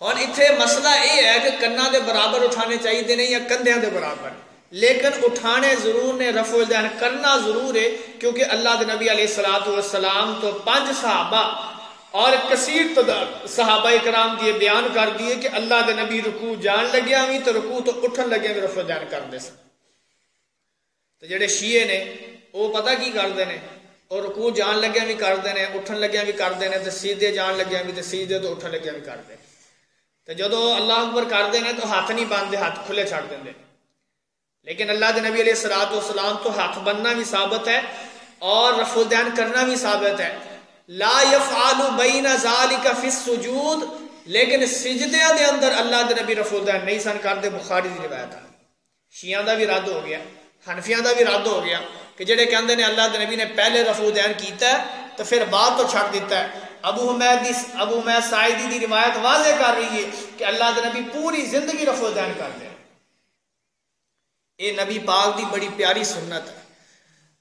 A: اور اتنے مسئلہ یہ ہے کہ کناں دے برابر اٹھانے چاہیے نہیں یا کندھیاں دے برابر لیکن اٹھانے ضرور نے رفع الیدین کرنا ضرور ہے کیونکہ اللہ دے نبی علیہ الصلوۃ والسلام تو 5 صحابہ اور کثیر تعداد صحابہ کرام دیے بیان کر دیے کہ اللہ دے نبی رکوع جان لگیا بھی تو رکوع تو اٹھن لگے بھی رفع الیدین کرتے سن. تو جڑے شیعہ نے وہ پتہ کی کرتے ہیں اور رکوع جان لگیا بھی کرتے ہیں اٹھن لگیا بھی کرتے ہیں تو سیدھے جان لگیا بھی تو سیدھے تو اٹھن لگیا بھی کرتے ہیں. تو جدو اللہ اکبر کرتے ہیں تو ہاتھ نہیں باندھتے ہاتھ کھلے چھڑ دیں. لیکن اللہ دے نبی علیہ الصلوۃ والسلام تو ہاتھ بننا بھی ثابت ہے اور رفع الدین کرنا بھی ثابت ہے. لا یفعل بین ذالک فی السجود، لیکن سجدیاں دے اندر اللہ دے نبی رفع الدین نہیں سن کرتے. بخاری دی روایت ہے. شیعہ دا بھی رد ہو گیا، حنفیاں دا بھی رد ہو گیا کہ جڑے کہندے نے اللہ دے نبی نے پہلے رفع الدین کیتا ہے تو پھر بعد تو چھڈ دیتا ہے. ابو حمید ساعدی دی روایت واضح کر رہی ہے کہ اللہ دے نبی پوری زندگی رفع الدین کرتے ہیں. یہ نبی پاک دی بڑی پیاری سنت ہے.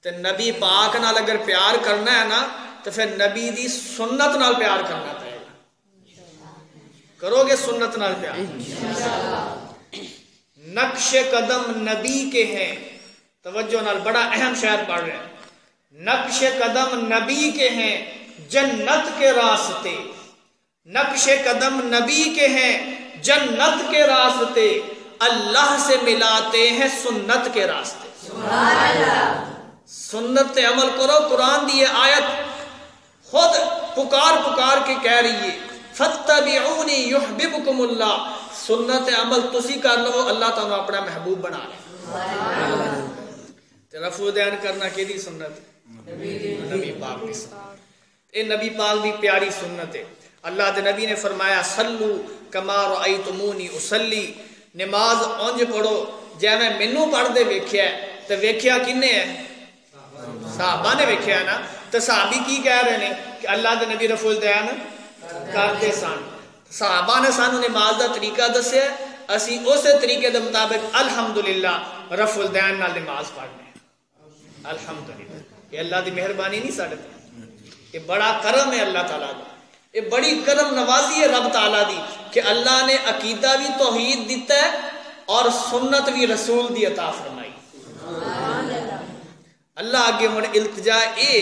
A: تو نبی پاک نال اگر پیار کرنا ہے نا تو پھر نبی دی سنت نال پیار کرنا پڑے گا. کرو گے سنت نال پیار. نقش قدم نبی کے ہیں، توجہ نال بڑا اہم شعر پڑھ رہے ہیں. نقش قدم نبی کے ہیں جنت کے راستے، نقش قدم نبی کے ہیں جنت کے راستے، اللہ سے ملاتے ہیں سنت کے راستے. سبحان اللہ. سنت پہ عمل کرو. قرآن دی یہ آیت خود پکار کے کہہ رہی ہے فَاتَّبِعُونِ يُحْبِبُكُمُ اللَّهُ. سنت عمل تسی کر لو، اللہ تعالیٰ اپنا محبوب بنا لے. رفع الدین کرنا کی دی سنت؟ نبی پاک کی سنت. اے نبی پاک دی پیاری سنت ہے. اللہ دے نبی نے فرمایا صلو کما رأیتمونی اصلی. نماز اونج پڑھو جے میں مینوں پڑھ دے ویکھیا ہے. تے ویکھیا کنے ہے؟ صحابہ نے ویکھیا نا. تے صحابی کی کہہ رہے ہیں کہ اللہ دے نبی رفع الدین کرتے سن. صحابہ نے سانو نماز دا طریقہ دسیا، اسی اسی طریقے دے مطابق الحمدللہ رفع الدین نال نماز پڑھنے. الحمدللہ یہ اللہ دی مہربانی نہیں ساڈے تے، یہ بڑا کرم ہے اللہ تعالیٰ کا. یہ بڑی کرم نوازی ہے رب تعالیٰ دی کہ اللہ نے عقیدہ بھی توحید دیتا ہے اور سنت بھی رسول دی عطا فرمائی. اللہ آگے من التجا اے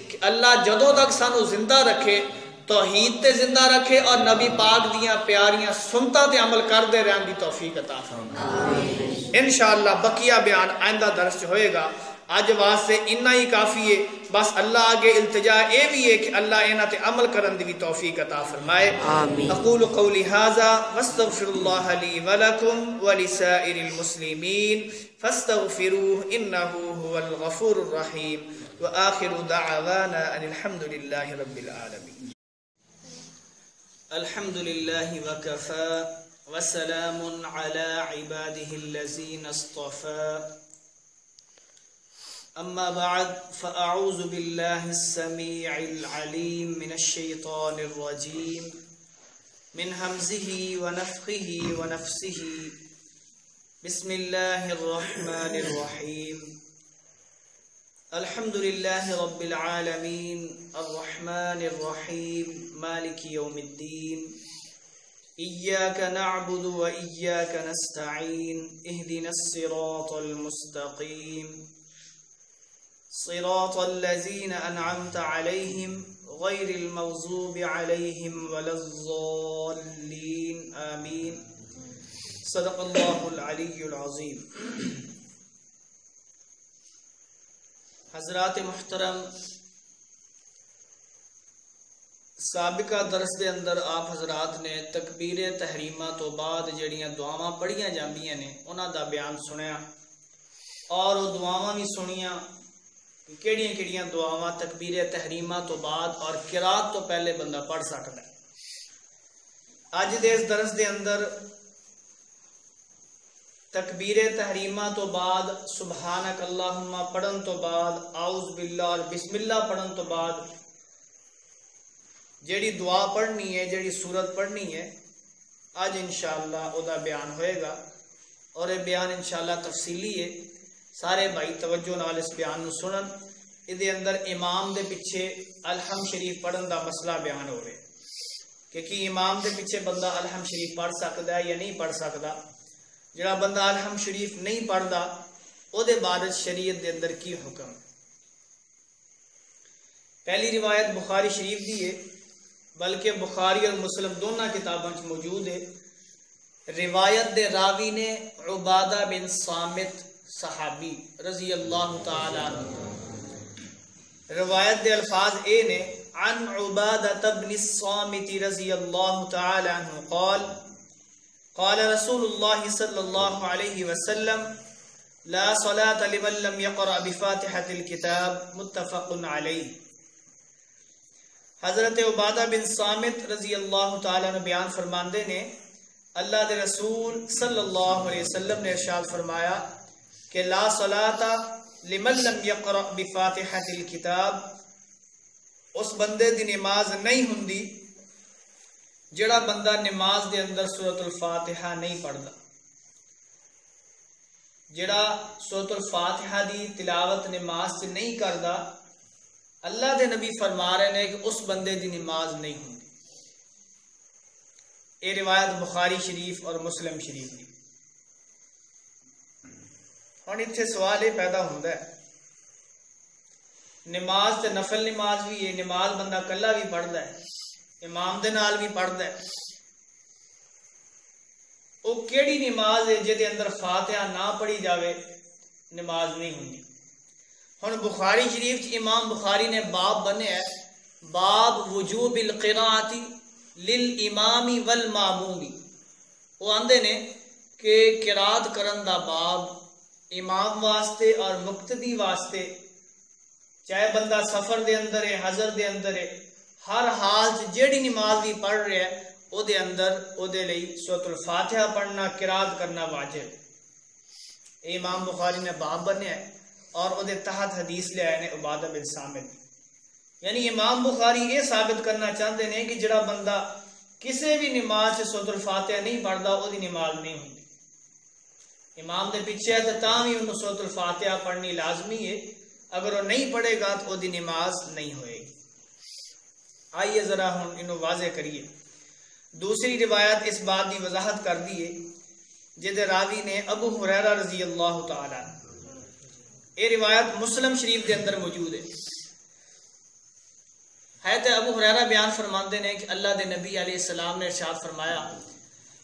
A: کہ اللہ جدوں تک سانو زندہ رکھے توحید تے زندہ رکھے اور نبی پاک دیاں پیاریاں سنتاں تے عمل کردے رہن دی توفیق عطا فرمائے. انشاءاللہ بقیہ بیان آئندہ درس ہوئے گا. آج واسطے اتنا ہی کافی ہے. بس اللہ آگے التجا اے بھی ہے کہ اللہ اینا تے عمل کرن دی توفیق عطا فرمائے. اقول قولی ھذا واستغفر اللہ لی ولکم ولسائر المسلمین فاستغفروه انه هو الغفور الرحیم وآخر دعوانا ان الحمد للہ رب العالمین. الحمد للہ وکفى وسلام على عباده الذین اصطفى. اما بعد فاعوذ باللہ السمیع العلیم من الشیطان الرجیم من حمزه ونفخه ونفسه. بسم اللہ الرحمن الرحیم. الحمد للہ رب العالمین الرحمن الرحیم مالک یوم الدین. ایاک نعبد و ایاک نستعین اہدنا الصراط المستقیم صراط الذین انعمت علیہم غیر المغضوب علیہم ولا الضالین آمین. صدق اللہ العلی العظیم. حضرات محترم، سابقہ درس دے اندر آپ حضرات نے تکبیر تحریمہ تو بعد جڑیاں دعاواں پڑھیاں جاندیاں نے انہاں دا بیان سنیا اور وہ دعاواں بھی سنیاں کہ کیڑیاں کیڑیاں دعاواں تکبیر تحریمہ تو بعد اور قرات تو پہلے بندہ پڑھ سکتا ہے. اج دے اس درس دے اندر تکبیر تحریمہ تو بعد سبحانک اللہم پڑھن تو بعد اعوذ باللہ اور بسم اللہ پڑھن تو بعد جیڑی دعا پڑھنی ہے، جیڑی سورت پڑھنی ہے، آج انشاءاللہ او دا بیان ہوئے گا اور یہ بیان انشاءاللہ تفصیلی ہے. سارے بھائی توجہ نال اس بیان نو سنن. ادھے اندر امام دے پیچھے الحمد شریف پڑھن دا مسئلہ بیان ہو رہے کہ کی امام دے پیچھے بندہ الحمد شریف پڑھ سکتا ہے یا نہیں پڑھ سکتا. جڑا بندہ الحمد شریف نہیں پڑھدا او دے بعد شریعت دے اندر کی حکم. پہلی روایت بخاری شریف دی ہے، بلکہ بخاری اور مسلم دونوں کتابوں میں موجود ہے. روایت دے راوی نے عبادہ بن صامت صحابی رضی اللہ تعالی عنہ. روایت دے الفاظ اے نے عن عبادہ بن الصامت رضی اللہ تعالی عنہ قال قال رسول اللہ صلی اللہ علیہ وسلم لا صلاة لمن لم يقرأ بفاتحة الكتاب متفق علیہ۔ حضرت عبادہ بن صامت رضی اللہ تعالیٰ عنہ بیان فرماندے نے اللہ دے رسول صلی اللہ علیہ وسلم نے ارشاد فرمایا کہ لا صلاة لمن لم يقرأ بفاتحة الكتاب، اس بندے دی نماز نہیں ہوندی جڑا بندہ نماز دے اندر سورۃ الفاتحہ نہیں پڑھدا، جڑا سورۃ الفاتحہ دی تلاوت نماز سے نہیں کردا، اللہ دے نبی فرما رہے ہیں کہ اس بندے دی نماز نہیں ہوندی۔ یہ روایت بخاری شریف اور مسلم شریف دی۔ ہن اتنے سوال یہ پیدا ہوتا ہے، نماز تے نفل نماز بھی ہے، نماز بندہ کلا بھی پڑھدا ہے، امام دے نال بھی پڑھدا ہے، وہ کیڑی نماز ہے جے دے اندر فاتحہ نہ پڑھی جاوے نماز نہیں ہوندی؟ ہن بخاری شریف چ امام بخاری نے باب بنیا ہے، باب وجوب القراءۃ للامام والماموم۔ وہ آندے نے کہ قرات کرن دا باب امام واسطے اور مقتدی واسطے، چاہے بندہ سفر دے اندر ہے، حضر دے اندر ہے، ہر حال چ جیڑی نماز بھی پڑھ رہا ہے او دے اندر او دے لئی سورۃ الفاتحہ پڑھنا، قرات کرنا واجب۔ اے امام بخاری نے باب بنیا ہے اور او دے تحت حدیث لے آئے نے عبادہ بن صامت۔ یعنی امام بخاری یہ ثابت کرنا چاہتے ہیں کہ جڑا بندہ کسی بھی نماز سے سورۃ الفاتحہ نہیں پڑھدا او دی نماز نہیں ہوندی۔ امام دے پیچھے ہے تے تاں وی انہوں سورۃ الفاتحہ پڑھنی لازمی ہے، اگر وہ نہیں پڑھے گا تو او دی نماز نہیں ہوئے گی۔ آئیے ذرا ہن انہوں واضح کریے۔ دوسری روایت اس بات کی وضاحت کر دی ہے جدے راوی نے ابو ہریرہ رضی اللہ تعالی عنہ، یہ روایت مسلم شریف دے اندر موجود ہے۔ حضرت ابو ہریرہ بیان فرماندے نے کہ اللہ دے نبی علیہ السلام نے ارشاد فرمایا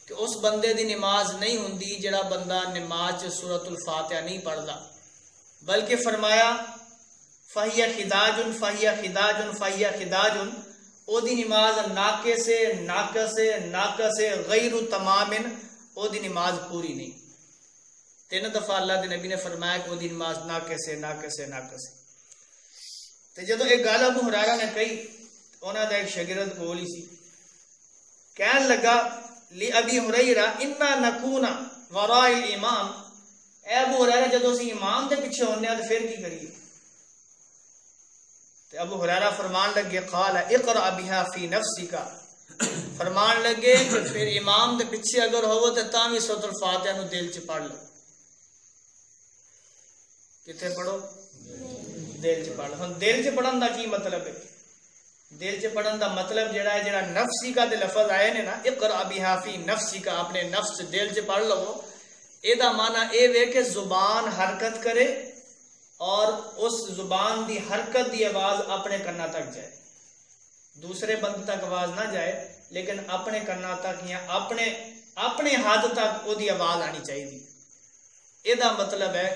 A: کہ اس بندے دی نماز نہیں ہوندی جڑا بندہ نماز چ سورۃ الفاتحہ نہیں پڑھدا، بلکہ فرمایا فہی خداج فہی خداج فہی خداج، او دی نماز ناقص ناقص ناقص غیر تمام، او دی نماز پوری نہیں۔ تین دفعہ اللہ دے نبی نے فرمایا کہ او دی نماز ناقص ناقص ناقص۔ تے جدوں ایک گل ابو ہریرہ نے کہی، انہاں دا ایک شاگرد کول ہی سی، کہن لگا لی ابی ہریرہ انا نکون وراء الامام، اے ابو ہریرہ جدوں اسی امام دے پیچھے ہونے تے پھر کی کریے؟ تے ابو ہریرہ فرمان لگے قال اقرأ بها فی نفسک، فرمان لگے کہ پھر امام دے پیچھے اگر ہوو تے تاں وی سورۃ الفاتحہ نو دل چ پڑھ لو۔ کتے پڑھو؟ دل چ پڑھ۔ ہن دل چ پڑھن دا کی مطلب ہے؟ دل چ پڑھن دا مطلب جڑا ہے، جڑا نفسی کا دے لفظ آئے نے نا، اقرأ بها فی نفسک، اپنے نفس دل چ پڑھ لو، اے دا معنی اے وے کہ زبان حرکت کرے اور اس زبان دی حرکت دی آواز اپنے کنا تک جائے، دوسرے بندے تک آواز نہ جائے لیکن اپنے کنا تک یا اپنے ہاتھ تک او دی آواز آنی چاہیے۔ یہ دا مطلب ہے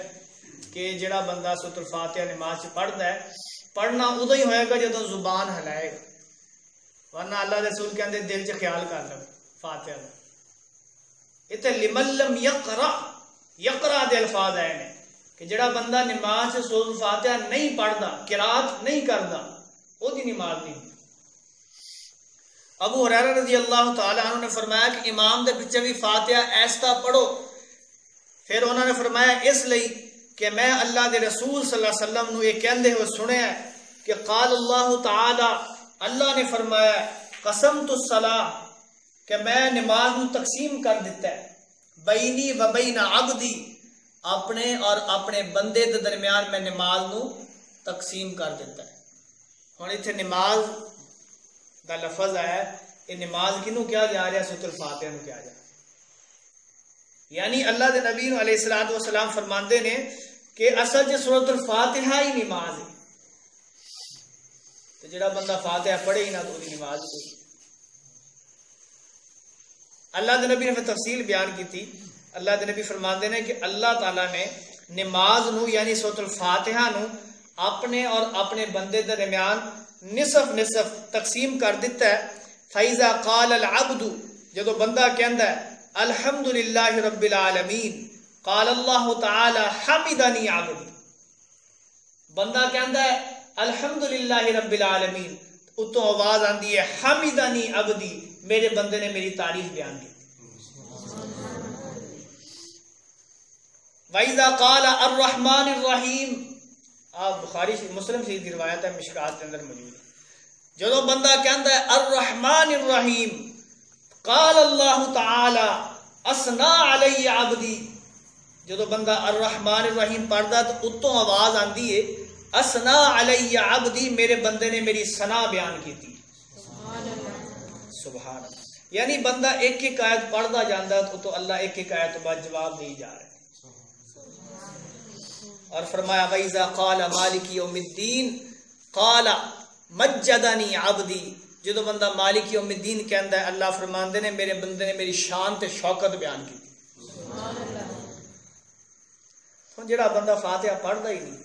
A: کہ جڑا بندہ سورۃ الفاتحہ نماز سے پڑھتا ہے، پڑھنا ادو ہی ہوئے گا جدوں زبان ہلائے گا، ورنہ اللہ رسول کہندے دل چ خیال کر لو فاتحہ دا۔ اتنے لمن لم یقرأ، یقرأ دے الفاظ آئے نے کہ جڑا بندہ نماز سے سورۃ الفاتحہ نہیں پڑھدا، قرات نہیں کردا، او دی نماز نہیں ہوندی۔ ابو ہریرہ رضی اللہ تعالی عنہ نے فرمایا کہ امام دے پیچھے بھی فاتحہ ایسا پڑھو۔ پھر انہوں نے فرمایا اس لئی کہ میں اللہ دے رسول صلی اللہ علیہ وسلم نو یہ کہندے ہوئے سنیا ہے کہ قال اللہ تعالی، اللہ نے فرمایا قسمت الصلاۃ، کہ میں نماز نو تقسیم کر دیتا ہے، بینی و بین عبدی، اپنے اور اپنے بندے دے درمیان میں نماز نو تقسیم کر دیتا ہے۔ ہن ایتھے نماز دا لفظ آیا ہے، یہ نماز کنوں کیا جا رہا ہے؟ سورۃ الفاتحہ نو کیا جا رہا ہے۔ یعنی اللہ دے نبی علیہ الصلوۃ والسلام فرماندے نے کہ اصل چ سورۃ الفاتحہ ہی نماز ہے، تو جڑا بندہ فاتحہ پڑھے ہی نہ تو دی نماز کوئی۔ اللہ دے نبی نے پھر تفصیل بیان کی تھی۔ اللہ دے نبی فرماندے نے کہ اللہ تعالیٰ نے نماز نو یعنی سورۃ الفاتحہ نو اپنے اور اپنے بندے دے درمیان نصف نصف تقسیم کر دیتا ہے۔ فَإِذَا قَالَ الْعَبْدُ، جدو بندہ کہندا ہے الحمدللہ رب العالمین، قال اللہ تعالی حمدنی عبدی، بندہ کہندا ہے الحمدللہ رب العالمین، اتوں آواز آندی ہے حمدنی عبدی، میرے بندے نے میری تعریف بیان کی۔ وَإِذَا قَالَ الرَّحْمَنِ الرَّحِيمِ، آپ بخاری مسلم شریف کی روایت ہے، مشکات کے اندر موجود ہے، جدو بندہ کہندا ہے الرحمن الرحیم، قال اللہ تعالی اثنا علی عبدی، جدو بندہ الرحمن الرحیم پڑھدا تو اتوں آواز آندی ہے اثنا علی عبدی، میرے بندے نے میری ثنا بیان کی تھی۔ سبحان اللہ، یعنی بندہ ایک ایک آیت پڑھدا جاندا تو اللہ ایک ایک آیت بعد جواب دی جا رہا ہے۔ اور فرمایا وَإِذَا قَالَ مَالِكِ يَوْمِ الدِّينِ قَالَ مَجَّدَنِي عَبْدِي، جدو بندہ مالک یوم الدین کہندا ہے اللہ فرماندے نے میرے بندے نے میری شان تے شوکت بیان کی۔ ہن جڑا بندہ فاتحہ پڑھدا ہی نہیں،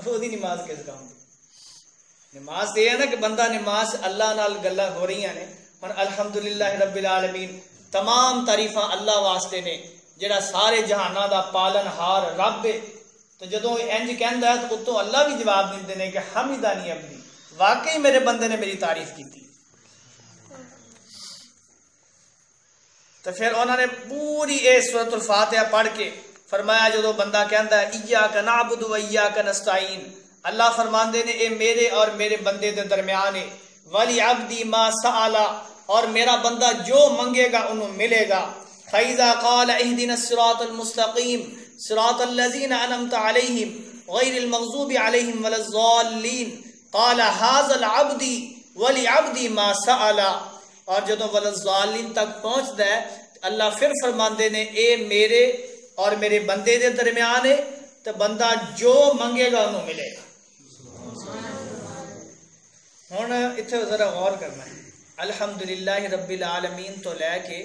A: وہ دی نماز کس کام دی؟ نماز تے ہے نا کہ بندہ نماز اللہ نال گلاں ہو رہی ہیں، ہن الحمدللہ رب العالمین، تمام تعریفاں اللہ واسطے نے جڑا سارے جہاناں دا پالن ہار رب ہے، تو جدوں انج کہندا ہے تو اتوں اللہ بھی جواب دیندے نے کہ حمدانی عبدی، واقعی میرے بندے نے میری تعریف کی تھی۔ تو پھر انہوں نے پوری سورۃ الفاتحہ پڑھ کے فرمایا جدوں بندہ کہندا ہے ایاک نعبد و ایاک نستعین، اللہ فرماندے نے اے میرے اور میرے بندے دے درمیان ہے، ولی عبدی ما سأل، اور میرا بندہ جو منگے گا انہوں ملے گا۔ فَإِذَا قَالَ اهْدِنَا الصِّرَاطَ الْمُسْتَقِيمَ صِرَاطَ الَّذِينَ أَنْعَمْتَ عَلَيْهِمْ غَيْرِ الْمَغْضُوبِ عَلَيْهِمْ وَلَا الضَّالِّينَ قَالَ هَذَا الْعَبْدِ وَلِعَبْدِ مَا سَأَلَ، اور جدوں وَلَا الضَّالِّينَ تک پہنچدا ہے اللہ پھر فرماندے نے اے میرے اور میرے بندے دے درمیان ہے، تو بندہ جو منگے گا انہوں ملے گا۔ ہن ایتھے ذرا غور کرنا ہے، الحمدللہ رب العالمین تو لے کے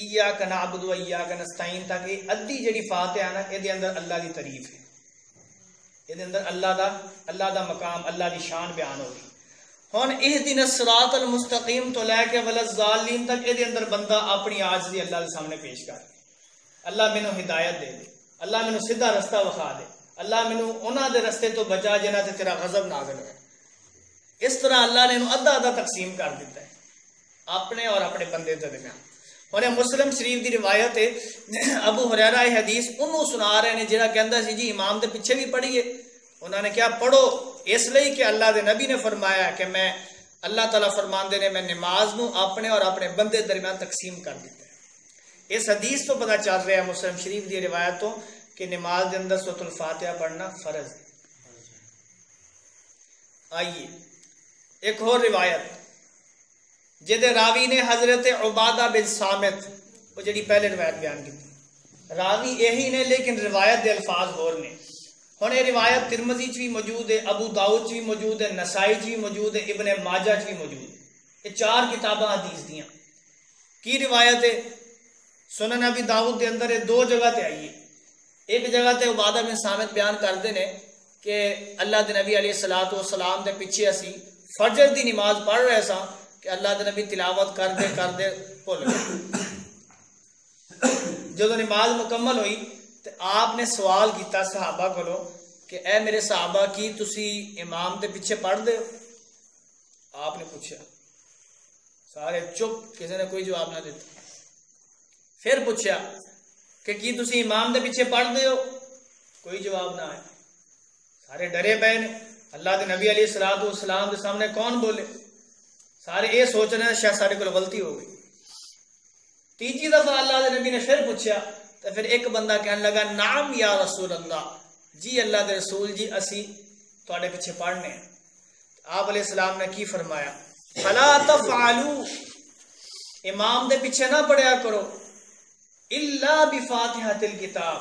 A: ایاک نعبد و ایاک نستعین تک یہ ادھی جڑی فاتحہ نا، یہ اندر اللہ دی تعریف ہے، یہ اندر اللہ دا مقام، اللہ دی شان بیان ہو رہی۔ ہن اہدنا الصراط المستقیم تو لے کے ولا الضالین تک یہ اندر بندہ اپنی عاجزی اللہ کے سامنے پیش کر، اللہ مینوں ہدایت دے دے، اللہ مینوں سیدھا رستہ وکھا دے، اللہ مینوں انہاں دے رستے تو بچا جنہاں تے تیرا غضب نازل ہوئے۔ اس طرح اللہ نے انہوں ادھا ادھا تقسیم کر دیتا ہے اپنے اور اپنے بندے دے درمیان۔ اور مسلم شریف دی روایت ہے، ابو ہریرہ حدیث انہوں سنا رہے ہیں جہاں کہندا سی جی امام دے پیچھے بھی پڑھیے، انہوں نے کیا پڑھو، اس لیے کہ اللہ دے نبی نے فرمایا کہ میں اللہ تعالیٰ فرماندے نے میں نماز نو اپنے اور اپنے بندے درمیان تقسیم کر دیتا ہے۔ اس حدیث تو پتہ چل رہا ہے مسلم شریف دی روایت تو کہ نماز دے اندر سورۃ الفاتحہ پڑھنا فرض ہے۔ آئیے ایک اور روایت جدے راوی نے حضرت عبادہ بن صامت، وہ جڑی پہلے روایت بیان کی تھی، راوی یہی نے لیکن روایت دے الفاظ اور نے۔ ہن یہ روایت ترمذی چ بھی موجود ہے، ابو داؤد چ بھی موجود ہے، نسائی چ بھی موجود ہے، ابن ماجہ چ بھی موجود ہے، یہ چار کتاباں حدیث دیاں۔ کی روایت ہے؟ سنن ابی داؤد دے اندر دو جگہ تے آئی ہے۔ ایک جگہ تے عبادہ بن صامت بیان کرتے ہیں کہ اللہ دے نبی علیہ الصلوۃ والسلام دے پیچھے اسی فجر دی نماز پڑھ رہے ساں کہ اللہ دے نبی تلاوت کردے بھول گئے۔ جدو نماز مکمل ہوئی تو آپ نے سوال کیتا صحابہ کو کہ اے میرے صحابہ کی تسی امام دے پیچھے پڑھ دے ہو؟ آپ نے پوچھا، سارے چپ، کسی نے کوئی جواب نہ دیتا۔ پھر پوچھا کہ کی تسی امام دے پیچھے پڑھ دے ہو؟ کوئی جواب نہ آیا، سارے ڈرے پے نے، اللہ دے نبی علیہ الصلوۃ والسلام دے سامنے کون بولے، سارے یہ سوچ رہے ہیں شاید سارے کو غلطی ہو گئی۔ تیجی دفعہ اللہ دے نبی نے پھر پوچھا تو پھر ایک بندہ کہنے لگا نعم یا رسول اللہ، جی اللہ دے رسول جی اسی تواڈے پیچھے پڑھنے ہیں۔ آپ علیہ السلام نے کی فرمایا، فلا تفعلوا، امام دے پیچھے نہ پڑھیا کرو، الا بفاتحۃ الکتاب،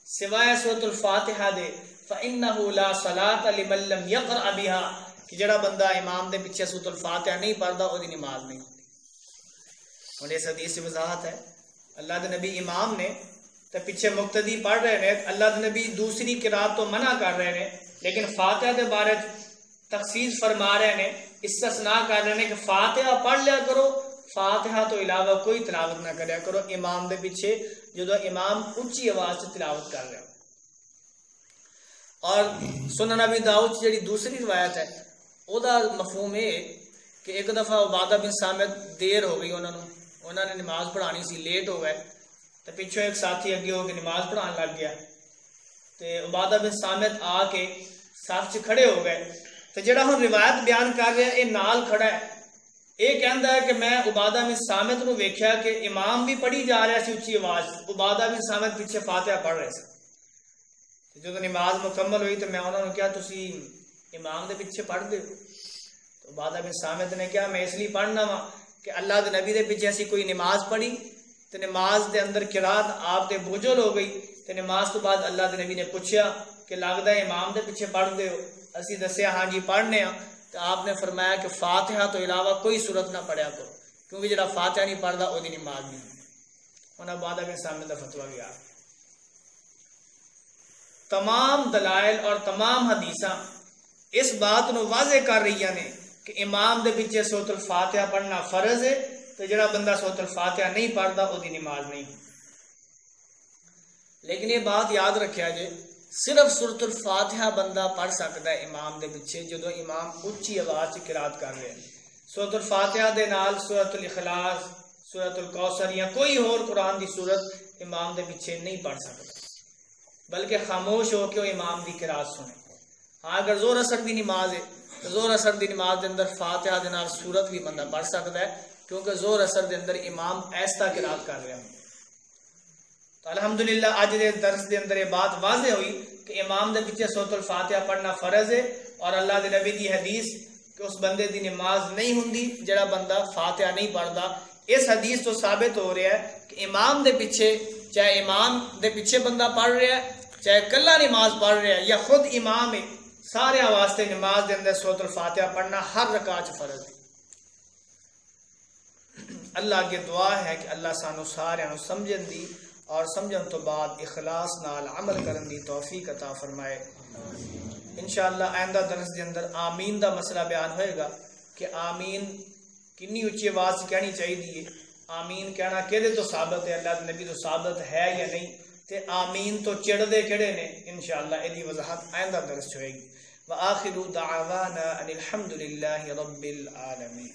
A: سوائے سورۃ الفاتحہ دے، فانہ لا صلاۃ لمن لم یقرأ بها، کہ جڑا بندہ امام دے پیچھے سورۃ الفاتحہ نہیں پڑھدا وہ دی نماز نہیں ہوتی۔ اور اس حدیث سے وضاحت ہے اللہ دے نبی امام نے تو پیچھے مقتدی پڑھ رہے ہیں، اللہ دے نبی دوسری قرات تو منع کر رہے ہیں لیکن فاتحہ کے بارے تخصیص فرما رہے ہیں، استثناء کر رہے ہیں کہ فاتحہ پڑھ لیا کرو، فاتحہ تو علاوہ کوئی تلاوت نہ کریا کرو، امام دے پیچھے جدو امام اچھی آواز سے تلاوت کر رہا ہو۔ اور سنن ابی داؤد جڑی دوسری روایت ہے او دا مفہوم ہے کہ ایک دفعہ عبادہ بن صامت دیر ہو گئی انہوں نے نماز پڑھانی سی، لیٹ ہو گئے، تو پیچھے ایک ساتھی اگے ہو کے نماز پڑھان لگ گیا، تو عبادہ بن صامت آ کے صف چ کھڑے ہو گئے، تو جڑا ہن روایت بیان کر رہا ہے یہ نال کھڑا ہے، یہ کہندا ہے کہ میں عبادہ بن صامت نو ویکھیا کہ امام بھی پڑھی جا رہا سی اچھی آواز، عبادہ بن صامت پیچھے فاتحہ پڑھ رہے سے۔ جب نماز مکمل ہوئی تو میں انہوں نے کہا تسی امام دے پیچھے پڑھ دے، تو عبادہ بن صامت نے کہا میں اس لیے پڑھنا وا کہ اللہ دے نبی دے پیچھے اسی کوئی نماز پڑھی تو نماز دے اندر قرات آپ دے بوجھل ہو گئی، تو نماز تو بعد اللہ دے نبی نے پوچھا کہ لگتا ہے امام دے پیچھے پڑھ دے ہو؟ اسی دسیا ہاں جی پڑھنے ہاں، تو آپ نے فرمایا کہ فاتحہ تو علاوہ کوئی صورت نہ پڑھیا کرو، کیونکہ جڑا فاتحہ نہیں پڑھتا وہ نماز نہیں ہوتی۔ انہوں عبادہ بن صامت کا فتویٰ گیا۔ تمام دلائل اور تمام حدیثاں اس بات نو واضح کر رہی ہیں کہ امام دے پیچھے سورۃ الفاتحہ پڑھنا فرض ہے، تو جڑا بندہ سورۃ الفاتحہ نہیں پڑھتا وہ نماز نہیں ہوتی۔ لیکن یہ بات یاد رکھیا جے صرف سورۃ الفاتحہ بندہ پڑھ سکتا ہے امام دے پیچھے جدو امام اچھی آواز سے قرات کر رہے ہیں۔ سورۃ الفاتحہ دے نال سورۃ الاخلاص، سورۃ الکوثر یا کوئی اور قرآن دی سورت امام دے پیچھے نہیں پڑھ سکتا، بلکہ خاموش ہو کے وہ امام دی قرات سنے۔ ہاں اگر زور اثر دی نماز ہے تو زور اثر دی نماز دے اندر فاتحہ دے نال سورت بھی بندہ پڑھ سکتا ہے، کیونکہ زور اثر دے اندر امام ایسا قرات کر رہے ہیں۔ تو الحمدللہ اج دے درس دے اندر یہ بات واضح ہوئی کہ امام دے پیچھے سورۃ الفاتحہ پڑھنا فرض ہے، اور اللہ دے نبی دی حدیث کہ اس بندے دی نماز نہیں ہوندی جڑا بندہ فاتحہ نہیں پڑھتا، اس حدیث تو ثابت ہو رہا ہے کہ امام دے پیچھے، چاہے امام دے پیچھے بندہ پڑھ رہا ہے، چاہے کلا نماز پڑھ رہا ہے یا خود امام ہے، سارے واسطے نماز دے اندر سورۃ الفاتحہ پڑھنا ہر رکعت فرض ہے۔ اللہ کے دعا ہے کہ اللہ سانو سارے سمجھن دی اور سمجھن تو بعد اخلاص نال عمل کرن دی توفیق عطا فرمائے۔ انشاءاللہ آئندہ درس دے اندر آمین دا مسئلہ بیان ہوئے گا کہ آمین کنی اچھی آواز سے کہنی چاہیے، آمین کہنا کہدے تو ثابت ہے، اللہ کے نبی تو ثابت ہے یا نہیں، تے آمین تو چڑھ دے کڑے نے، انشاءاللہ ایدی وضاحت آئندہ درس ہوئے گی۔ وآخر دعوانا ان الحمد للہ رب العالمین۔